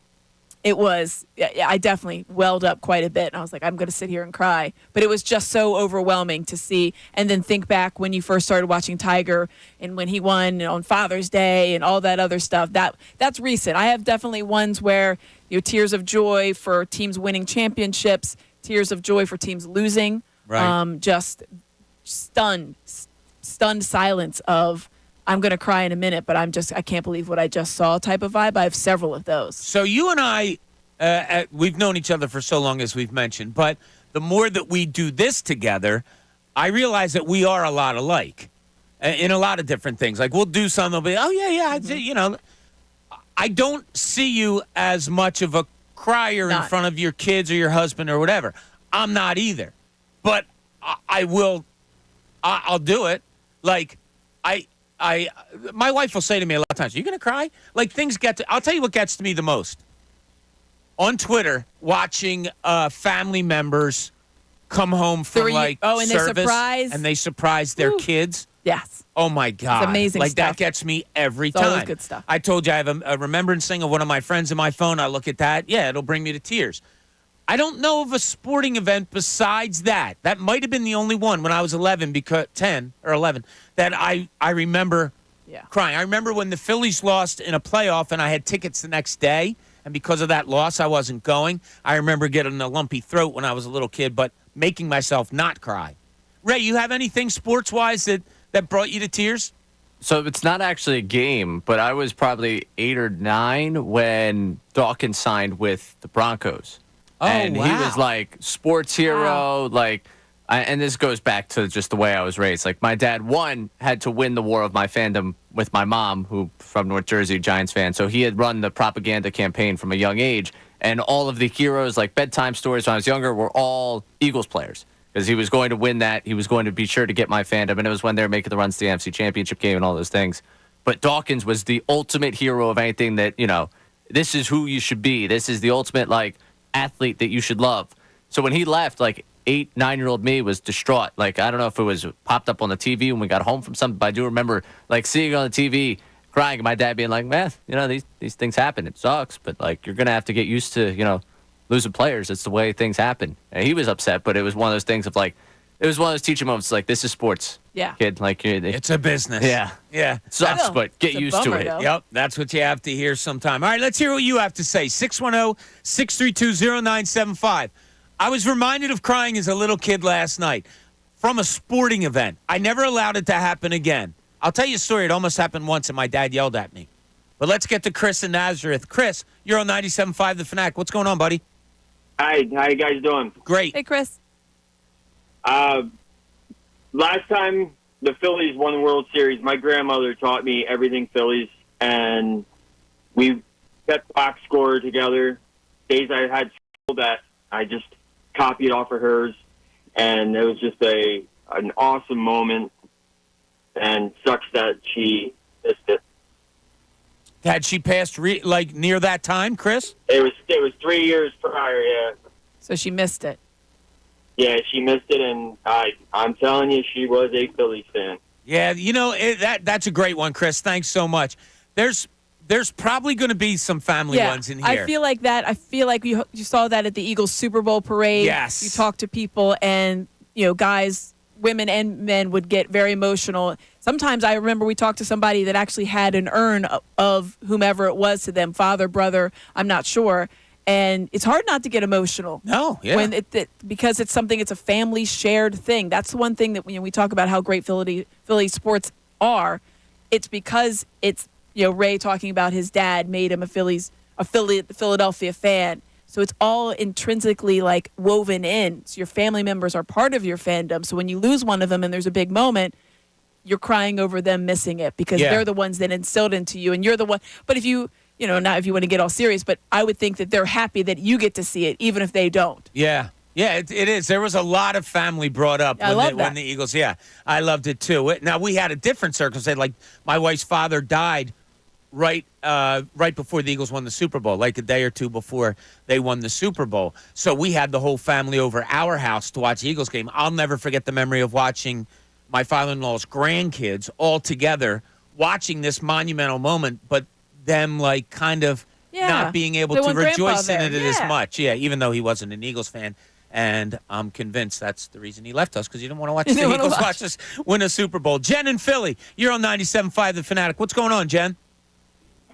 I definitely welled up quite a bit. And I was like, I'm going to sit here and cry. But it was just so overwhelming to see. And then think back when you first started watching Tiger and when he won on Father's Day and all that other stuff. That's recent. I have definitely ones where, tears of joy for teams winning championships, tears of joy for teams losing. Right. Just stunned silence of, I'm going to cry in a minute, but I can't believe what I just saw type of vibe. I have several of those. So you and I, we've known each other for so long, as we've mentioned, but the more that we do this together, I realize that we are a lot alike in a lot of different things. Like, we'll do something, they'll be, oh, yeah, I don't see you as much of a crier in front of your kids or your husband or whatever. I'm not either. But I'll do it. Like, my wife will say to me a lot of times, are you going to cry? Like, I'll tell you what gets to me the most. On Twitter, watching family members come home from service. And they surprise their kids. Yes. Oh, my God. It's amazing stuff. That gets me every time. Always good stuff. I told you I have a remembrance thing of one of my friends in my phone. I look at that. Yeah, it'll bring me to tears. I don't know of a sporting event besides that. That might have been the only one when I was 10 or 11, that I remember crying. I remember when the Phillies lost in a playoff and I had tickets the next day, and because of that loss, I wasn't going. I remember getting a lumpy throat when I was a little kid, but making myself not cry. Ray, you have anything sports-wise that brought you to tears? So it's not actually a game, but I was probably 8 or 9 when Dawkins signed with the Broncos. Oh, and wow. he was like sports hero, and this goes back to just the way I was raised. Like my dad, had to win the war of my fandom with my mom, who from North Jersey, Giants fan. So he had run the propaganda campaign from a young age, and all of the heroes, like bedtime stories when I was younger, were all Eagles players. Because he was going to win that. He was going to be sure to get my fandom. And it was when they were making the runs to the NFC Championship game and all those things. But Dawkins was the ultimate hero of anything that, this is who you should be. This is the ultimate, athlete that you should love. So when he left, 8, 9-year-old me was distraught. I don't know if it was popped up on the TV when we got home from something, but I do remember, seeing it on the TV, crying, and my dad being like, man, these things happen. It sucks, but, you're going to have to get used to, losing players. It's the way things happen. And he was upset, but it was one of those things of it was one of those teaching moments. This is sports, kid. It's a business. Yeah, It sucks, but get used to it. Though. Yep, that's what you have to hear sometime. All right, let's hear what you have to say. 610-632-0975. I was reminded of crying as a little kid last night from a sporting event. I never allowed it to happen again. I'll tell you a story. It almost happened once, and my dad yelled at me. But let's get to Chris in Nazareth. Chris, you're on 97.5 The Fanatic. What's going on, buddy? Hi, how you guys doing? Great. Hey, Chris. Last time the Phillies won the World Series, my grandmother taught me everything Phillies, and we kept box score together. Days I had school that I just copied off of hers, and it was just an awesome moment, and sucks that she missed it. Had she passed near that time, Chris? It was 3 years prior, yeah. So she missed it. Yeah, she missed it, and I'm telling you, she was a Phillies fan. Yeah, that's a great one, Chris. Thanks so much. There's probably going to be some family ones in here. I feel like that. I feel like you saw that at the Eagles Super Bowl parade. Yes. You talk to people, and guys, women and men would get very emotional. Sometimes I remember we talked to somebody that actually had an urn of whomever it was to them, father, brother, I'm not sure. And it's hard not to get emotional. No, yeah. When because it's a family shared thing. That's the one thing that we talk about how great Philly sports are. It's because it's, Ray talking about his dad made him a Philadelphia fan. So it's all intrinsically woven in. So your family members are part of your fandom. So when you lose one of them and there's a big moment, you're crying over them missing it because they're the ones that instilled into you, and you're the one. But if you, not if you want to get all serious, but I would think that they're happy that you get to see it, even if they don't. Yeah. Yeah, it is. There was a lot of family brought up when the Eagles. Yeah, I loved it too. Now we had a different circumstance. My wife's father died right before the Eagles won the Super Bowl, a day or two before they won the Super Bowl. So we had the whole family over our house to watch the Eagles game. I'll never forget the memory of watching my father-in-law's grandkids all together watching this monumental moment, but them not being able to rejoice in it as much. Yeah, even though he wasn't an Eagles fan. And I'm convinced that's the reason he left us, because he didn't want to watch the Eagles watch us win a Super Bowl. Jen in Philly, you're on 97.5 The Fanatic. What's going on, Jen?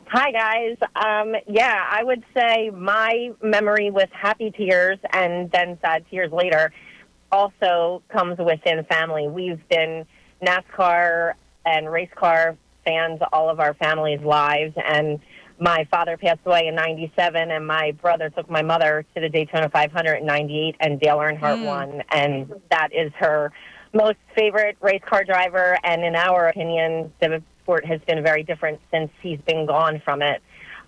Hi, guys. I would say my memory with happy tears and then sad tears later also comes within family. We've been NASCAR and race car fans all of our family's lives, and my father passed away in 97, and my brother took my mother to the Daytona 500 in 98, and Dale Earnhardt won, and that is her most favorite race car driver, and in our opinion, the sport has been very different since he's been gone from it.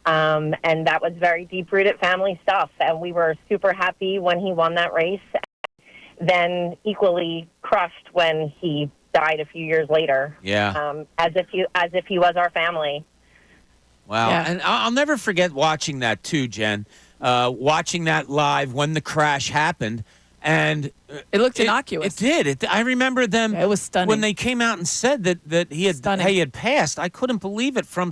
And that was very deep-rooted family stuff, and we were super happy when he won that race, then equally crushed when he died a few years later. Yeah. As if he was our family. Wow. Yeah. And I'll never forget watching that too, Jen. Watching that live when the crash happened. And it looked innocuous. It did. I remember them. Yeah, it was stunning. When they came out and said that he had passed, I couldn't believe it from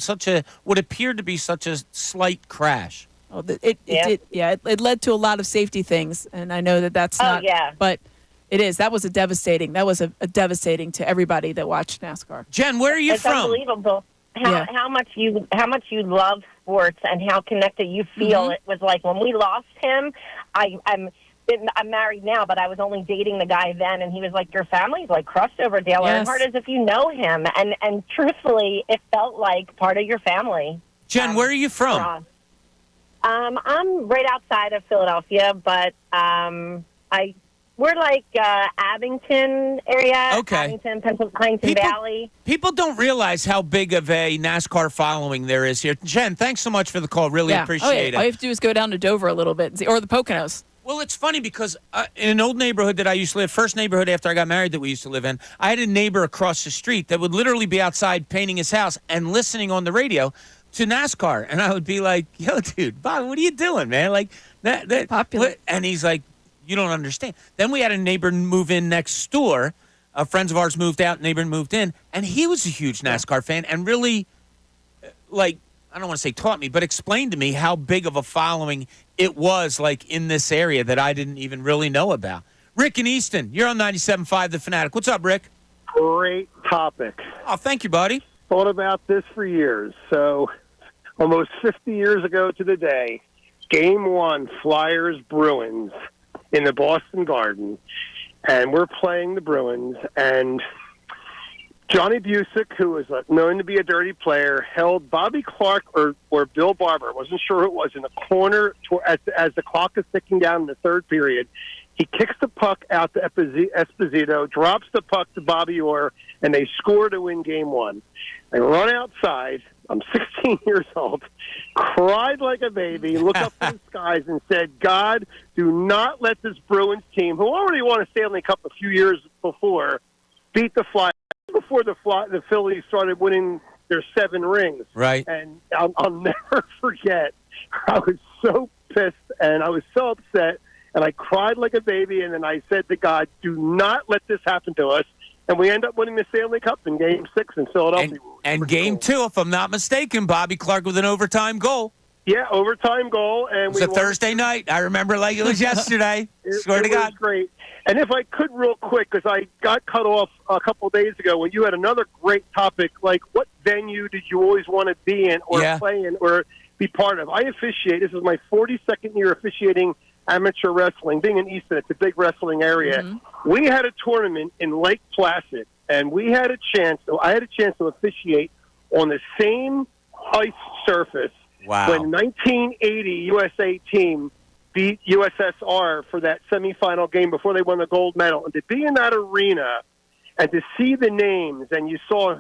what appeared to be such a slight crash. Oh, it did. Yeah, it led to a lot of safety things, and I know that's not. Yeah. But It is. That was a devastating to everybody that watched NASCAR. Jen, where are you It's from? unbelievable how much you love sports and how connected you feel. It was like when we lost him. I'm married now, but I was only dating the guy then, and he was like, your family's like crushed over Dale Earnhardt as if you know him. And truthfully, it felt like part of your family. Jen, where are you from? I'm right outside of Philadelphia, but we're like Abington area, Abington, Pennsylvania Valley. People don't realize how big of a NASCAR following there is here. Jen, thanks so much for the call. Really appreciate it. All you have to do is go down to Dover a little bit, or the Poconos. Well, it's funny because in an old neighborhood that I used to live, first neighborhood after I got married that we used to live in, I had a neighbor across the street that would literally be outside painting his house and listening on the radio to NASCAR. And I would be like, yo, dude, Bob, what are you doing, man? Like, that popular. And he's like, you don't understand. Then we had a neighbor move in next door. Friends of ours moved out, neighbor moved in, and he was a huge NASCAR fan and really, like, I don't want to say taught me, but explained to me how big of a following it was, like, in this area that I didn't even really know about. Rick in Easton, you're on 97.5 The Fanatic. What's up, Rick? Great topic. Oh, thank you, buddy. Thought about this for years. So, almost 50 years ago to the day, Game 1, Flyers-Bruins in the Boston Garden, and we're playing the Bruins, and Johnny Busick, who was known to be a dirty player, held Bobby Clark or Bill Barber, wasn't sure who it was, in the corner as the clock is ticking down in the third period. He kicks the puck out to Esposito, drops the puck to Bobby Orr, and they score to win Game 1. I run outside. I'm 16 years old, cried like a baby, looked up to the skies and said, God, do not let this Bruins team, who already won a Stanley Cup a few years before, beat the Flyers before the Phillies started winning their 7 rings. Right. And I'll never forget, I was so pissed and I was so upset, and I cried like a baby, and then I said to God, do not let this happen to us. And we end up winning the Stanley Cup in Game 6 in Philadelphia. And Game 2, if I'm not mistaken, Bobby Clark with an overtime goal. Yeah, overtime goal. And it was a Thursday night. I remember like it was yesterday. Swear to God. It was great. And if I could real quick, because I got cut off a couple of days ago when you had another great topic, like what venue did you always want to be in or play in or be part of? I officiate. This is my 42nd year officiating amateur wrestling. Being in Easton, it's a big wrestling area. Mm-hmm. We had a tournament in Lake Placid, and I had a chance to officiate on the same ice surface when 1980 USA team beat USSR for that semifinal game before they won the gold medal. And to be in that arena and to see the names, and you saw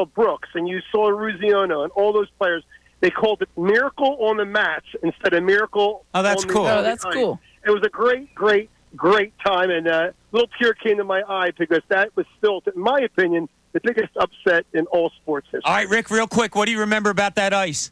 Brooks and you saw Ruziano and all those players, they called it Miracle on the Mats instead of Miracle on the cool. Oh, that's cool. It was a great time, and a little tear came to my eye because that was still, in my opinion, the biggest upset in all sports history. All right, Rick, real quick, what do you remember about that ice?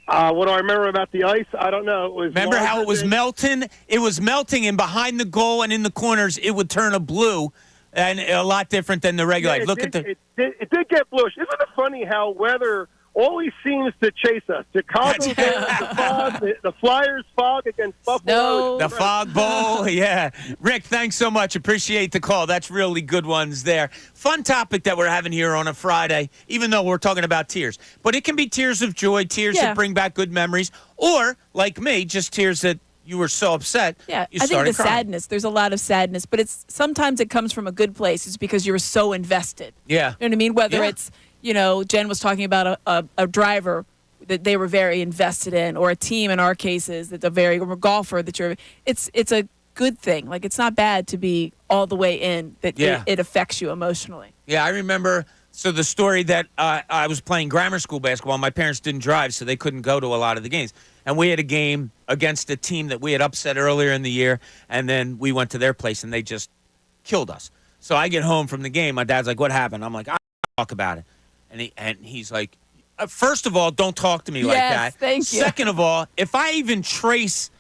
What do I remember about the ice? I don't know. Remember how it was melting? It was melting, and behind the goal and in the corners, it would turn a blue, and a lot different than the regular. Yeah, It did get bluish. Isn't it funny how weather always seems to chase us? Chicago, the Flyers fog against Buffalo. The fog bowl, yeah. Rick, thanks so much. Appreciate the call. That's really good ones there. Fun topic that we're having here on a Friday, even though we're talking about tears. But it can be tears of joy, tears that bring back good memories, or, like me, just tears that you were so upset. Yeah, you I think the crying. sadness, there's a lot of sadness, but sometimes it comes from a good place. It's because you were so invested. Yeah. You know what I mean? Whether it's, Jen was talking about a driver that they were very invested in, or a team in our cases or a golfer that it's a good thing. Like, it's not bad to be all the way in, that it affects you emotionally. Yeah, I remember. So the story that I was playing grammar school basketball. My parents didn't drive, so they couldn't go to a lot of the games. And we had a game against a team that we had upset earlier in the year, and then we went to their place, and they just killed us. So I get home from the game. My dad's like, what happened? I'm like, I'll talk about it. And he's like, first of all, don't talk to me like that. Thank you. Second of all, if I even trace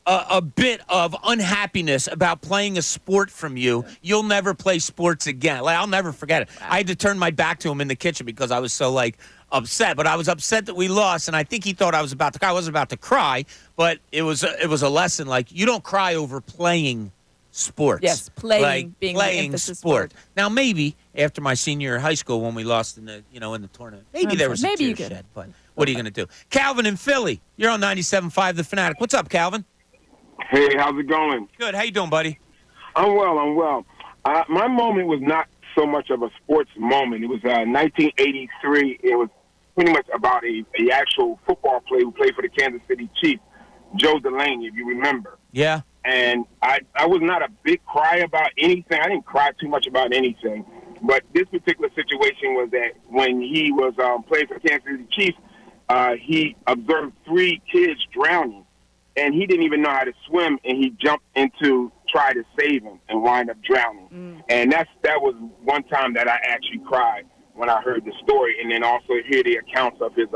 a bit of unhappiness about playing a sport from you, you'll never play sports again. Like, I'll never forget it. Wow. I had to turn my back to him in the kitchen because I was so, upset. But I was upset that we lost, and I think he thought I was about to cry. I wasn't about to cry, but it was a lesson. Like, you don't cry over playing sports. Yes, playing like being the playing emphasis sport. word. Now maybe after my senior year of high school when we lost in the tournament, maybe there was a tear shed. But what are you going to do? Calvin in Philly, you're on 97.5 The Fanatic. What's up, Calvin? Hey, how's it going? Good. How you doing, buddy? I'm well. My moment was not so much of a sports moment. It was 1983. It was pretty much about a actual football player who played for the Kansas City Chiefs, Joe Delaney, if you remember. Yeah. And I was not a big cry about anything. I didn't cry too much about anything. But this particular situation was that when he was playing for the Kansas City Chiefs, he observed 3 kids drowning. And he didn't even know how to swim, and he jumped into try to save him and wind up drowning. And that was one time that I actually cried when I heard the story, and then also hear the accounts of his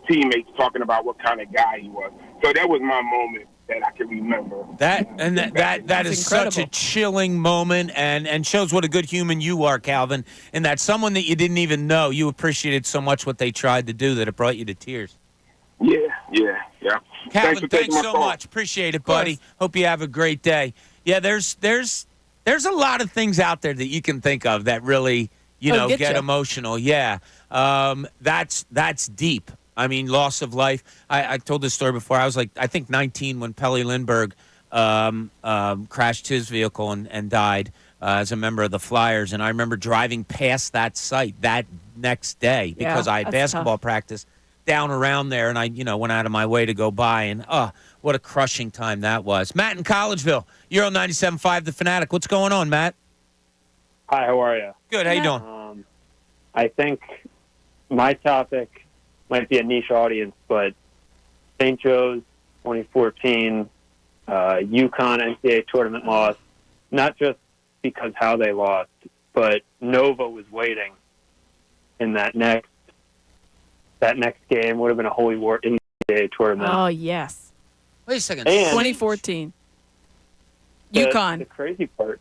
teammates talking about what kind of guy he was. So that was my moment that I can remember. That is incredible. such a chilling moment and shows what a good human you are, Calvin, and that someone that you didn't even know, you appreciated so much what they tried to do that it brought you to tears. Yeah. Calvin, thanks so much. Appreciate it, buddy. Hope you have a great day. Yeah, there's a lot of things out there that you can think of that really, get emotional. Yeah. That's deep. I mean, loss of life. I told this story before. I was I think 19 when Pelle Lindbergh crashed his vehicle and died as a member of the Flyers. And I remember driving past that site that next day because I had basketball practice down around there, and I, went out of my way to go by, and what a crushing time that was. Matt in Collegeville, you're on 97.5 The Fanatic. What's going on, Matt? Hi, how are you? Good. How you doing? I think my topic might be a niche audience, but St. Joe's 2014 UConn NCAA tournament loss, not just because how they lost, but Nova was waiting in that next game. Would have been a Holy War NCAA tournament. Oh, yes. Wait a second. And 2014. UConn. The crazy part.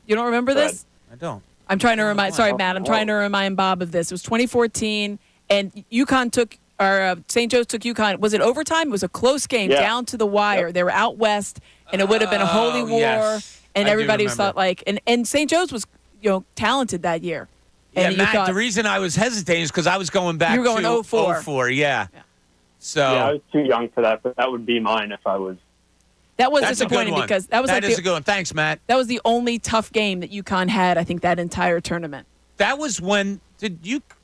You don't remember this? I don't. I'm trying to remind. Sorry, Matt. I'm trying to remind Bob of this. It was 2014, and UConn took, or St. Joe's took UConn. Was it overtime? It was a close game down to the wire. They were out west, and it would have been a Holy War. Yes. And I everybody do thought and St. Joe's was talented that year. Yeah, and Matt, the reason I was hesitating is because I was going back You were going to 04. 04, yeah. So yeah, I was too young for that, but that would be mine if I was. That was That's a good disappointing one. because that was That is a good one. Thanks, Matt. That was the only tough game that UConn had, I think, that entire tournament. That was when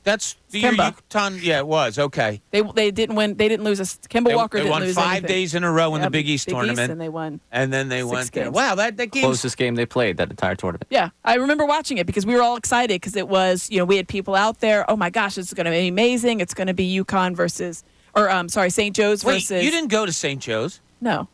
that's the year Kemba. UConn. Yeah, it was. Okay. They didn't win. They didn't lose Kemba Walker They didn't won lose 5 anything. days in a row in the Big East Big tournament. East, and they won. And then they 6 went there. games. Wow, that game. Closest game they played that entire tournament. Yeah, I remember watching it because we were all excited because it was, we had people out there. Oh my gosh, this is going to be amazing. It's going to be UConn versus, St. Joe's Wait, versus. you didn't go to St. Joe's? No.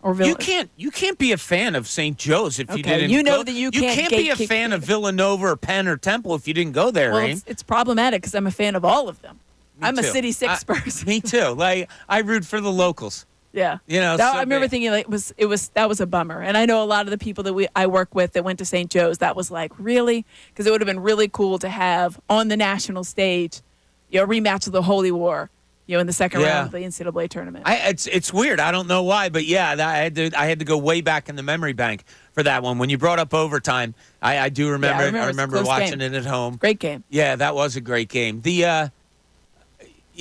Or Villa. You can't be a fan of St. Joe's if you Okay, didn't. you know go. that you can't can't be a gatekeep- fan of Villanova or Penn or Temple if you didn't go there, Well, Rain. it's problematic because I'm a fan of all of them. I'm a too. City Six person. Me too. I root for the locals. Yeah, so I remember bad. thinking that was a bummer, and I know a lot of the people that I work with that went to St. Joe's. That was like really because it would have been really cool to have on the national stage, a rematch of the Holy War, in the second round of the NCAA tournament. It's weird. I don't know why, but yeah, I had to go way back in the memory bank for that one. When you brought up overtime, I do remember. I remember it was a close watching game. it at home. Great game. Yeah, that was a great game.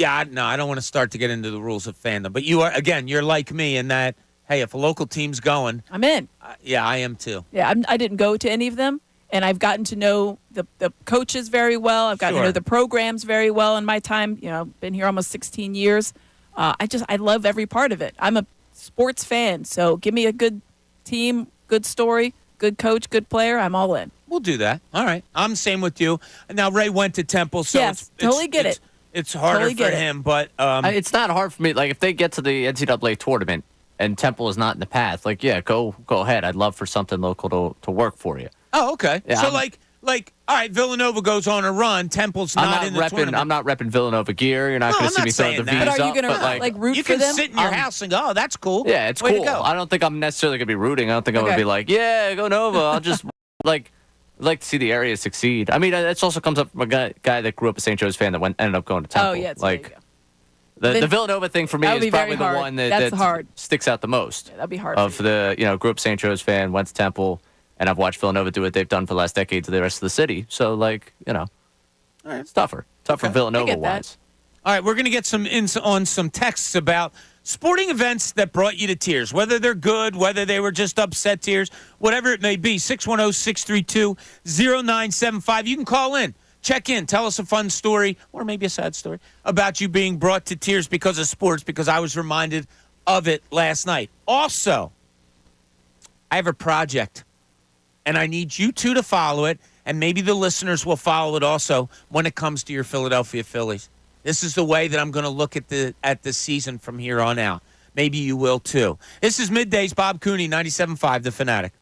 I don't want to start to get into the rules of fandom, but you're like me in that, hey, if a local team's going, I'm in. Yeah, I am too. Yeah, I didn't go to any of them, and I've gotten to know the coaches very well. I've gotten to know the programs very well in my time. Been here almost 16 years. I love every part of it. I'm a sports fan, so give me a good team, good story, good coach, good player. I'm all in. We'll do that. All right. I'm same with you. Now, Ray went to Temple, so yes, totally get it. It's harder for him, but it's not hard for me. Like if they get to the NCAA tournament and Temple is not in the path, go ahead. I'd love for something local to work for you. Oh, okay. Yeah, so all right, Villanova goes on a run. Temple's not in the tournament. I'm not repping Villanova gear. You're not going to see me throwing the V's But are you up. going to root you for can them? sit in your house and go, oh, that's cool. Yeah, it's Way cool. to go. I don't think I'm necessarily going to be rooting. I don't think I'm going to be like, yeah, go Nova. I'll just like to see the area succeed. I mean, it also comes up from a guy that grew up a St. Joe's fan that ended up going to Temple. Oh, yeah. The Villanova thing for me That would is be probably very the hard. one That's that hard. sticks out the most. Yeah, that'd be hard. Of the, grew up St. Joe's fan, went to Temple, and I've watched Villanova do what they've done for the last decade to the rest of the city. So, it's tougher. Tougher Villanova-wise. All right, we're going to get on some texts about sporting events that brought you to tears, whether they're good, whether they were just upset tears, whatever it may be. 610-632-0975. You can call in, check in, tell us a fun story or maybe a sad story about you being brought to tears because of sports, because I was reminded of it last night. Also, I have a project, and I need you two to follow it, and maybe the listeners will follow it also when it comes to your Philadelphia Phillies. This is the way that I'm going to look at the season from here on out. Maybe you will too. This is Middays, Bob Cooney, 97.5, The Fanatic.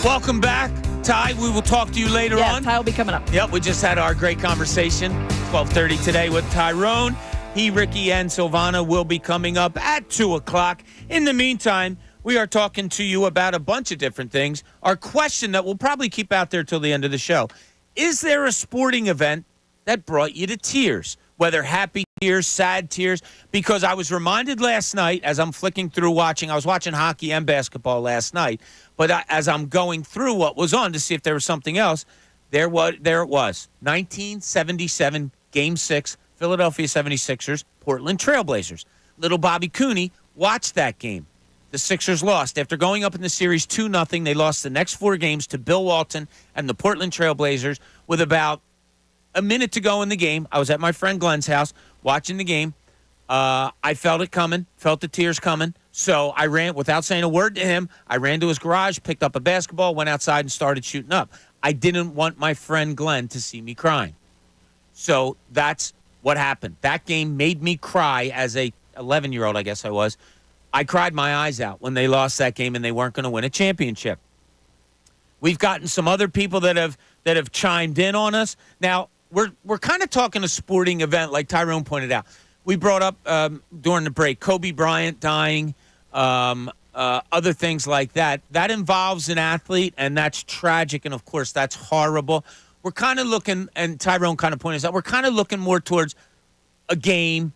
Welcome back. Ty, we will talk to you later on. Ty will be coming up. Yep, we just had our great conversation, 12:30 today with Tyrone. He, Ricky, and Silvana will be coming up at 2 o'clock. In the meantime, we are talking to you about a bunch of different things. Our question that we'll probably keep out there till the end of the show, is there a sporting event that brought you to tears? Whether happy tears, sad tears, because I was reminded last night as I'm flicking through I was watching hockey and basketball last night, but as I'm going through what was on to see if there was something else, there it was, 1977, Game 6, Philadelphia 76ers, Portland Trailblazers. Little Bobby Cooney watched that game. The Sixers lost. After going up in the series 2-0, they lost the next 4 games to Bill Walton and the Portland Trailblazers with about a minute to go in the game. I was at my friend Glenn's house watching the game. I felt it coming, felt the tears coming. So I ran, without saying a word to him, I ran to his garage, picked up a basketball, went outside and started shooting up. I didn't want my friend Glenn to see me crying. So that's what happened. That game made me cry as a 11-year-old, I guess I was. I cried my eyes out when they lost that game and they weren't going to win a championship. We've gotten some other people that have chimed in on us. Now, we're kind of talking a sporting event, like Tyrone pointed out. We brought up during the break Kobe Bryant dying, other things like that. That involves an athlete, and that's tragic, and of course that's horrible. We're kind of looking, and Tyrone kind of pointed out, we're kind of looking more towards a game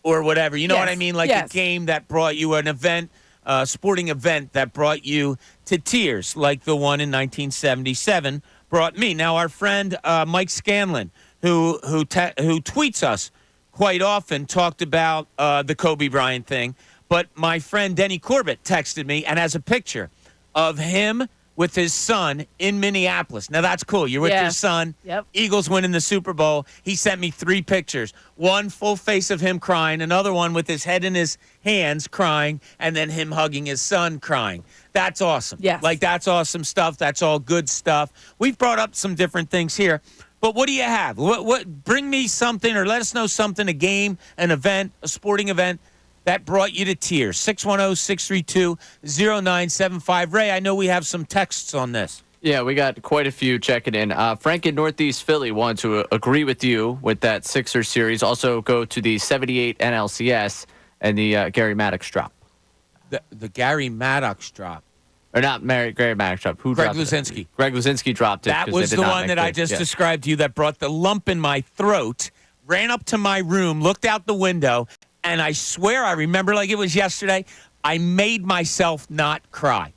or whatever. You know what I mean? Like a game that brought you an event, a sporting event that brought you to tears, like the one in 1977 brought me. Now, our friend Mike Scanlon, who tweets us quite often, talked about the Kobe Bryant thing. But my friend Denny Corbett texted me and has a picture of him with his son in Minneapolis. Now, that's cool. You're with your son. Yep. Eagles winning the Super Bowl. He sent me 3 pictures. One full face of him crying, another one with his head in his hands crying, and then him hugging his son crying. That's awesome. Yes. Like, that's awesome stuff. That's all good stuff. We've brought up some different things here. But what do you have? What bring me something or let us know something, a game, an event, a sporting event that brought you to tears. 610-632-0975. Ray, I know we have some texts on this. Yeah, we got quite a few checking in. Frank in Northeast Philly wanted to agree with you with that Sixers series. Also go to the 78 NLCS and the Gary Maddox drop. The Gary Maddox drop. Or not Gary Maddox drop. Who Greg dropped Luzinski. it? Greg Luzinski dropped it. That was the one that I just described to you that brought the lump in my throat, ran up to my room, looked out the window, and I swear I remember like it was yesterday, I made myself not cry.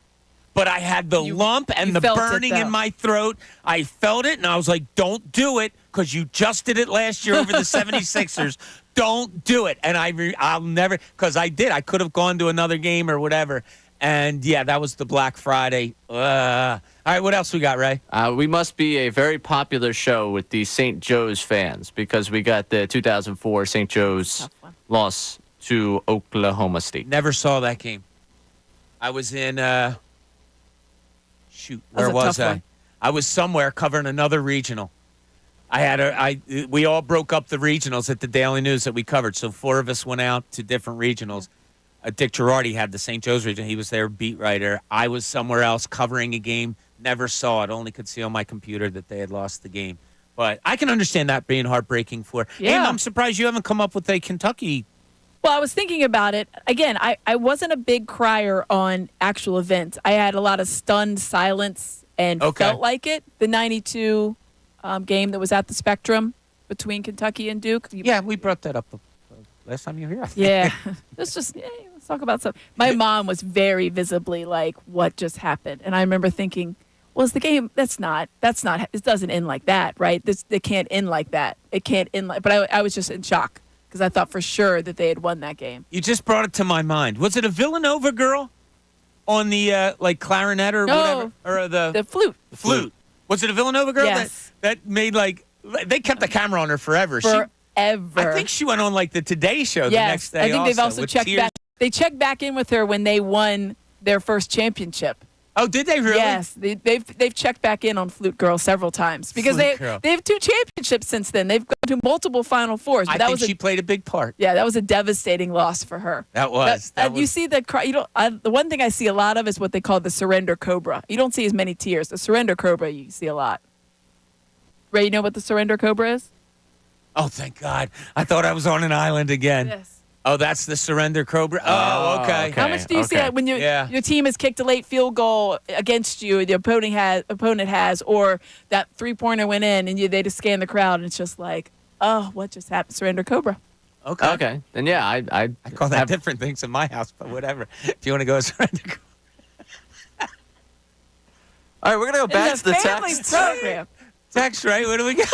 But I had the lump and the burning in my throat. I felt it, and I was like, don't do it, because you just did it last year over the 76ers. Don't do it. And I'll never, because I did. I could have gone to another game or whatever. And, yeah, that was the Black Friday. All right, what else we got, Ray? We must be a very popular show with the St. Joe's fans because we got the 2004 St. Joe's loss to Oklahoma State. Never saw that game. I was in, where was I? I was somewhere covering another regional. We all broke up the regionals at the Daily News that we covered. So 4 of us went out to different regionals. Dick Girardi had the St. Joe's region. He was their beat writer. I was somewhere else covering a game. Never saw it. Only could see on my computer that they had lost the game. But I can understand that being heartbreaking for. Yeah. Hey, I'm surprised you haven't come up with a Kentucky. Well, I was thinking about it. Again, I wasn't a big crier on actual events. I had a lot of stunned silence and felt like it. The 92 game that was at the Spectrum between Kentucky and Duke. Yeah, we brought that up last time you were here. Yeah. Let's talk about something. My mom was very visibly like, what just happened? And I remember thinking, well, it's the game. That's not, it doesn't end like that, right? It can't end like that. It can't end like, but I was just in shock because I thought for sure that they had won that game. You just brought it to my mind. Was it a Villanova girl on the, clarinet or whatever? Or the flute. Flute. Was it a Villanova girl? Yes. That made they kept the camera on her forever. I think she went on the Today Show the next day. I think they've also checked back. They checked back in with her when they won their first championship Oh, did they really? Yes, they've checked back in on Flute Girl several times because they have 2 championships since then. They've gone to multiple Final Fours. I think she played a big part. Yeah, that was a devastating loss for her. That was. You see the one thing I see a lot of is what they call the surrender cobra. You don't see as many tears. The surrender cobra you see a lot. Ray, you know what the surrender cobra is? Oh, thank God! I thought I was on an island again. Yes. Oh, that's the surrender cobra. Oh, okay. How much do you see that when your team has kicked a late field goal against you, the opponent has, or that 3-pointer went in and they just scan the crowd and it's just like, oh, what just happened? Surrender cobra. Okay. Okay. Then yeah, I call that different things in my house, but whatever. If you want to go surrender cobra. All right, we're gonna go back to the family text. program. Text, right? What do we got?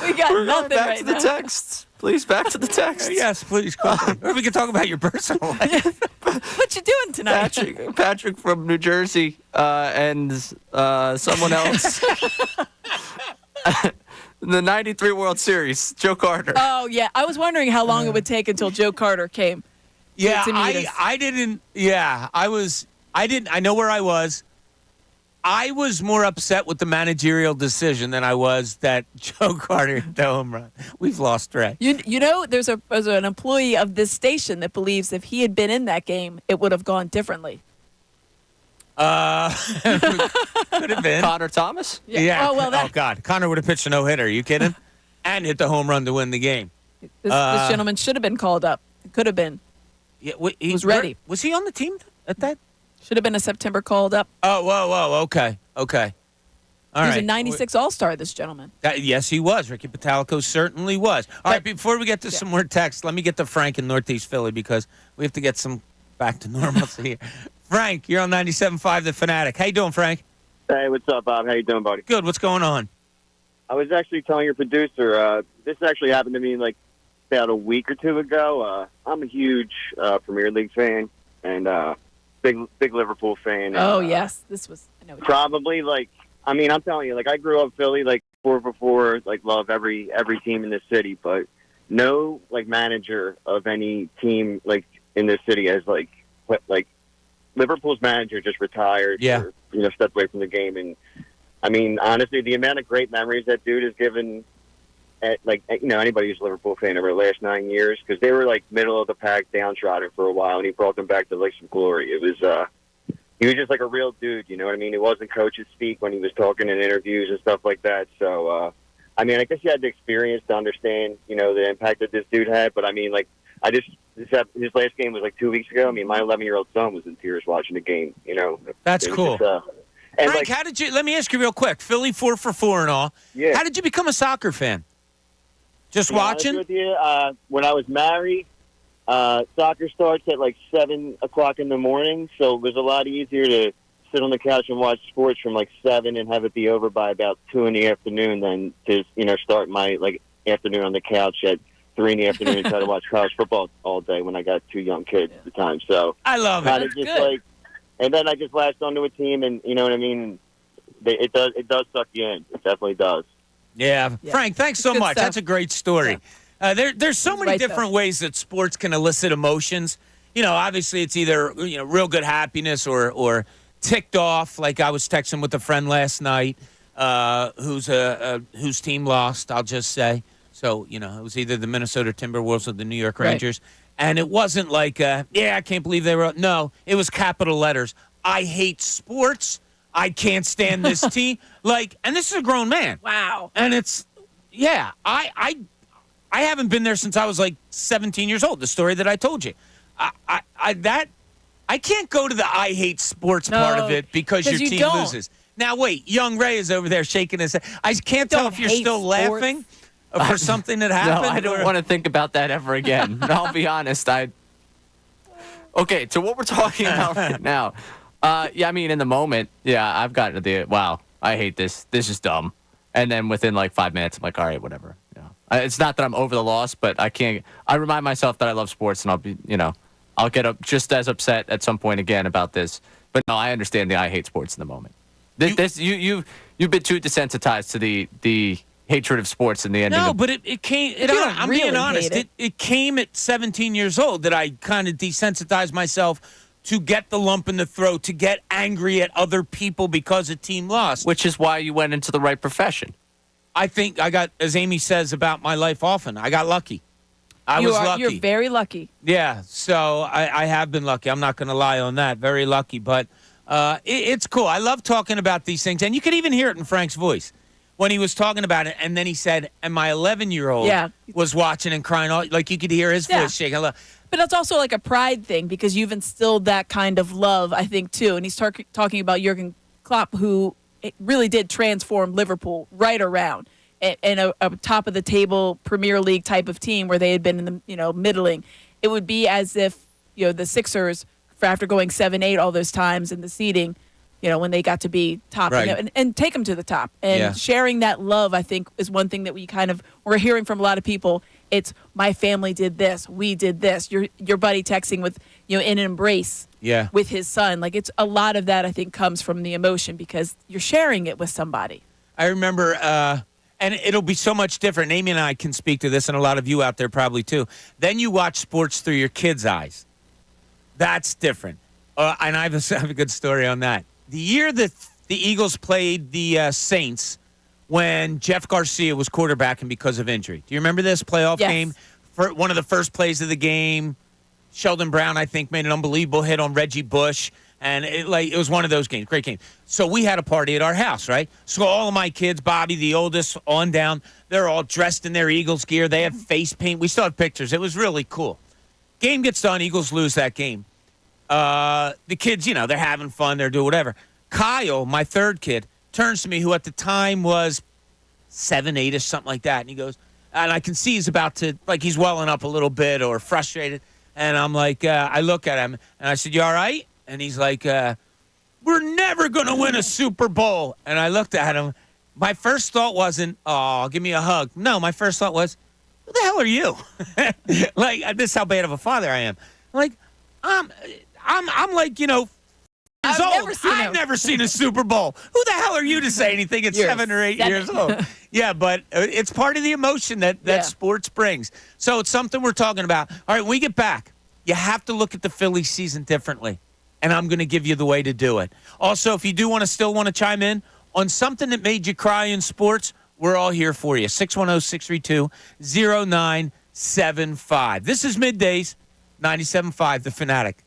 We got We're nothing going back right to the now. texts. Please, back to the text. Yes, please. Or we can talk about your personal life. What you doing tonight? Patrick from New Jersey and someone else. The 93 World Series, Joe Carter. Oh, yeah. I was wondering how long it would take until Joe Carter came. Yeah, to meet us. I didn't. Yeah, I didn't. I know where I was. I was more upset with the managerial decision than I was that Joe Carter hit the home run. We've lost Ray. You know, there's an employee of this station that believes if he had been in that game, it would have gone differently. Could have been Connor Thomas? Yeah. Oh, well, oh God, Connor would have pitched a no-hitter. Are you kidding? And hit the home run to win the game. This gentleman should have been called up. It could have been. Yeah, he was ready. Was he on the team at that? Should have been a September called up. Oh, whoa. Okay. All right. He was a 96 All-Star, this gentleman. Yes, he was. Ricky Patalico certainly was. All right, before we get to some more text, let me get to Frank in Northeast Philly because we have to get some back to normalcy here. Frank, you're on 97.5 The Fanatic. How you doing, Frank? Hey, what's up, Bob? How you doing, buddy? Good. What's going on? I was actually telling your producer, this actually happened to me like about a week or two ago. I'm a huge Premier League fan and big Liverpool fan. Oh, and, yes. This was probably like, I mean, I'm telling you, like I grew up Philly, like 4 for 4, like love every team in this city, but no like manager of any team like in this city has like Liverpool's manager just retired or, stepped away from the game. And I mean, honestly, the amount of great memories that dude has given anybody who's a Liverpool fan over the last 9 years, because they were like middle of the pack, downtrodden for a while, and he brought them back to like some glory. It was, he was just like a real dude, you know what I mean? It wasn't coaches speak when he was talking in interviews and stuff like that. So, I mean, I guess you had the experience to understand, the impact that this dude had. But I mean, like, his last game was like 2 weeks ago. I mean, my 11-year-old son was in tears watching the game, That's cool. And Frank, how did you, let me ask you real quick, Philly 4 for 4 and all. Yeah. How did you become a soccer fan? Just watching? With you, when I was married, soccer starts at like 7 o'clock in the morning, so it was a lot easier to sit on the couch and watch sports from like 7 and have it be over by about 2 in the afternoon than to, start my like afternoon on the couch at 3 in the afternoon and try to watch college football all day when I got 2 young kids at the time. So I love it. Just good. And then I just latched onto a team, and you know what I mean. It does suck you in. It definitely does. Yeah. Frank, thanks so much. That's a great story. Yeah. There's so many different ways that sports can elicit emotions. Obviously it's either real good happiness or ticked off. Like I was texting with a friend last night, whose team lost. I'll just say. So it was either the Minnesota Timberwolves or the New York Rangers. Right. And it wasn't like, I can't believe they were. No, it was capital letters. I hate sports. I can't stand this team. And this is a grown man. Wow. And it's, I haven't been there since I was like 17 years old. The story that I told you. I can't go to the I hate sports part of it because your team loses. Now wait, young Ray is over there shaking his head. I can't tell if you're still laughing for something that happened. No, I don't want to think about that ever again. I'll be honest. Okay, so what we're talking about right now. I mean, in the moment, I've gotten to wow, I hate this. This is dumb. And then within like 5 minutes, I'm like, all right, whatever. It's not that I'm over the loss, but I remind myself that I love sports, and I'll be, I'll get up just as upset at some point again about this. But no, I understand the I hate sports in the moment. You've been too desensitized to the hatred of sports and the ending. No, but it came. I'm being honest. It came at 17 years old that I kind of desensitized myself to get the lump in the throat, to get angry at other people because a team lost. Which is why you went into the right profession. I think I got, as Amy says about my life often, I got lucky. I was lucky. You're very lucky. Yeah, so I have been lucky. I'm not going to lie on that. Very lucky. But it's cool. I love talking about these things. And you could even hear it in Frank's voice when he was talking about it. And then he said, and my 11-year-old was watching and crying. Like you could hear his voice shaking. But it's also like a pride thing because you've instilled that kind of love, I think, too. And he's talking about Jurgen Klopp, who really did transform Liverpool right around. In a top of the table Premier League type of team where they had been in the middling, it would be as if the Sixers, after going 7-8 all those times in the seeding, when they got to be top and take them to the top and sharing that love, I think is one thing that we're hearing from a lot of people. It's my family did this, we did this. Your buddy texting with in an embrace with his son, like it's a lot of that I think comes from the emotion because you're sharing it with somebody. I remember. And it'll be so much different. Amy and I can speak to this, and a lot of you out there probably too. Then you watch sports through your kids' eyes. That's different. And I have a good story on that. The year that the Eagles played the Saints when Jeff Garcia was quarterbacking because of injury. Do you remember this playoff game? For one of the first plays of the game, Sheldon Brown, I think, made an unbelievable hit on Reggie Bush. And it was one of those games, great game. So we had a party at our house, right? So all of my kids, Bobby, the oldest, on down, they're all dressed in their Eagles gear. They have face paint. We still have pictures. It was really cool. Game gets done. Eagles lose that game. The kids, they're having fun. They're doing whatever. Kyle, my third kid, turns to me, who at the time was 7, 8-ish, something like that. And he goes, and I can see he's about to, he's welling up a little bit or frustrated. And I'm like, I look at him, and I said, you all right? And he's like, we're never going to win a Super Bowl. And I looked at him. My first thought wasn't, oh, give me a hug. No, my first thought was, who the hell are you? This is how bad of a father I am. I'm like, years old. I've never seen a Super Bowl. Who the hell are you to say anything at 7 or 8 years old? Yeah, but it's part of the emotion that sports brings. So it's something we're talking about. All right, when we get back, you have to look at the Phillies season differently. And I'm going to give you the way to do it. Also, if you do still want to chime in on something that made you cry in sports, we're all here for you. 610-632-0975. This is Middays, 97.5, The Fanatic.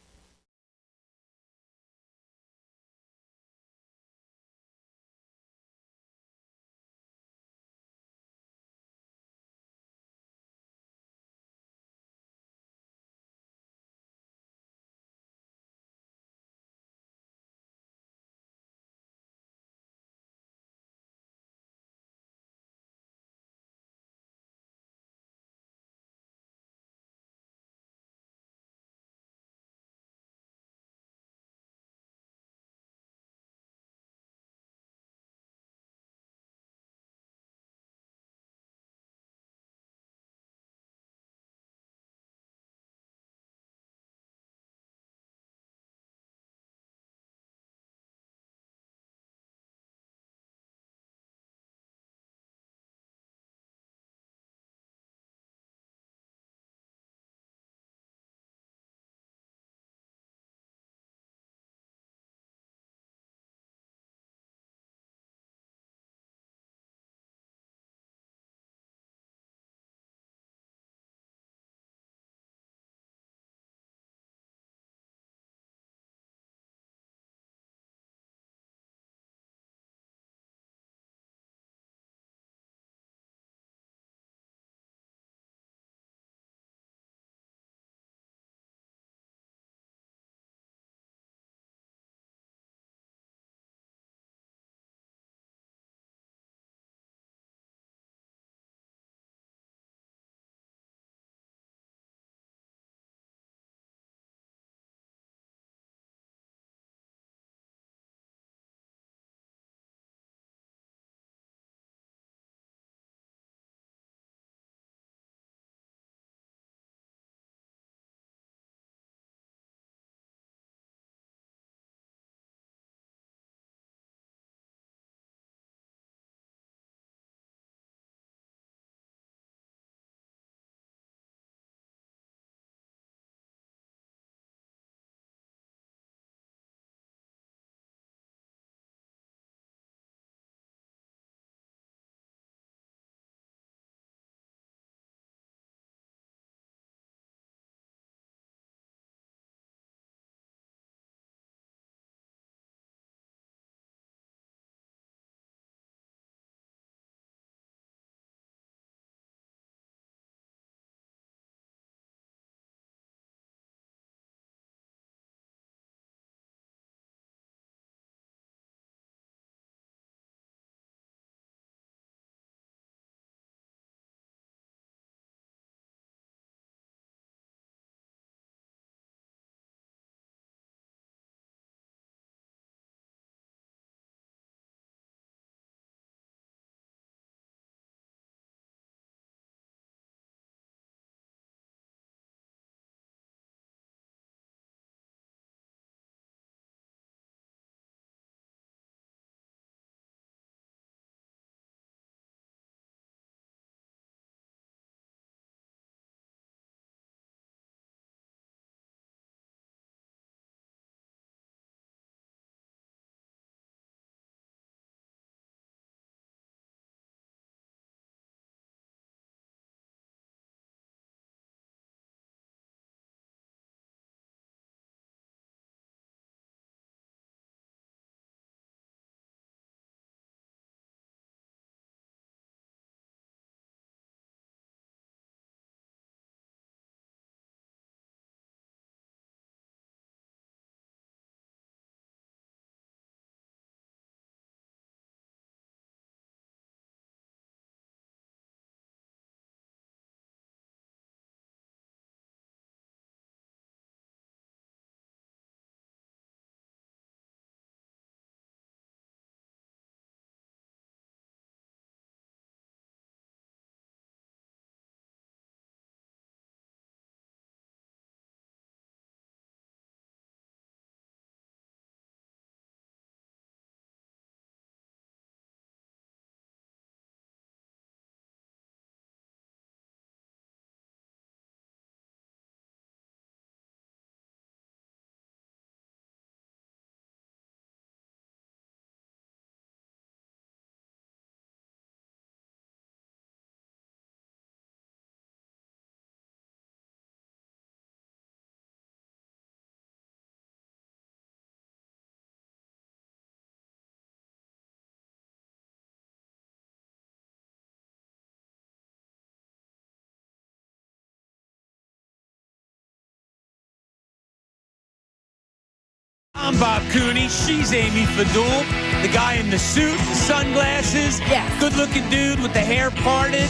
I'm Bob Cooney. She's Amy Fadul. The guy in the suit, the sunglasses. Yes. Good-looking dude with the hair parted.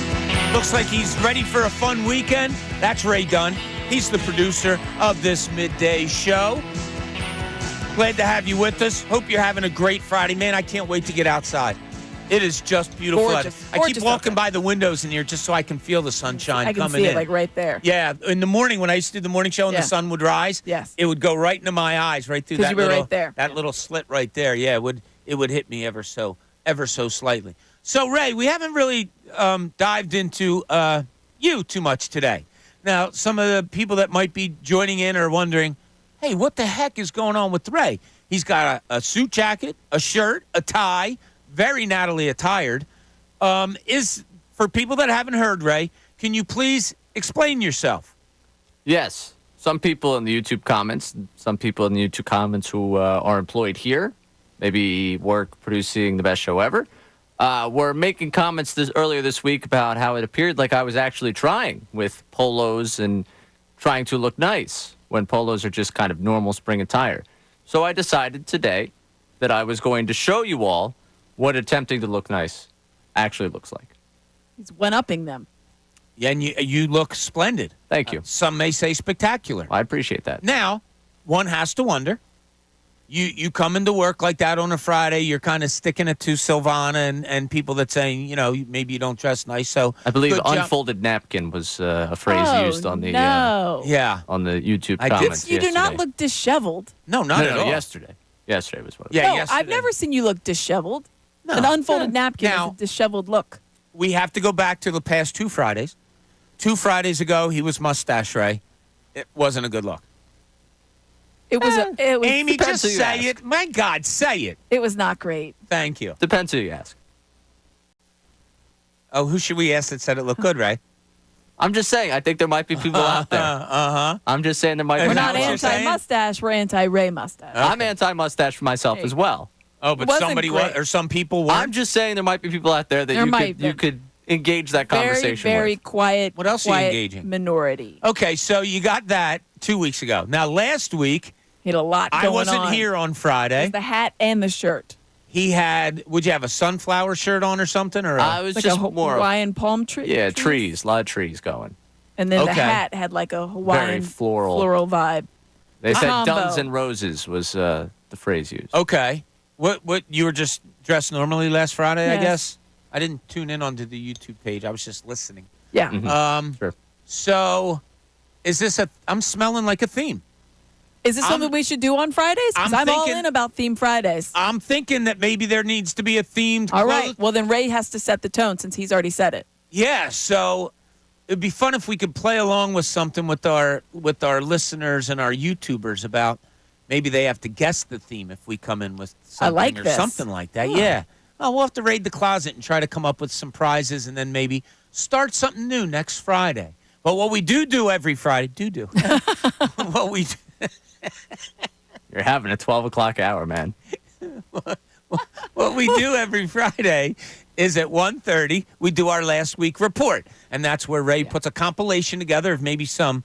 Looks like he's ready for a fun weekend. That's Ray Dunn. He's the producer of this midday show. Glad to have you with us. Hope you're having a great Friday. Man, I can't wait to get outside. It is just beautiful. Gorgeous. I keep walking by the windows in here just so I can feel the sunshine coming in. I can see it like right there. Yeah, in the morning when I used to do the morning show and the sun would rise, it would go right into my eyes, right through that you were right there. That little slit right there. Yeah, it would hit me ever so slightly. So Ray, we haven't really dived into you too much today. Now, some of the people that might be joining in are wondering, hey, what the heck is going on with Ray? He's got a suit jacket, a shirt, a tie. Very Natalie attired. Is for people that haven't heard, Ray, can you please explain yourself? Yes. Some people in the YouTube comments who are employed here, maybe work producing the best show ever, were making comments earlier this week about how it appeared like I was actually trying with polos and trying to look nice when polos are just kind of normal spring attire. So I decided today that I was going to show you all what attempting to look nice actually looks like. He's one-upping them. Yeah, and you look splendid. Thank you. Some may say spectacular. I appreciate that. Now, one has to wonder, you come into work like that on a Friday, you're kind of sticking it to Silvana and people that saying, maybe you don't dress nice. So I believe unfolded napkin was a phrase used on the on the YouTube comments. You do not look disheveled. No, not at all. Yesterday was what it was. Yeah, no, yesterday. I've never seen you look disheveled. No. An unfolded napkin Now, is a disheveled look. We have to go back to the past 2 Fridays. 2 Fridays ago, he was mustache Ray. It wasn't a good look. It was. Amy, just say it. My God, say it. It was not great. Thank you. Depends who you ask. Oh, who should we ask that said it looked good, Ray? I'm just saying. I think there might be people out there. I'm just saying there might be. We're not anti-mustache. We're anti-Ray mustache. Okay. I'm anti-mustache for myself as well. Oh, but somebody was, or some people were. I'm just saying there might be people out there that you could engage that conversation very with. quiet. What else are you engaging? Minority. Okay, so you got that 2 weeks ago. Now, last week, he had a lot going on. I wasn't here on Friday. It was the hat and the shirt. He had, would you have a sunflower shirt on or something? Or I was like just a more Hawaiian palm tree. Yeah, trees. A lot of trees going. And then the hat had like a Hawaiian very floral vibe. They said Duns and Roses was the phrase used. Okay. What you were just dressed normally last Friday, Yes. I guess? I didn't tune in onto the YouTube page. I was just listening. Yeah. Mm-hmm. Sure. So is this I'm smelling like a theme. Is this something we should do on Fridays? Because I'm all in about theme Fridays. I'm thinking that maybe there needs to be a themed All right. Well, then Ray has to set the tone since he's already said it. Yeah, so it'd be fun if we could play along with something with our listeners and our YouTubers about maybe they have to guess the theme if we come in with something or something like that. Yeah. Oh, we'll have to raid the closet and try to come up with some prizes and then maybe start something new next Friday. But what we do every Friday, what we do. You're having a 12 o'clock hour, man. What we do every Friday is at 1:30, we do our last week report. And that's where Ray puts a compilation together of maybe some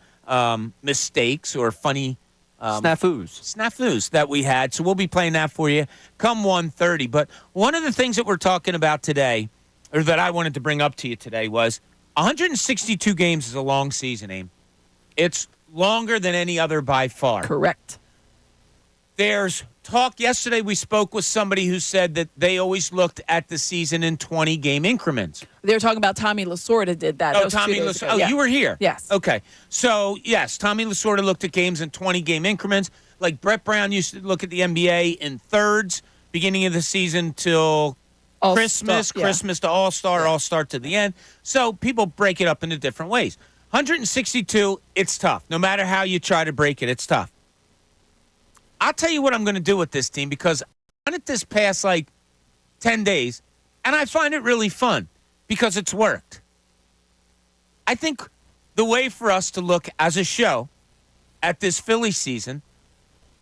mistakes or funny snafus that we had. So we'll be playing that for you come 1:30. But one of the things that we're talking about today, or that I wanted to bring up to you today, was 162 games is a long season, Aim. It's longer than any other by far. Correct. There's talk. Yesterday we spoke with somebody who said that they always looked at the season in 20-game increments. They were talking about Tommy Lasorda did that. Oh, Tommy Lasorda. Oh, you were here? Yes. Okay. So, yes, Tommy Lasorda looked at games in 20-game increments. Like Brett Brown used to look at the NBA in thirds, beginning of the season till Christmas, Christmas to All-Star, All-Star to the end. So people break it up into different ways. 162, it's tough. No matter how you try to break it, it's tough. I'll tell you what I'm going to do with this team because I've done it this past, 10 days, and I find it really fun because it's worked. I think the way for us to look as a show at this Philly season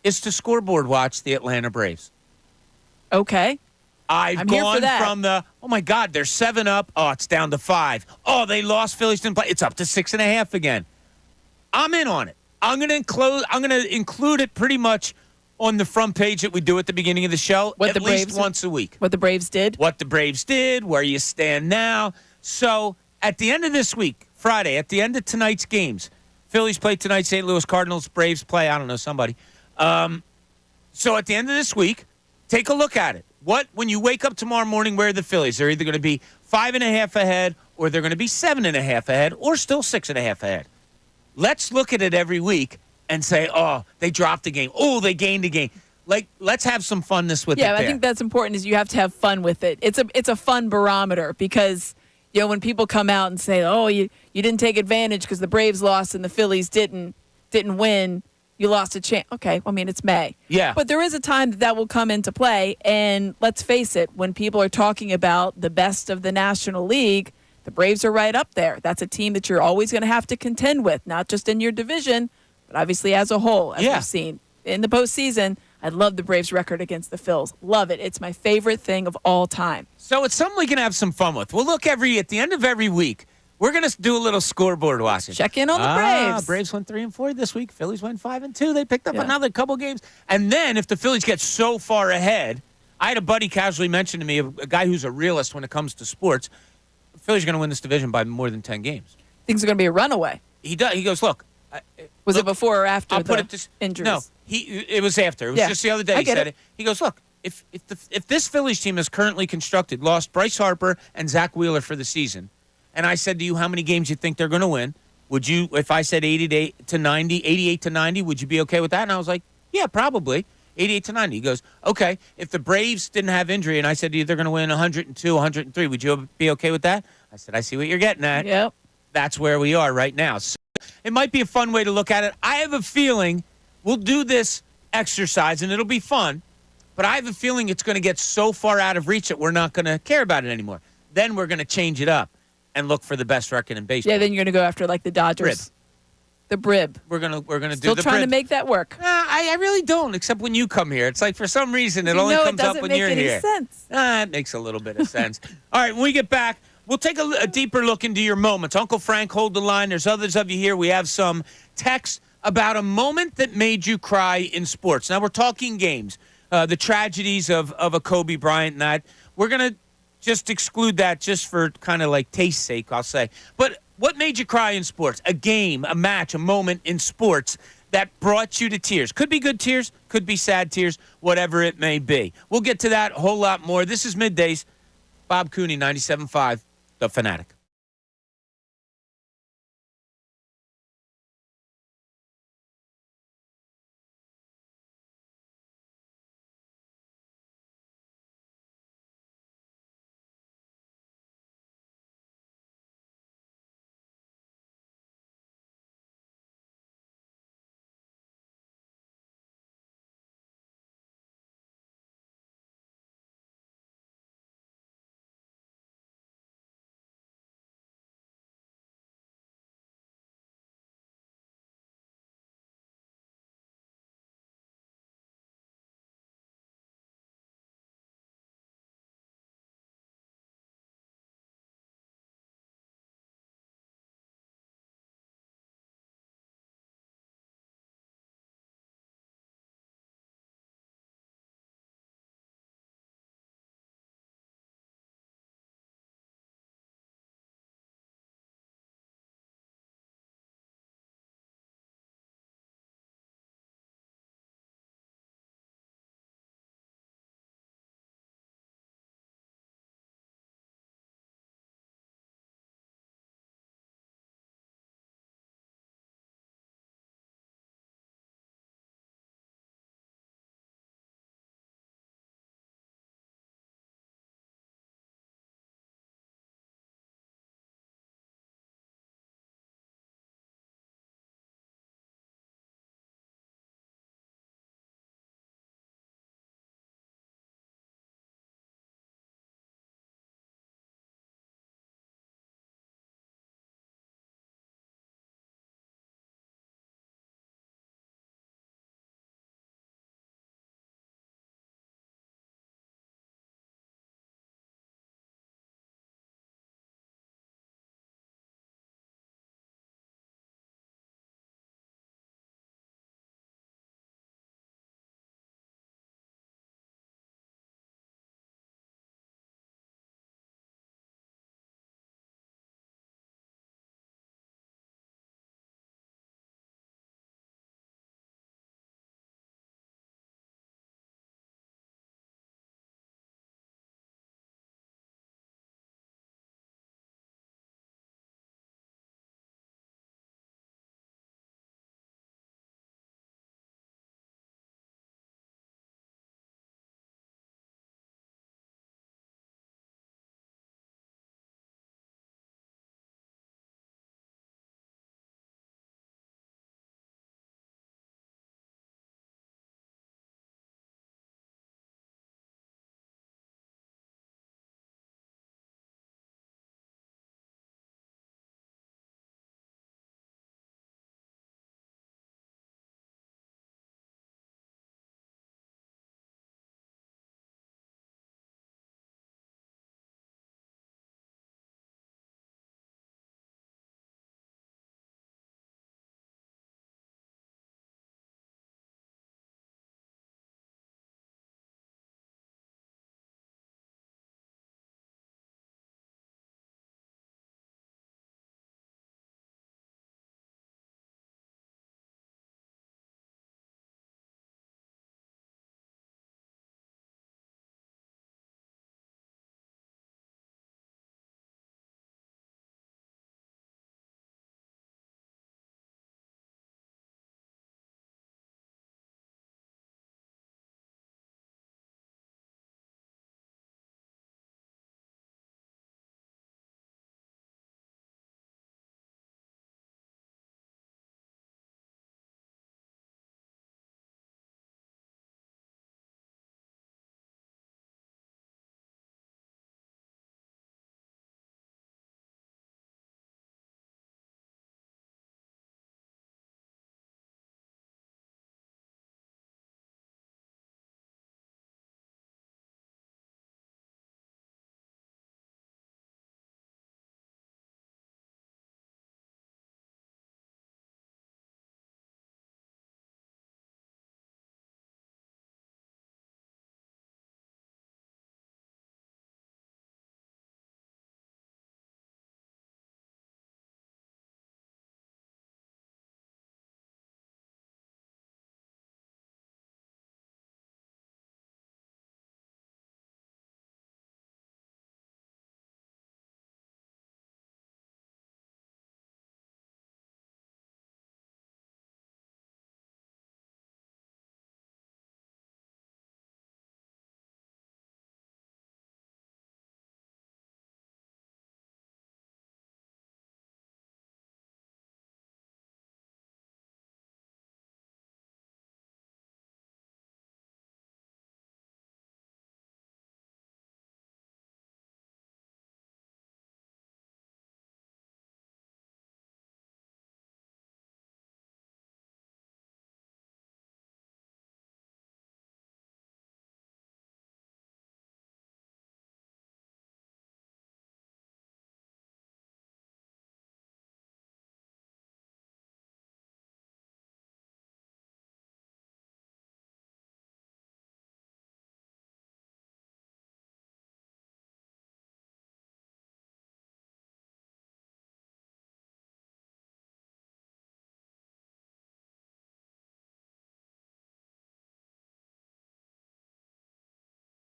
is to scoreboard watch the Atlanta Braves. Okay. I've gone from oh, my God, they're 7 up. Oh, it's down to 5. Oh, they lost. Phillies didn't play. It's up to 6.5 again. I'm in on it. I'm going to include it pretty much on the front page that we do at the beginning of the show at least once a week. What the Braves did? What the Braves did, where you stand now. So at the end of this week, Friday, at the end of tonight's games, Phillies play tonight, St. Louis Cardinals, Braves play, I don't know, somebody. So at the end of this week, take a look at it. When you wake up tomorrow morning, where are the Phillies? They're either going to be 5.5 ahead, or they're going to be 7.5 ahead, or still 6.5 ahead. Let's look at it every week and say, oh, they dropped a game. Oh, they gained a game. Like, let's have some fun with it. Yeah, I think that's important. Is you have to have fun with it. It's a fun barometer because when people come out and say, oh, you didn't take advantage because the Braves lost and the Phillies didn't win. You lost a chance. Okay, I mean, it's May. Yeah. But there is a time that will come into play. And let's face it, when people are talking about the best of the National League, the Braves are right up there. That's a team that you're always going to have to contend with, not just in your division, but obviously as a whole, as we've seen. In the postseason, I love the Braves' record against the Phils. Love it. It's my favorite thing of all time. So it's something we can have some fun with. We'll look at the end of every week. We're going to do a little scoreboard watching. Check in on the Braves. Braves went 3-4 this week. Phillies went 5-2. They picked up another couple games. And then if the Phillies get so far ahead, I had a buddy casually mention to me, a guy who's a realist when it comes to sports, the Phillies are going to win this division by more than 10 games. Things are going to be a runaway. He goes, look. Was it before or after injuries? No, it was after. It was just the other day he said it. He goes, look, if this Phillies team is currently constructed, lost Bryce Harper and Zach Wheeler for the season, and I said to you how many games you think they're going to win, would you, if I said 88 to 90, would you be okay with that? And I was like, yeah, probably. 88 to 90. He goes, okay, if the Braves didn't have injury and I said to you they're going to win 102, 103, would you be okay with that? I said, I see what you're getting at. Yep. That's where we are right now. So it might be a fun way to look at it. I have a feeling we'll do this exercise and it'll be fun, but I have a feeling it's going to get so far out of reach that we're not going to care about it anymore. Then we're going to change it up and look for the best record in baseball. Yeah, then you're going to go after like the Dodgers. The Brib. We're gonna do the Still trying to make that work. I really don't, except when you come here. It's like for some reason it only comes up when you're here. It doesn't make any sense. It makes a little bit of sense. All right, when we get back, we'll take a deeper look into your moments. Uncle Frank, hold the line. There's others of you here. We have some texts about a moment that made you cry in sports. Now, we're talking games, the tragedies of a Kobe Bryant and that. We're going to just exclude that just for kind of like taste's sake, I'll say. But what made you cry in sports? A game, a match, a moment in sports that brought you to tears. Could be good tears, could be sad tears, whatever it may be. We'll get to that a whole lot more. This is Middays. Bob Cooney, 97.5, The Fanatic.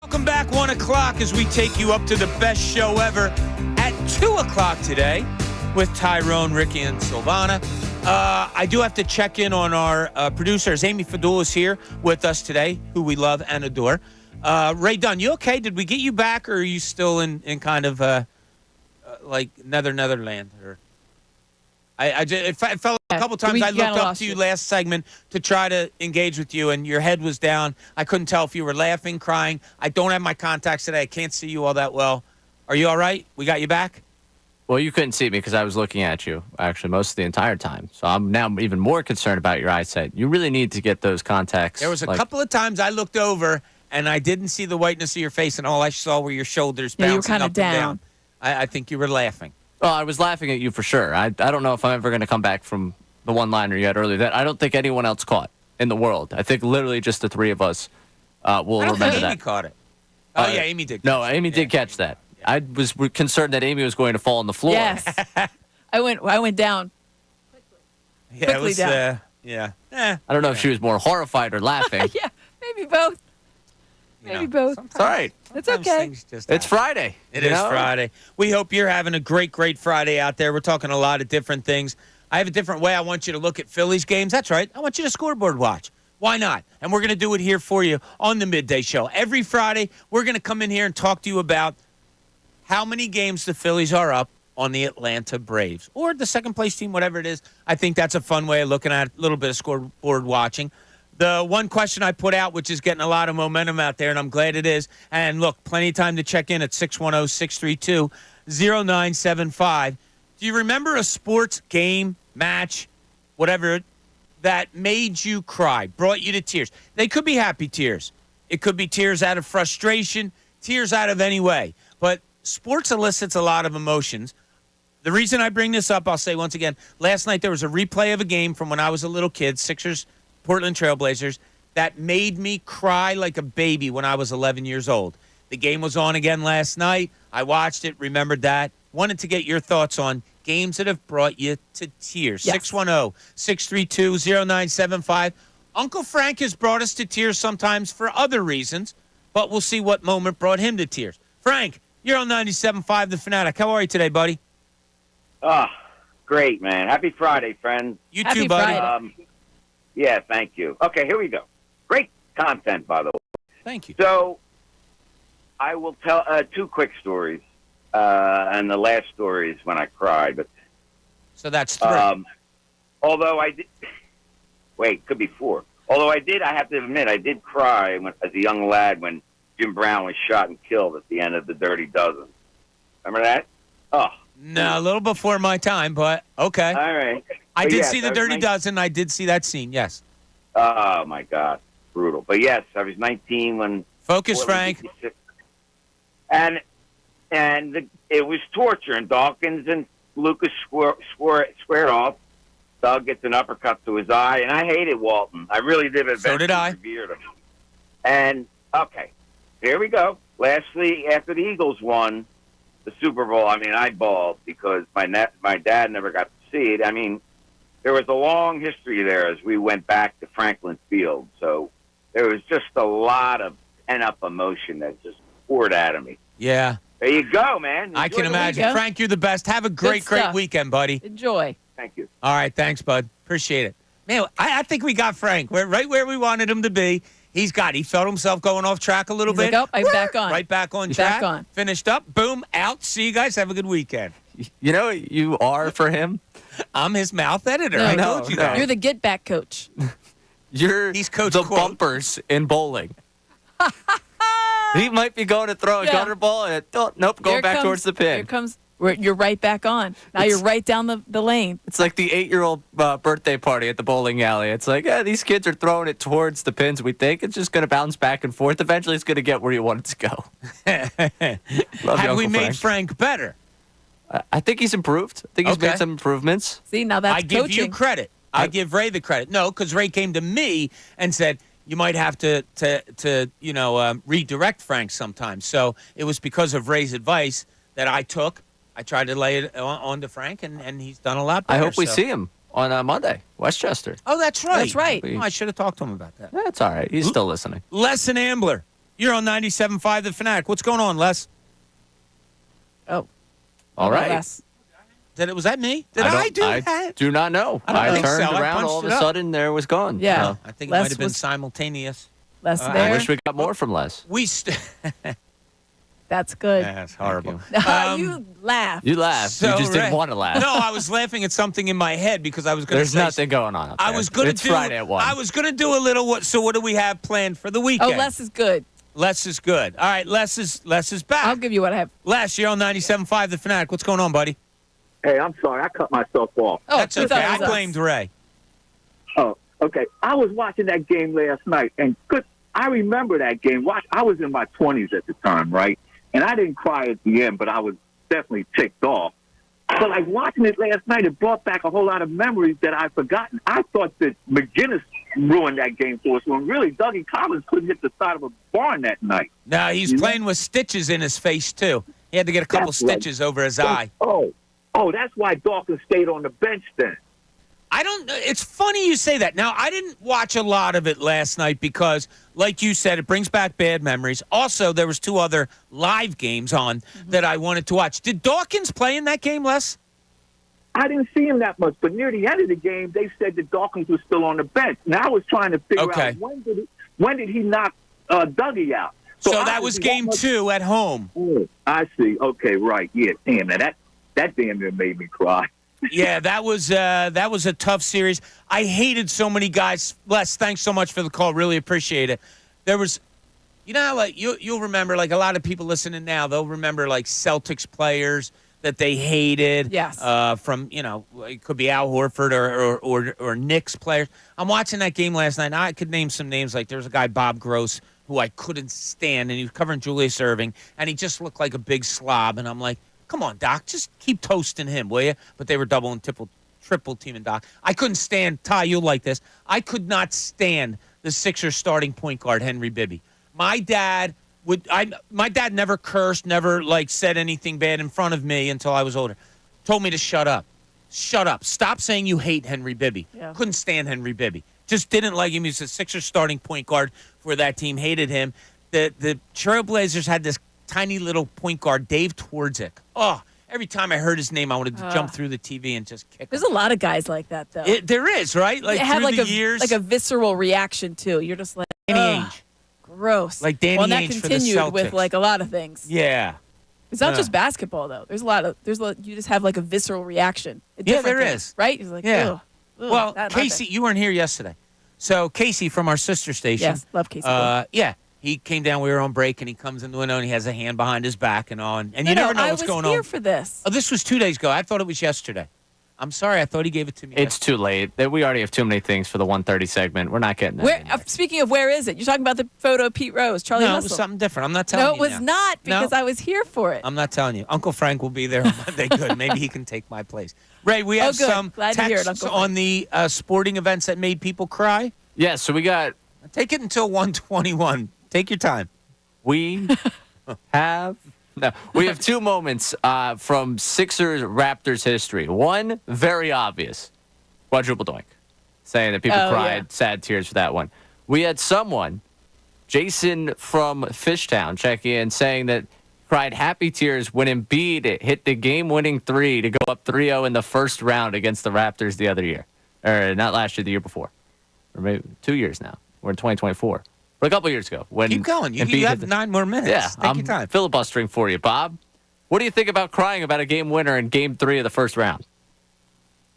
Welcome back, 1 o'clock, as we take you up to the best show ever at 2 o'clock today with Tyrone, Ricky, and Silvana. I do have to check in on our producers. Amy Fadul is here with us today, who we love and adore. Ray Dunn, you okay? Did we get you back, or are you still in kind of like Netherland? Or it felt a couple times I looked up to you last segment to try to engage with you, and your head was down. I couldn't tell if you were laughing, crying. I don't have my contacts today. I can't see you all that well. Are you all right? We got you back? Well, you couldn't see me because I was looking at you, actually, most of the entire time. So I'm now even more concerned about your eyesight. You really need to get those contacts. There was a couple of times I looked over, and I didn't see the whiteness of your face, and all I saw were your shoulders bouncing you were kind up of down. and down. I think you were laughing. Well, I was laughing at you for sure. I don't know if I'm ever going to come back from the one-liner you had earlier that I don't think anyone else caught in the world. I think literally just the three of us will remember that. Amy caught it. Oh, yeah, Amy did. No, Amy did catch that. Yeah. I was concerned that Amy was going to fall on the floor. Yes. I went down. Yeah, it was, down. Yeah. I don't know if she was more horrified or laughing. Yeah, maybe both. Maybe both. It's all right. It's okay. It's Friday. It is Friday. We hope you're having a great, great Friday out there. We're talking a lot of different things. I have a different way I want you to look at Phillies games. That's right. I want you to scoreboard watch. Why not? And we're going to do it here for you on the Midday Show. Every Friday, we're going to come in here and talk to you about how many games the Phillies are up on the Atlanta Braves or the second-place team, whatever it is. I think that's a fun way of looking at a little bit of scoreboard watching. The one question I put out, which is getting a lot of momentum out there, and I'm glad it is, and look, plenty of time to check in at 610-632-0975. Do you remember a sports game, match, whatever, that made you cry, brought you to tears? They could be happy tears. It could be tears out of frustration, tears out of any way. But sports elicits a lot of emotions. The reason I bring this up, I'll say once again, last night there was a replay of a game from when I was a little kid, Sixers, Portland Trailblazers, that made me cry like a baby when I was 11 years old. The game was on again last night. I watched it, remembered that. Wanted to get your thoughts on games that have brought you to tears. Yes. 610-632-0975. Uncle Frank has brought us to tears sometimes for other reasons, but we'll see what moment brought him to tears. Frank, you're on 97.5 The Fanatic. How are you today, buddy? Great, man. Happy Friday, friends. You too, buddy. Yeah, thank you. Okay, here we go. Great content, by the way. Thank you. So, I will tell two quick stories, and the last story is when I cried. But so that's three. Although I did, wait, could be four. Although I have to admit, I did cry as a young lad when Jim Brown was shot and killed at the end of The Dirty Dozen. Remember that? Oh. No, a little before my time, but okay. All right. I did see The Dirty Dozen. I did see that scene, yes. Oh, my God. Brutal. But, yes, I was 19 when... Focus, Frank. And it was torture, and Dawkins and Lucas squared off. Doug gets an uppercut to his eye, and I hated Walton. I really did. So did I. Revered him. And, okay, here we go. Lastly, after the Eagles won the Super Bowl, I mean, I bawled because my dad never got to see it. I mean, there was a long history there as we went back to Franklin Field. So there was just a lot of pent-up emotion that just poured out of me. Yeah. There you go, man. I can imagine. Frank, you're the best. Have a great weekend, buddy. Enjoy. Thank you. All right. Thanks, bud. Appreciate it. Man, I think we got Frank. We're right where we wanted him to be. He felt himself going off track a little bit. Like, oh, I'm back on. Right back on track. Back on. Finished up. Boom. Out. See you guys. Have a good weekend. You know what you are for him? I'm his mouth editor. No, I told you that. You're the get back coach. He's coach the bumpers in bowling. He might be going to throw a gutter ball and going back towards the pin. Here comes. You're right back on. Now you're right down the lane. It's like the 8-year-old birthday party at the bowling alley. It's like, these kids are throwing it towards the pins. We think it's just going to bounce back and forth. Eventually, it's going to get where you want it to go. Have we made Frank better? I think he's improved. I think he's made some improvements. See, now that's coaching. I give you credit. I give Ray the credit. No, because Ray came to me and said, you might have to redirect Frank sometimes. So it was because of Ray's advice that I took. I tried to lay it on to Frank, and he's done a lot better. I hope we see him on Monday, Westchester. Oh, that's right. That's right. I should have talked to him about that. That's all right. He's still listening. Lesson Ambler. You're on 97.5 The Fanatic. What's going on, Les? Oh. All right. Les. Was that me? Did I do that? I do not know. I think turned so. I around, punched all of it a up. sudden, there was gone. Yeah. I think it Les might have been was- simultaneous. Les I there. wish we got more from Les. That's good. That's horrible. You laugh. You laughed. You just didn't want to laugh. No, I was laughing at something in my head because I was going to There's say. nothing going on up there. I was going to It's do. Friday at 1. I was going to do a little. So what do we have planned for the weekend? Oh, Les is good. Les is good. All right, Les is back. I'll give you what I have. Les, you're on 97.5 The Fanatic. What's going on, buddy? Hey, I'm sorry. I cut myself off. Oh, That's we okay. thought it I was us. blamed Ray. Oh, okay. I was watching that game last night, and I remember that game. I was in my 20s at the time, right? And I didn't cry at the end, but I was definitely ticked off. But like watching it last night, it brought back a whole lot of memories that I've forgotten. I thought that McGinnis ruined that game for us when really Dougie Collins couldn't hit the side of a barn that night. No, he's playing with stitches in his face, too. He had to get a couple stitches over his eye. Oh, that's why Dawkins stayed on the bench then. I don't know. It's funny you say that. Now, I didn't watch a lot of it last night because, like you said, it brings back bad memories. Also, there was 2 other live games on that I wanted to watch. Did Dawkins play in that game, Les? I didn't see him that much, but near the end of the game, they said that Dawkins was still on the bench. Now I was trying to figure out when did he knock Dougie out. So that was game 2 at home. Oh, I see. Okay, right. Yeah, damn. Now that damn near made me cry. Yeah, that was a tough series. I hated so many guys. Les, thanks so much for the call. Really appreciate it. There was, like you'll remember, like a lot of people listening now, they'll remember like Celtics players that they hated. Yes. From it could be Al Horford or Knicks players. I'm watching that game last night. And I could name some names. Like there was a guy, Bob Gross, who I couldn't stand, and he was covering Julius Erving, and he just looked like a big slob. And I'm like, come on, Doc, just keep toasting him, will you? But they were double and triple teaming Doc. I couldn't stand, Ty, you'll like this. I could not stand the Sixers starting point guard, Henry Bibby. My dad never cursed, never said anything bad in front of me until I was older. Told me to shut up. Shut up. Stop saying you hate Henry Bibby. Yeah. Couldn't stand Henry Bibby. Just didn't like him. He's the Sixers starting point guard for that team. Hated him. The Trailblazers had this tiny little point guard, Dave Twardzik. Oh, every time I heard his name, I wanted to jump through the TV and just kick him. There's a lot of guys like that, though. There is, right? Like it had through the years. like a visceral reaction, too. You're just like, Danny Ainge. Gross. Like Danny well, that Ainge for the continued with Celtics. a lot of things. Yeah. It's not just basketball, though. You just have a visceral reaction. Yeah, there is. Right? It's like, yeah. ugh, Well, that Casey, nothing. you weren't here yesterday. So Casey from our sister station. Yes, love Casey. Yeah. He came down. We were on break, and he comes in the window, and he has a hand behind his back and on. And you never know what's going on. I was here for this. Oh, this was 2 days ago. I thought it was yesterday. I'm sorry. I thought he gave it to me. It's too late. We already have too many things for the 1:30 segment. We're not getting that. Where? Speaking of where is it? You're talking about the photo of Pete Rose, Charlie No, Russell. it was something different. I'm not telling you. No, it was not because I was here for it. I'm not telling you. Uncle Frank will be there on Monday. Good. Maybe he can take my place. Ray, we have some Glad to hear it, texts Uncle on the sporting events that made people cry. Yeah, so we got. Take it until 1:21. Take your time. We have 2 moments from Sixers Raptors history. One, very obvious. Quadruple doink. Saying that people cried sad tears for that one. We had someone, Jason from Fishtown, check in saying that cried happy tears when Embiid hit the game-winning 3 to go up 3-0 in the first round against the Raptors the other year. Or not last year, the year before. Or maybe 2 years now. We're in 2024. But a couple years ago. Keep going. You have 9 more minutes. Yeah, Take your time. Filibustering for you, Bob. What do you think about crying about a game winner in Game 3 of the first round?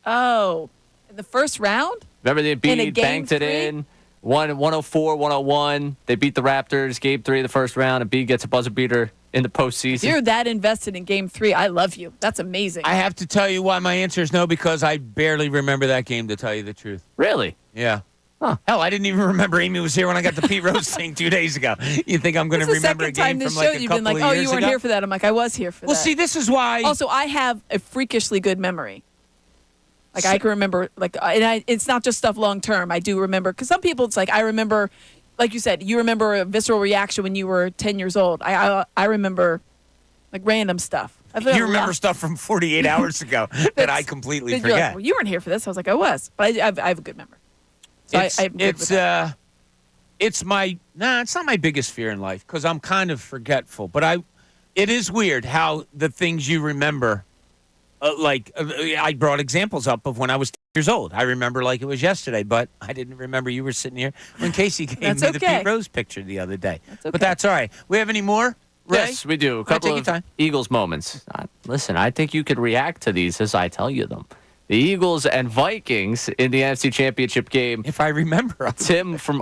Oh, in the first round? Remember the Embiid banked it 3? in, 104, 101. They beat the Raptors, Game 3 of the first round. Embiid gets a buzzer beater in the postseason. If you're that invested in Game 3, I love you. That's amazing. I have to tell you why my answer is no, because I barely remember that game, to tell you the truth. Really? Yeah. Huh. Hell, I didn't even remember Amy was here when I got the Pete Rose thing 2 days ago. You think I'm going to remember a game from like a couple of years ago? You've been like, oh, you weren't here for that. I'm like, I was here for that. Well, see, this is why. Also, I have a freakishly good memory. Like, I can remember, it's not just stuff long term. I do remember, because some people, it's like, I remember, like you said, you remember a visceral reaction when you were 10 years old. I remember, like, random stuff. You remember stuff from 48 hours ago that I completely forget. Like, well, you weren't here for this. I was like, I was. But I have a good memory. So it's not my biggest fear in life because I'm kind of forgetful. But it is weird how the things you remember, I brought examples up of when I was 10 years old. I remember like it was yesterday, but I didn't remember you were sitting here when Casey gave me the Pete Rose picture the other day. But that's all right. We have any more, Ray? Yes, we do. A couple of Eagles moments. Listen, I think you could react to these as I tell you them. The Eagles and Vikings in the NFC Championship game. If I remember.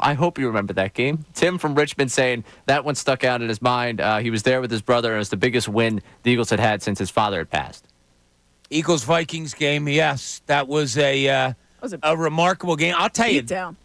I hope you remember that game. Tim from Richmond saying that one stuck out in his mind. He was there with his brother, and it was the biggest win the Eagles had since his father had passed. Eagles-Vikings game, yes. That was a remarkable game. I'll tell you. Down.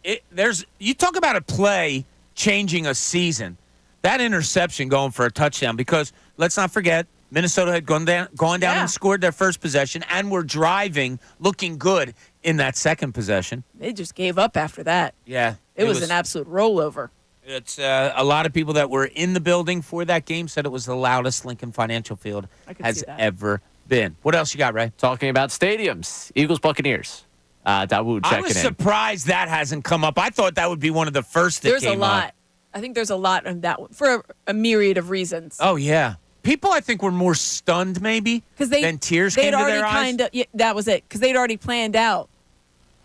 You talk about a play changing a season. That interception going for a touchdown, because let's not forget, Minnesota had gone down and scored their first possession and were driving, looking good in that second possession. They just gave up after that. Yeah. It was an absolute rollover. It's a lot of people that were in the building for that game said it was the loudest Lincoln Financial Field has ever been. What else you got, Ray? Talking about stadiums. Eagles, Buccaneers. Dawood checking in. I was surprised that hasn't come up. I thought that would be one of the first that came up. There's a lot. I think there's a lot of that one for a myriad of reasons. Oh, yeah. People, I think, were more stunned, maybe, than tears came to their eyes. That was it, because they'd already planned out,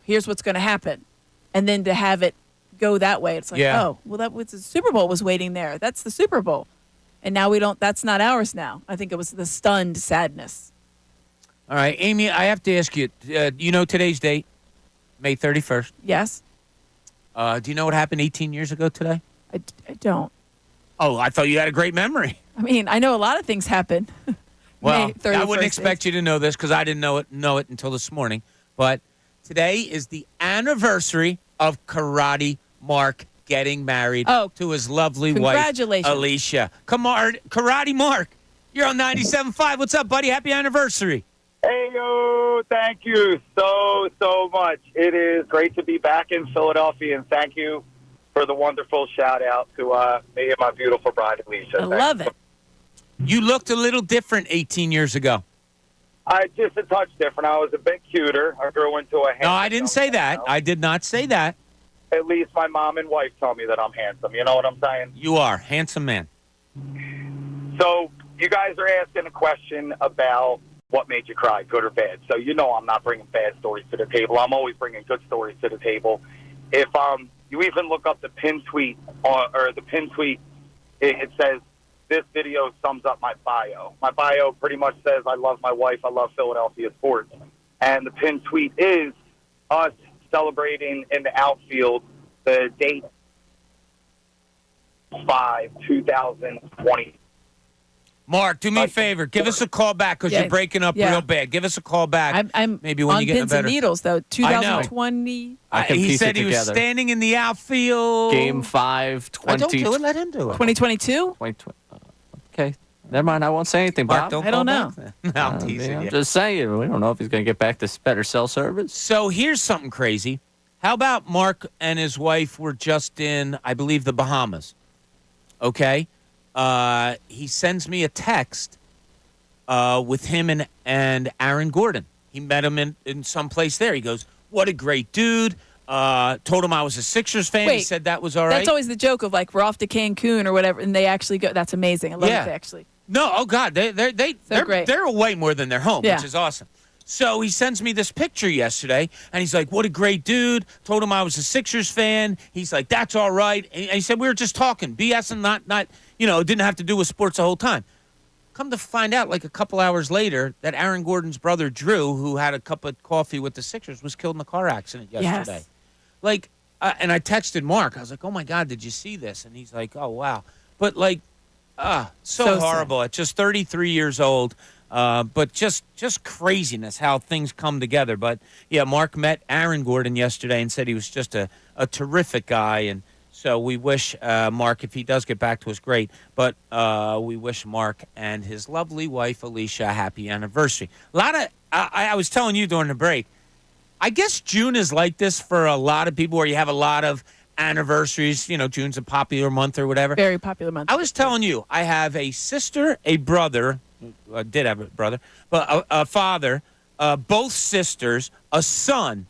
here's what's going to happen. And then to have it go that way, it's like, oh, well, that was the Super Bowl was waiting there. That's the Super Bowl. And now that's not ours now. I think it was the stunned sadness. All right, Amy, I have to ask you, you know today's date? May 31st. Yes. Do you know what happened 18 years ago today? I don't. Oh, I thought you had a great memory. I mean, I know a lot of things happen. Well, I wouldn't expect you to know this because I didn't know it until this morning. But today is the anniversary of Karate Mark getting married to his lovely wife, Alicia. Come on, Karate Mark, you're on 97.5. What's up, buddy? Happy anniversary. Hey, yo, thank you so much. It is great to be back in Philadelphia, and thank you for the wonderful shout-out to me and my beautiful bride, Alicia. I love it. You looked a little different 18 years ago. Just a touch different. I was a bit cuter. I grew into a handsome. No, I didn't say that. I did not say that. At least my mom and wife tell me that I'm handsome. You know what I'm saying? You are. Handsome man. So you guys are asking a question about what made you cry, good or bad. So you know I'm not bringing bad stories to the table. I'm always bringing good stories to the table. If you even look up the pin tweet, it says, this video sums up my bio. My bio pretty much says I love my wife, I love Philadelphia sports. And the pin tweet is us celebrating in the outfield the date 5/2020. Mark, do me a favor. Give us a call back because you're breaking up real bad. Give us a call back. I'm maybe when on you get pins and needles, though. 2020. He said he was standing in the outfield. Game 5, 20. Don't do it. Let him do it. 2022? Okay. Never mind. I won't say anything, Bob. I don't know. I'm teasing you. I'm just saying. We don't know if he's going to get back to better cell service. So here's something crazy. How about Mark and his wife were just in, I believe, the Bahamas? Okay. He sends me a text with him and Aaron Gordon. He met him in some place there. He goes, what a great dude. Told him I was a Sixers fan. He said that was all right. That's always the joke of, like, we're off to Cancun or whatever, and they actually go. That's amazing. I love it, actually. No, oh, God. They're great. They're away more than they're home, which is awesome. So he sends me this picture yesterday, and he's like, what a great dude. Told him I was a Sixers fan. He's like, that's all right. And he said, we were just talking, BS, and not didn't have to do with sports the whole time. Come to find out, like a couple hours later, that Aaron Gordon's brother, Drew, who had a cup of coffee with the Sixers, was killed in a car accident yesterday. Yes. Like, and I texted Mark. I was like, oh, my God, did you see this? And he's like, oh, wow. But, like, so horrible. At just 33 years old. But just craziness how things come together. But, yeah, Mark met Aaron Gordon yesterday and said he was just a terrific guy. And so we wish Mark, if he does get back to us, great. But we wish Mark and his lovely wife, Alicia, a happy anniversary. A lot of I was telling you during the break, I guess June is like this for a lot of people where you have a lot of anniversaries. You know, June's a popular month or whatever. Very popular month. I was telling you, I have a sister, a brother. I did have a brother, but a father, both sisters, a son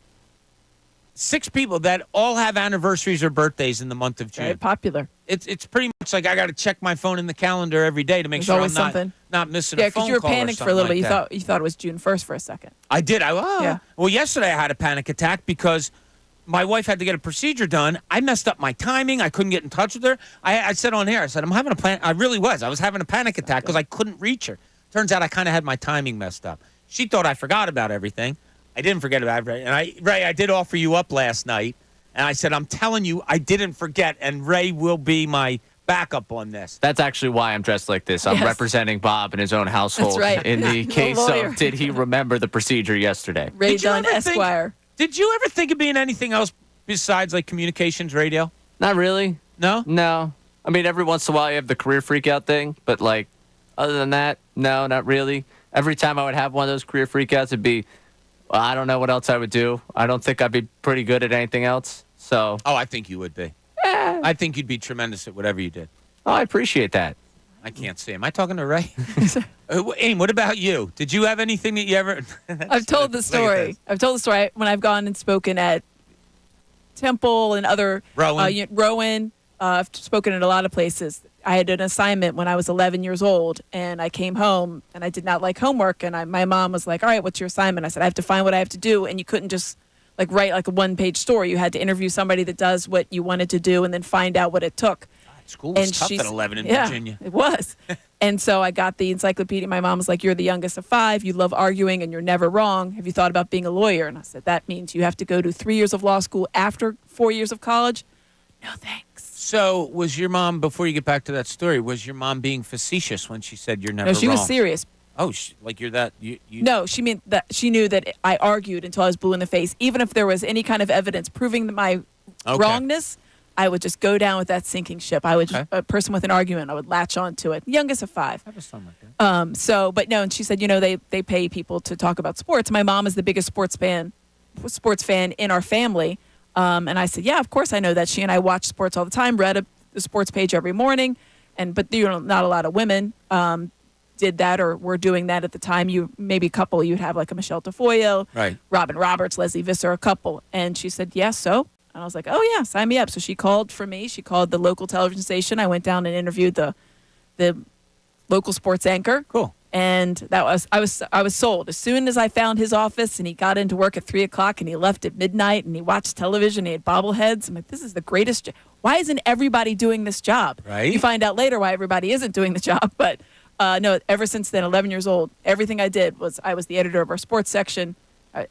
6 people that all have anniversaries or birthdays in the month of June. Very popular. It's pretty much like I got to check my phone in the calendar every day to make sure I'm not missing a phone call. Yeah, because you were panicked for a little bit. Like You thought it was June 1st for a second. I did. Yeah. Well, yesterday I had a panic attack because my wife had to get a procedure done. I messed up my timing. I couldn't get in touch with her. I said on air, I said, I'm having a plan. I really was. I was having a panic attack because I couldn't reach her. Turns out I kind of had my timing messed up. She thought I forgot about everything. I didn't forget about it. And Ray, I did offer you up last night. And I said, I'm telling you, I didn't forget. And Ray will be my backup on this. That's actually why I'm dressed like this. I'm representing Bob in his own household. That's right. In the case of, did he remember the procedure yesterday? Ray Dunn, Esquire. Did you ever think of being anything else besides like communications radio? Not really. No? No. I mean, every once in a while you have the career freak out thing, but like, other than that, no, not really. Every time I would have one of those career freakouts, it'd be, well, I don't know what else I would do. I don't think I'd be pretty good at anything else. So. Oh, I think you would be. I think you'd be tremendous at whatever you did. Oh, I appreciate that. I can't see. Am I talking to Ray? Aim, what about you? Did you have anything that you ever... I've told the story. I've told the story when I've gone and spoken at Temple and other... Rowan. I've spoken at a lot of places. I had an assignment when I was 11 years old, and I came home, and I did not like homework, and my mom was like, all right, what's your assignment? I said, I have to find what I have to do, and you couldn't just like write like a one-page story. You had to interview somebody that does what you wanted to do and then find out what it took. School was tough at 11 in Virginia. It was. And so I got the encyclopedia. My mom was like, you're the youngest of 5. You love arguing, and you're never wrong. Have you thought about being a lawyer? And I said, that means you have to go to 3 years of law school after 4 years of college? No, thanks. So was your mom, before you get back to that story, was your mom being facetious when she said you're never wrong? No, she was serious. Oh, like you're that... You... No, she meant that she knew that I argued until I was blue in the face. Even if there was any kind of evidence proving my wrongness, I would just go down with that sinking ship. I would, a person with an argument, I would latch on to it. Youngest of 5. I have a son like that. But no, and she said, they pay people to talk about sports. My mom is the biggest sports fan in our family. And I said, yeah, of course I know that. She and I watch sports all the time, read the sports page every morning. But not a lot of women did that or were doing that at the time. Maybe a couple, you'd have like a Michelle Tafoya, right. Robin Roberts, Leslie Visser, a couple. And she said, yes, so? And I was like, oh, yeah, sign me up. So she called for me. She called the local television station. I went down and interviewed the local sports anchor. Cool. And I was sold. As soon as I found his office and he got into work at 3:00 and he left at midnight and he watched television, he had bobbleheads. I'm like, this is the greatest. Why isn't everybody doing this job? Right. You find out later why everybody isn't doing the job. But no, ever since then, 11 years old, everything I did was I was the editor of our sports section.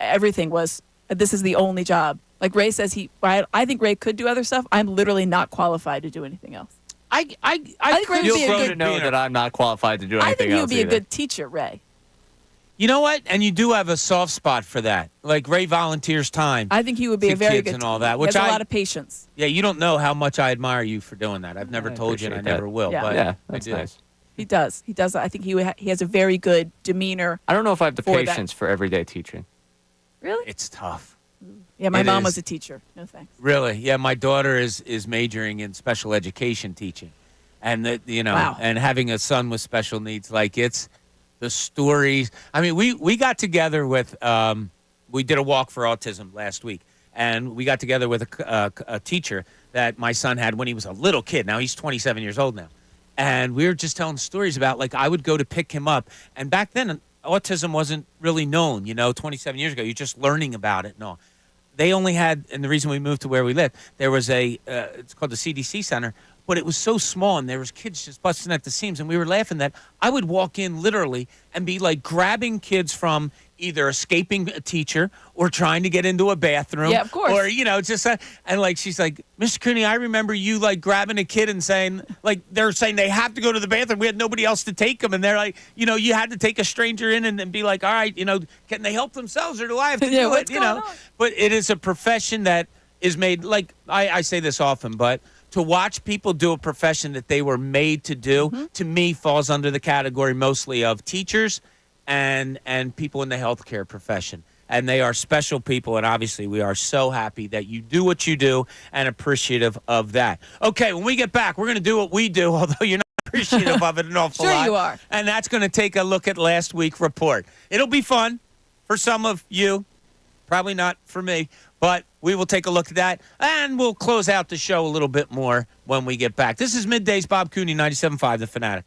Everything was, this is the only job. Like Ray says, I think Ray could do other stuff. I'm literally not qualified to do anything else. I think Ray would be You'll grow to know that I'm not qualified to do anything else. I think you'd be either. a good teacher, Ray. You know what? And you do have a soft spot for that. Like Ray volunteers time. I think he would be a very good and all that. He has a lot of patience. Yeah, you don't know how much I admire you for doing that. I've never told you, and I never will. Yeah. But Yeah, that's nice. He does. I think he has a very good demeanor. I don't know if I have the for patience for everyday teaching. Really? It's tough. Yeah, my mom was a teacher. No thanks. Really? Yeah, my daughter is majoring in special education teaching. And Wow. and having a son with special needs, like it's the stories. I mean, we got together with we did a walk for autism last week, and we got together with a teacher that my son had when he was a little kid. Now he's 27 years old now, and we were just telling stories about like I would go to pick him up, and back then autism wasn't really known. 27 years ago, you're just learning about it. No, they only had, and the reason we moved to where we live, there was it's called the CDC Center. But it was so small, and there was kids just busting at the seams, and we were laughing that I would walk in literally and be like grabbing kids from either escaping a teacher or trying to get into a bathroom. Yeah, of course. Or, just, and like, she's like, Mr. Cooney, I remember you like grabbing a kid and saying, like, they're saying they have to go to the bathroom. We had nobody else to take them. And they're like, you had to take a stranger in and be like, all right, can they help themselves or do I have to do it? But it is a profession that is made, like, I say this often, but to watch people do a profession that they were made to do, to me, falls under the category mostly of teachers and people in the healthcare profession. And they are special people, and obviously we are so happy that you do what you do and appreciative of that. Okay, when we get back, we're going to do what we do, although you're not appreciative of it an awful lot. Sure you are. And that's going to take a look at last week's report. It'll be fun for some of you, probably not for me, but we will take a look at that, and we'll close out the show a little bit more when we get back. This is Middays, Bob Cooney, 97.5, The Fanatic.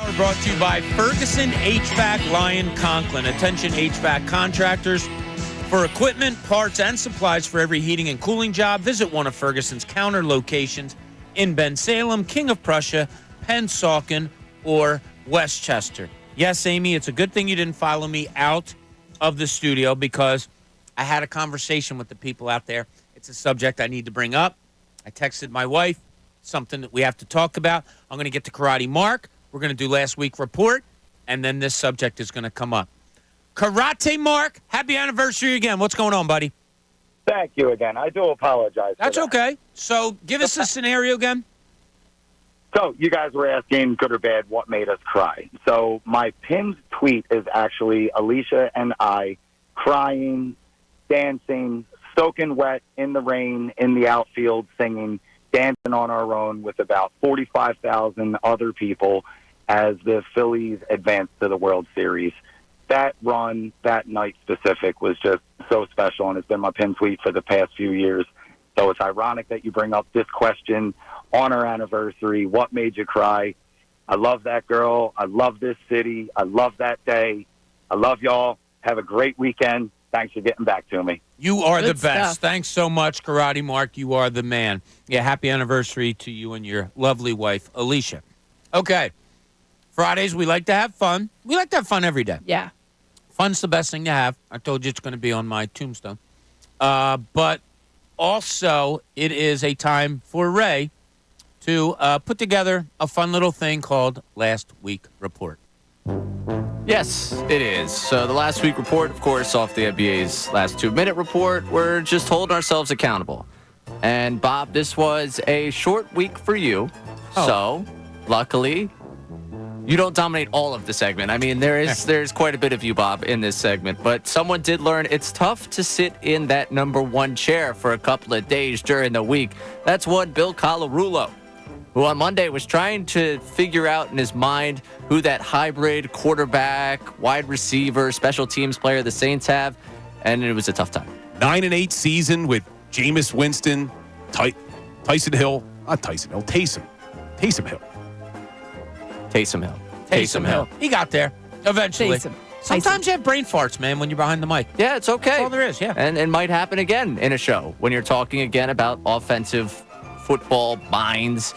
We're brought to you by Ferguson HVAC Lyon Conklin. Attention HVAC contractors. For equipment, parts, and supplies for every heating and cooling job, visit one of Ferguson's counter locations in Bensalem, King of Prussia, Pennsauken, or Westchester. Yes, Amy, it's a good thing you didn't follow me out of the studio because I had a conversation with the people out there. It's a subject I need to bring up. I texted my wife, something that we have to talk about. I'm going to get to Karate Mark. We're going to do last week report, and then this subject is going to come up. Karate Mark, happy anniversary again. What's going on, buddy? Thank you again. I do apologize. That's okay. So give us a scenario again. So you guys were asking, good or bad, what made us cry. So my pinned tweet is actually Alicia and I crying, dancing, soaking wet in the rain, in the outfield, singing, dancing on our own with about 45,000 other people as the Phillies advanced to the World Series. That run, that night specific, was just so special, and it's been my pin tweet for the past few years. So it's ironic that you bring up this question on our anniversary. What made you cry? I love that girl. I love this city. I love that day. I love y'all. Have a great weekend. Thanks for getting back to me. You are Good the best. stuff. Thanks so much, Karate Mark. You are the man. Yeah, happy anniversary to you and your lovely wife, Alicia. Okay. Fridays, we like to have fun. We like to have fun every day. Yeah. Fun's the best thing to have. I told you it's going to be on my tombstone. But also, it is a time for Ray to put together a fun little thing called Last Week Report. Yes, it is. So the last week report, of course, off the NBA's last 2-minute report, we're just holding ourselves accountable. And Bob, this was a short week for you. Oh. So, luckily, you don't dominate all of the segment. I mean, there's quite a bit of you, Bob, in this segment. But someone did learn it's tough to sit in that number one chair for a couple of days during the week. That's one Bill Colarulo, who on Monday was trying to figure out in his mind who that hybrid quarterback, wide receiver, special teams player the Saints have, and it was a tough time. 9-8 season with Jameis Winston, Taysom Hill. Taysom Hill. He got there eventually. Taysom. Sometimes you have brain farts, man, when you're behind the mic. Yeah, it's okay. That's all there is, yeah. And it might happen again in a show when you're talking again about offensive football minds.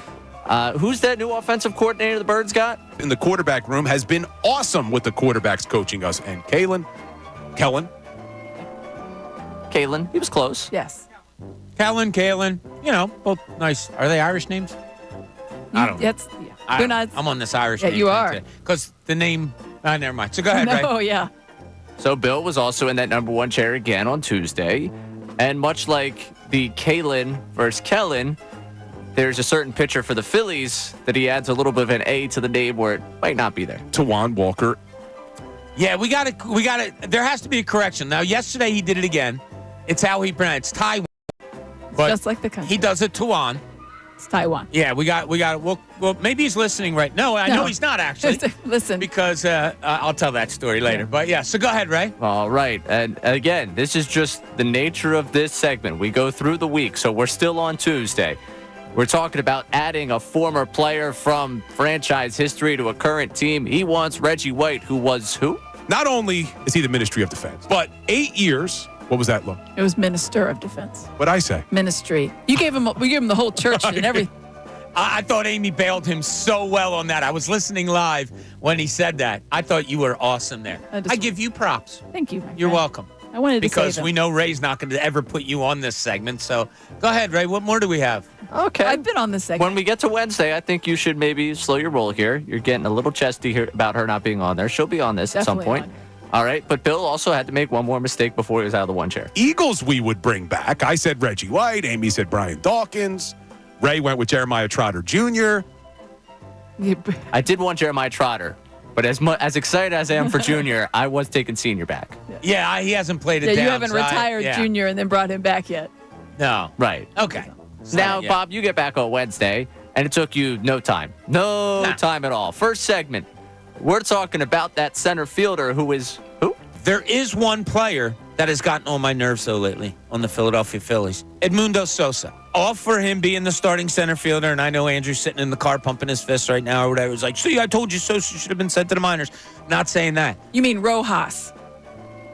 Who's that new offensive coordinator the Birds got? In the quarterback room has been awesome with the quarterbacks coaching us. And Kellen, he was close. Yes. Kellen, both nice. Are they Irish names? I don't know. They're not. I'm on this Irish Yeah, name you thing are. today. Because the name, never mind. So go ahead, No, Ray. yeah. So Bill was also in that number one chair again on Tuesday. And much like the Kalen versus Kellen, there's a certain pitcher for the Phillies that he adds a little bit of an A to the name where it might not be there. Tawan Walker. Yeah, we got to. There has to be a correction. Now, yesterday he did it again. It's how he pronounced Taiwan. But just like the country. He does it Tawan. It's Taiwan. Yeah, we got. Well, maybe he's listening right. No, I know he's not actually. Listen, because I'll tell that story later. But yeah, so go ahead, Ray. All right. And again, this is just the nature of this segment. We go through the week, so we're still on Tuesday. We're talking about adding a former player from franchise history to a current team. He wants Reggie White, who was who? Not only is he the Ministry of Defense, but 8 years. What was that, Lo? it was Minister of Defense. What'd I say? Ministry. We gave him the whole church and everything. I thought Amy bailed him so well on that. I was listening live when he said that. I thought you were awesome there. I give you props. Thank you. You're welcome. I wanted to because say we know Ray's not going to ever put you on this segment. So go ahead, Ray. What more do we have? Okay. I've been on this segment. When we get to Wednesday, I think you should maybe slow your roll here. You're getting a little chesty here about her not being on there. She'll be on this at some point. All right. But Bill also had to make one more mistake before he was out of the one chair. Eagles we would bring back. I said Reggie White. Amy said Brian Dawkins. Ray went with Jeremiah Trotter Jr. I did want Jeremiah Trotter. But as excited as I am for Junior, I was taking Senior back. Yeah, he hasn't played it down. You haven't retired Junior and then brought him back yet. No. Right. Okay. Now, Bob, you get back on Wednesday, and it took you no time. No time at all. First segment, we're talking about that center fielder who is who? There is one player that has gotten on my nerves, though, lately on the Philadelphia Phillies. Edmundo Sosa. All for him being the starting center fielder, and I know Andrew's sitting in the car pumping his fist right now or whatever. He's like, see, I told you Sosa should have been sent to the minors. Not saying that. You mean Rojas?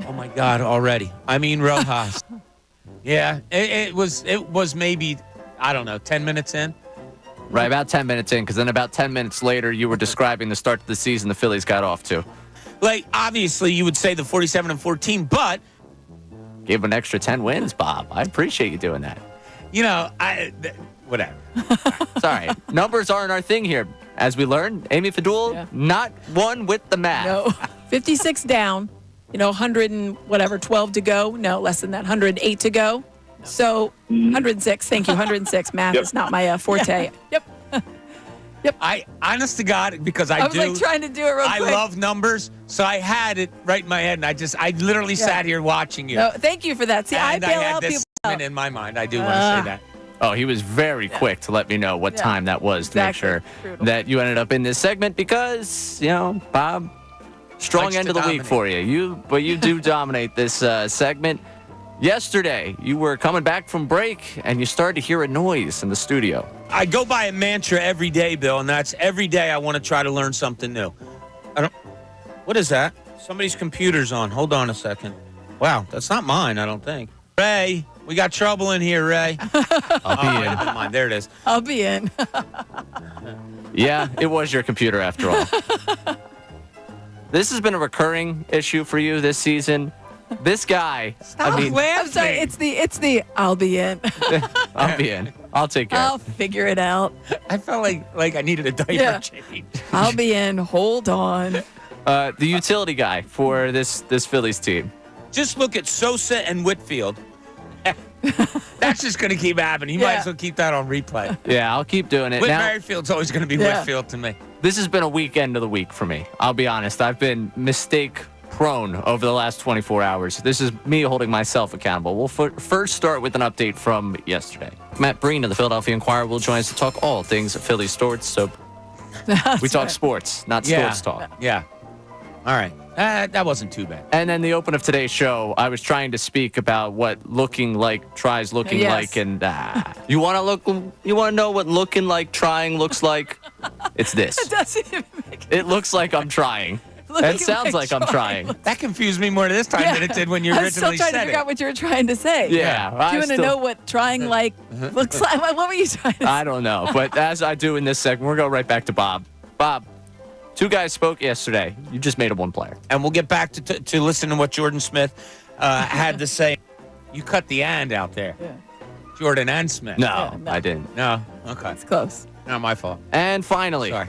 Oh, my God, already. I mean Rojas. Yeah, it was maybe, I don't know, 10 minutes in. Right, about 10 minutes in, because then about 10 minutes later, you were describing the start of the season the Phillies got off to. Like, obviously, you would say the 47-14, but Gave an extra 10 wins, Bob. I appreciate you doing that. You know, whatever. Sorry. Numbers aren't our thing here. As we learned, Amy Fadul, not one with the math. No. 56 down, 100 and whatever, 12 to go. No, less than that, 108 to go. So 106, thank you, 106. Math is not my forte. Yep. I, honest to God, because I was like trying to do it real quick. I love numbers, so I had it right in my head, and I literally sat here watching you. No, thank you for that. See, and I bail had out this people. in my mind. I do want to say that. Oh, he was very quick to let me know what time that was to make sure Brutal. that you ended up in this segment because, Bob, strong Likes end to of the week for you. But you do dominate this segment. Yesterday, you were coming back from break, and you started to hear a noise in the studio. I go by a mantra every day, Bill, and that's every day I want to try to learn something new. What is that? Somebody's computer's on. Hold on a second. Wow, that's not mine, I don't think. Ray, we got trouble in here, Ray. I'll be in. Never mind. There it is. I'll be in. Yeah, it was your computer after all. This has been a recurring issue for you this season. This guy, I'm sorry, it's the I'll be in. I'll be in. I'll take care. I'll figure it out. I felt like I needed a diaper change. I'll be in. Hold on. The utility guy for this Phillies team. Just look at Sosa and Whitfield. That's just going to keep happening. You might as well keep that on replay. Yeah, I'll keep doing it. Whit Now, Merrifield's always going to be Whitfield to me. this has been a weekend of the week for me. I'll be honest. I've been mistake prone over the last 24 hours. This is me holding myself accountable. We'll first start with an update from yesterday. Matt Breen of the Philadelphia Inquirer will join us to talk all things Phillies sports. So we talk sports, not sports talk. Yeah. All right. That wasn't too bad. And then the open of today's show, I was trying to speak about what looking like tries looking like, and you want to know what looking like trying looks like? It's this. It doesn't even make It looks like I'm trying. It sounds like I'm trying. That confused me more this time than it did when you I'm originally still trying said to figure out what you were trying to say. Yeah. Do you want to know what trying like looks like? What were you trying to say? I don't know. But as I do in this segment, we're going right back to Bob. Bob, two guys spoke yesterday. You just made it one player. And we'll get back to listen to what Jordan Smith had to say. You cut the and out there. Yeah. Jordan and Smith. No, I didn't. No? Okay. It's close. Not my fault. And finally, Sorry.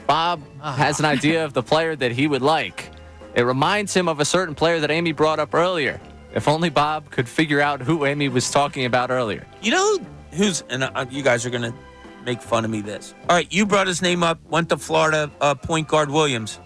Bob has an idea of the player that he would like. It reminds him of a certain player that Amy brought up earlier. If only Bob could figure out who Amy was talking about earlier. You know who's, and you guys are going to make fun of me this. All right, you brought his name up, went to Florida, point guard Williams.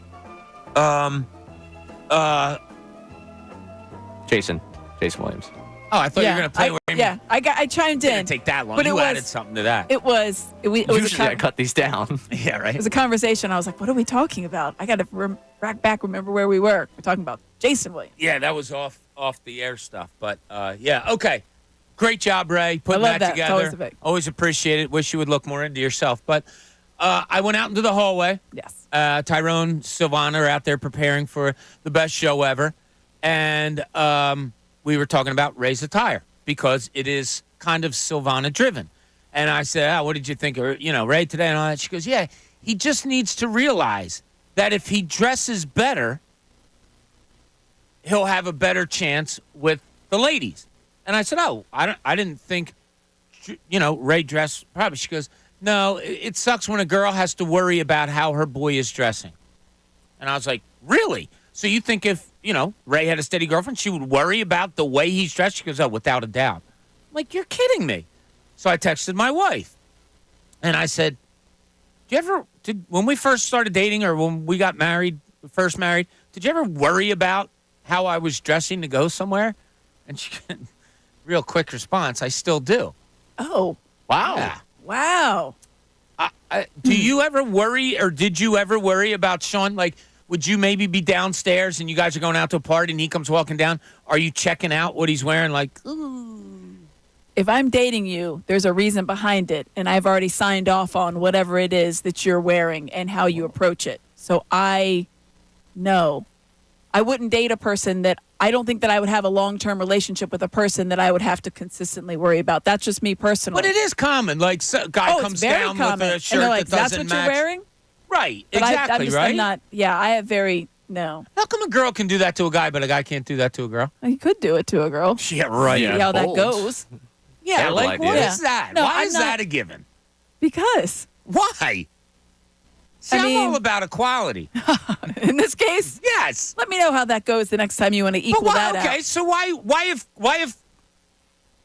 Jason Williams. Oh, I thought you were going to play with him. Yeah, I chimed in. Didn't take that long. But You it added was, something to that. It was Usually I cut these down. Yeah, right. It was a conversation. I was like, what are we talking about? I got to remember where we were. We're talking about Jason Williams. Yeah, that was off the air stuff. But, yeah, okay. Great job, Ray, putting I love that that. together. Always appreciate it. Wish you would look more into yourself. But I went out into the hallway. Yes. Tyrone, Silvana are out there preparing for the best show ever. And we were talking about Ray's attire because it is kind of Silvana driven. And I said, what did you think of, Ray today and all that? She goes, yeah, he just needs to realize that if he dresses better, he'll have a better chance with the ladies. And I said, I didn't think, Ray dressed probably. She goes, no, it sucks when a girl has to worry about how her boy is dressing. And I was like, really? So you think if, Ray had a steady girlfriend, she would worry about the way he's dressed? She goes, oh, without a doubt. I'm like, you're kidding me. So I texted my wife. And I said, when we first started dating or when we got first married, did you ever worry about how I was dressing to go somewhere? And she, real quick response, I still do. Oh. Wow. Yeah. Wow. Do you ever worry or did you ever worry about Sean? Like, would you maybe be downstairs and you guys are going out to a party and he comes walking down? Are you checking out what he's wearing? Like, ooh. If I'm dating you, there's a reason behind it, and I've already signed off on whatever it is that you're wearing and how you approach it. So I know. I wouldn't date a person that I don't think that I would have a long-term relationship with a person that I would have to consistently worry about. That's just me personally. But it is common. Like, a guy comes down with a shirt like, that doesn't that's what match. you're wearing? Right, But exactly, right? I'm not, I have no. How come a girl can do that to a guy, but a guy can't do that to a girl? He could do it to a girl. Yeah, right. See how that goes. Yeah, Terrible like, what idea. is that? No, Why I'm is not- that a given? Because. Why? See, I'm all about equality. In this case? Yes. Let me know how that goes the next time you want to equal that out. Okay, so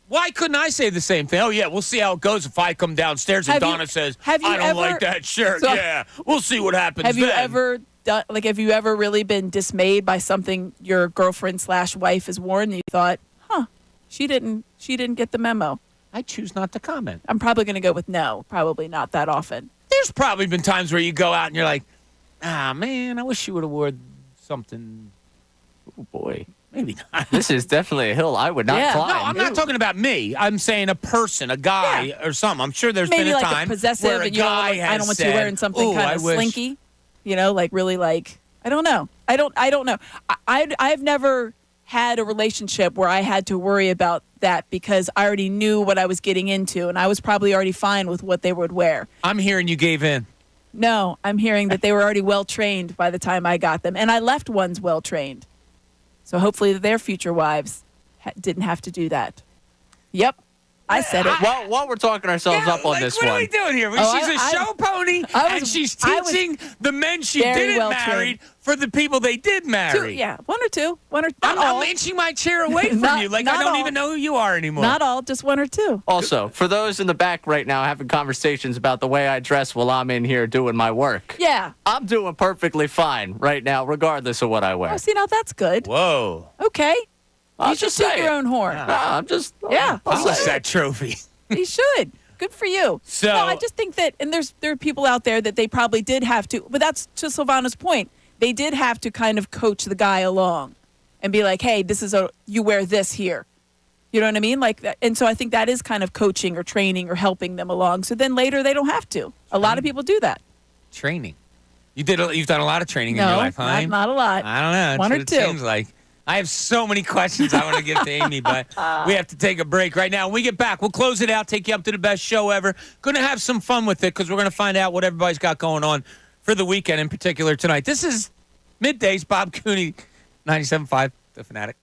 why couldn't I say the same thing? Oh, yeah, we'll see how it goes if I come downstairs and Donna says, I don't like that shirt. So- Yeah, we'll see what happens Have you then. ever done, have you ever really been dismayed by something your girlfriend/wife has worn and you thought, she didn't get the memo? I choose not to comment. I'm probably going to go with no, probably not that often. There's probably been times where you go out and you're like, man, I wish you would have worn something. Oh, boy. Maybe not. This is definitely a hill I would not climb. No, I'm not talking about me. I'm saying a person, a guy, or something. I'm sure there's Maybe been a like time a possessive where a and you guy don't, has I don't want said, you wearing something "Ooh, kind I of wish." slinky, like really like, I don't know. I don't know. I've never had a relationship where I had to worry about that because I already knew what I was getting into and I was probably already fine with what they would wear. I'm hearing you gave in. No, I'm hearing that they were already well trained by the time I got them. And I left ones well trained. So hopefully their future wives didn't have to do that. Yep. I said it. While we're talking ourselves up on this what one. are we doing here? Oh, She's a show pony, and she's teaching the men she very didn't well marry for the people they did marry. One or two. Not all. I'm inching my chair away from Not- you. Like, not I don't all. even know who you are anymore. Not all, just one or two. Also, for those in the back right now having conversations about the way I dress while I'm in here doing my work. Yeah. I'm doing perfectly fine right now, regardless of what I wear. Oh, see, now that's good. Whoa. Okay. I'll You should just toot say your it. own horn. I'm just. Yeah. I'll lose that trophy. You should. Good for you. So- no, I just think that, and there are people out there that they probably did have to, but that's to Silvana's point. They did have to kind of coach the guy along and be like, hey, you wear this here. You know what I mean? Like that. And so I think that is kind of coaching or training or helping them along. So then later they don't have to. A lot of people do that. Training. You've done a lot of training in your life, huh? Not a lot. I don't know. That's One or what two. It seems like. I have so many questions I want to get to Amy, but we have to take a break right now. When we get back, we'll close it out, take you up to the best show ever. Going to have some fun with it because we're going to find out what everybody's got going on for the weekend in particular tonight. This is Middays, Bob Cooney, 97.5, The Fanatic.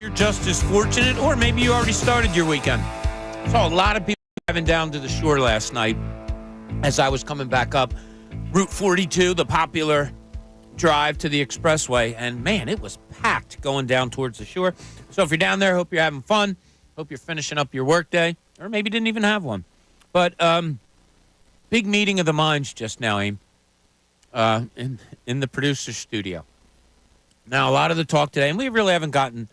You're just as fortunate, or maybe you already started your weekend. Saw a lot of people driving down to the shore last night as I was coming back up Route 42, the popular drive to the expressway, and man, it was packed going down towards the shore. So if you're down there, hope you're having fun. Hope you're finishing up your workday, or maybe didn't even have one. But big meeting of the minds just now, Aim, in the producer's studio. Now, a lot of the talk today, and we really haven't gotten,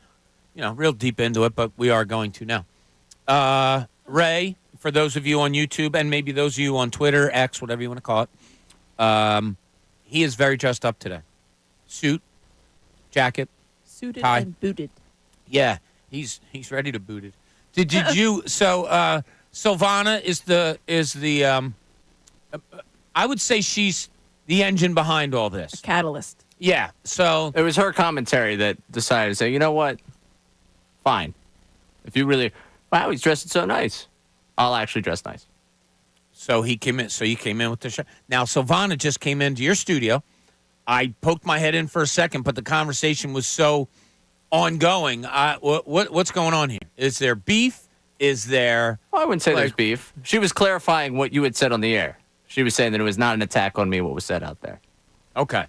real deep into it, but we are going to now. Ray, for those of you on YouTube, and maybe those of you on Twitter, X, whatever you want to call it, he is very dressed up today. Suit, jacket, suited tie. and booted. Yeah, he's ready to boot it. Did you? So Silvana is the I would say she's the engine behind all this. A catalyst. Yeah. So it was her commentary that decided to say, you know what? Fine. If you really, wow, he's dressing so nice. I'll actually dress nice. So he came in. So you came in with the shirt. Now Silvana just came into your studio. I poked my head in for a second, but the conversation was so ongoing. What's going on here? Is there beef? Is there? Well, I wouldn't say there's beef. She was clarifying what you had said on the air. She was saying that it was not an attack on me, what was said out there. Okay.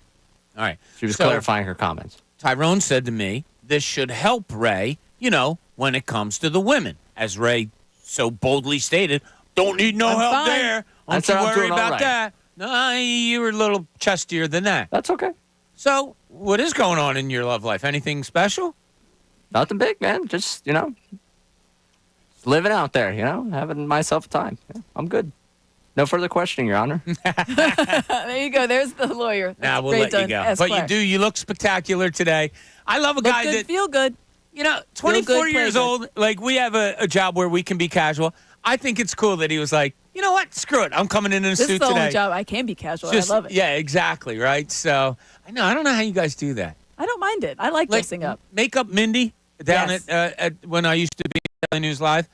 All right. She was clarifying her comments. Tyrone said to me, this should help Ray, when it comes to the women. As Ray so boldly stated, don't need no help fine. there. Don't you worry about that. No, you were a little chestier than that. That's okay. So, what is going on in your love life? Anything special? Nothing big, man. Just, living out there, having myself a time. Yeah, I'm good. No further questioning, Your Honor. There you go. There's the lawyer. Now we'll let you go. But you look spectacular today. I love a guy that feel good. 24 years old. Like, we have a job where we can be casual. I think it's cool that he was like, you know what? Screw it. I'm coming in a suit today. This is the only job I can be casual. I love it. Yeah, exactly. Right. So I don't know how you guys do that. I don't mind it. I like dressing up. Makeup Mindy down at when I used to be at LA News Live.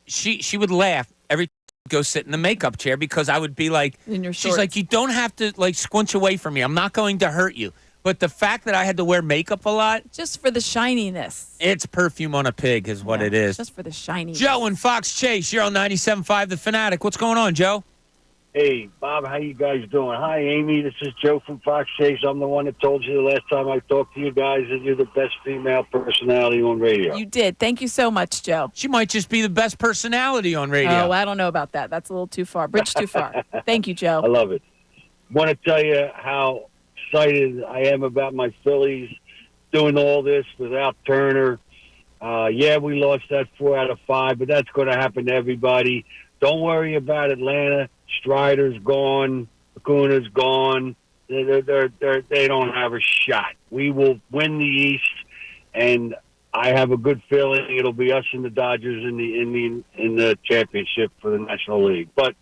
She would laugh every time I go sit in the makeup chair because I would be like, in your she's like, you don't have to squinch away from me. I'm not going to hurt you. But the fact that I had to wear makeup a lot. Just for the shininess. It's perfume on a pig is what it is. Just for the shininess. Joe and Fox Chase, you're on 97.5 The Fanatic. What's going on, Joe? Hey, Bob, how you guys doing? Hi, Amy. This is Joe from Fox Chase. I'm the one that told you the last time I talked to you guys that you're the best female personality on radio. You did. Thank you so much, Joe. She might just be the best personality on radio. Oh, I don't know about that. That's a little too far. Bridge too far. Thank you, Joe. I love it. Want to tell you how excited I am about my Phillies doing all this without Turner. We lost that 4 out of 5, but that's going to happen to everybody. Don't worry about Atlanta. Strider's gone. Acuna's gone. They don't have a shot. We will win the East, and I have a good feeling it'll be us and the Dodgers in the championship for the National League. But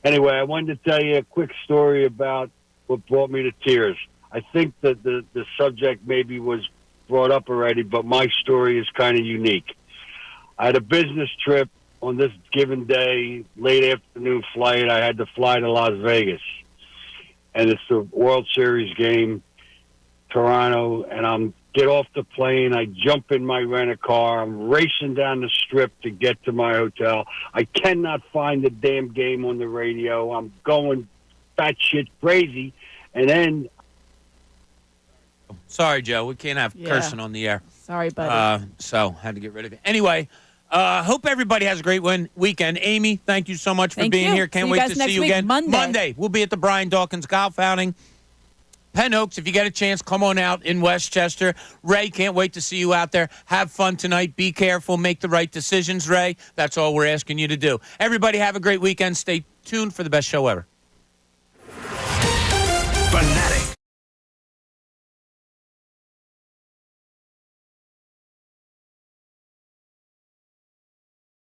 anyway, I wanted to tell you a quick story about what brought me to tears. I think that the subject maybe was brought up already, but my story is kind of unique. I had a business trip on this given day, late afternoon flight. I had to fly to Las Vegas, and it's the World Series game, Toronto, and I'm get off the plane. I jump in my rent-a-car. I'm racing down the strip to get to my hotel. I cannot find the damn game on the radio. I'm going batshit crazy, and then. Sorry, Joe. We can't have cursing on the air. Sorry, buddy. So had to get rid of it. Anyway, hope everybody has a great weekend. Amy, thank you so much for being here. Can't wait to see you again. Monday, we'll be at the Brian Dawkins Golf Outing. Penn Oaks, if you get a chance, come on out in Westchester. Ray, can't wait to see you out there. Have fun tonight. Be careful. Make the right decisions, Ray. That's all we're asking you to do. Everybody have a great weekend. Stay tuned for the best show ever.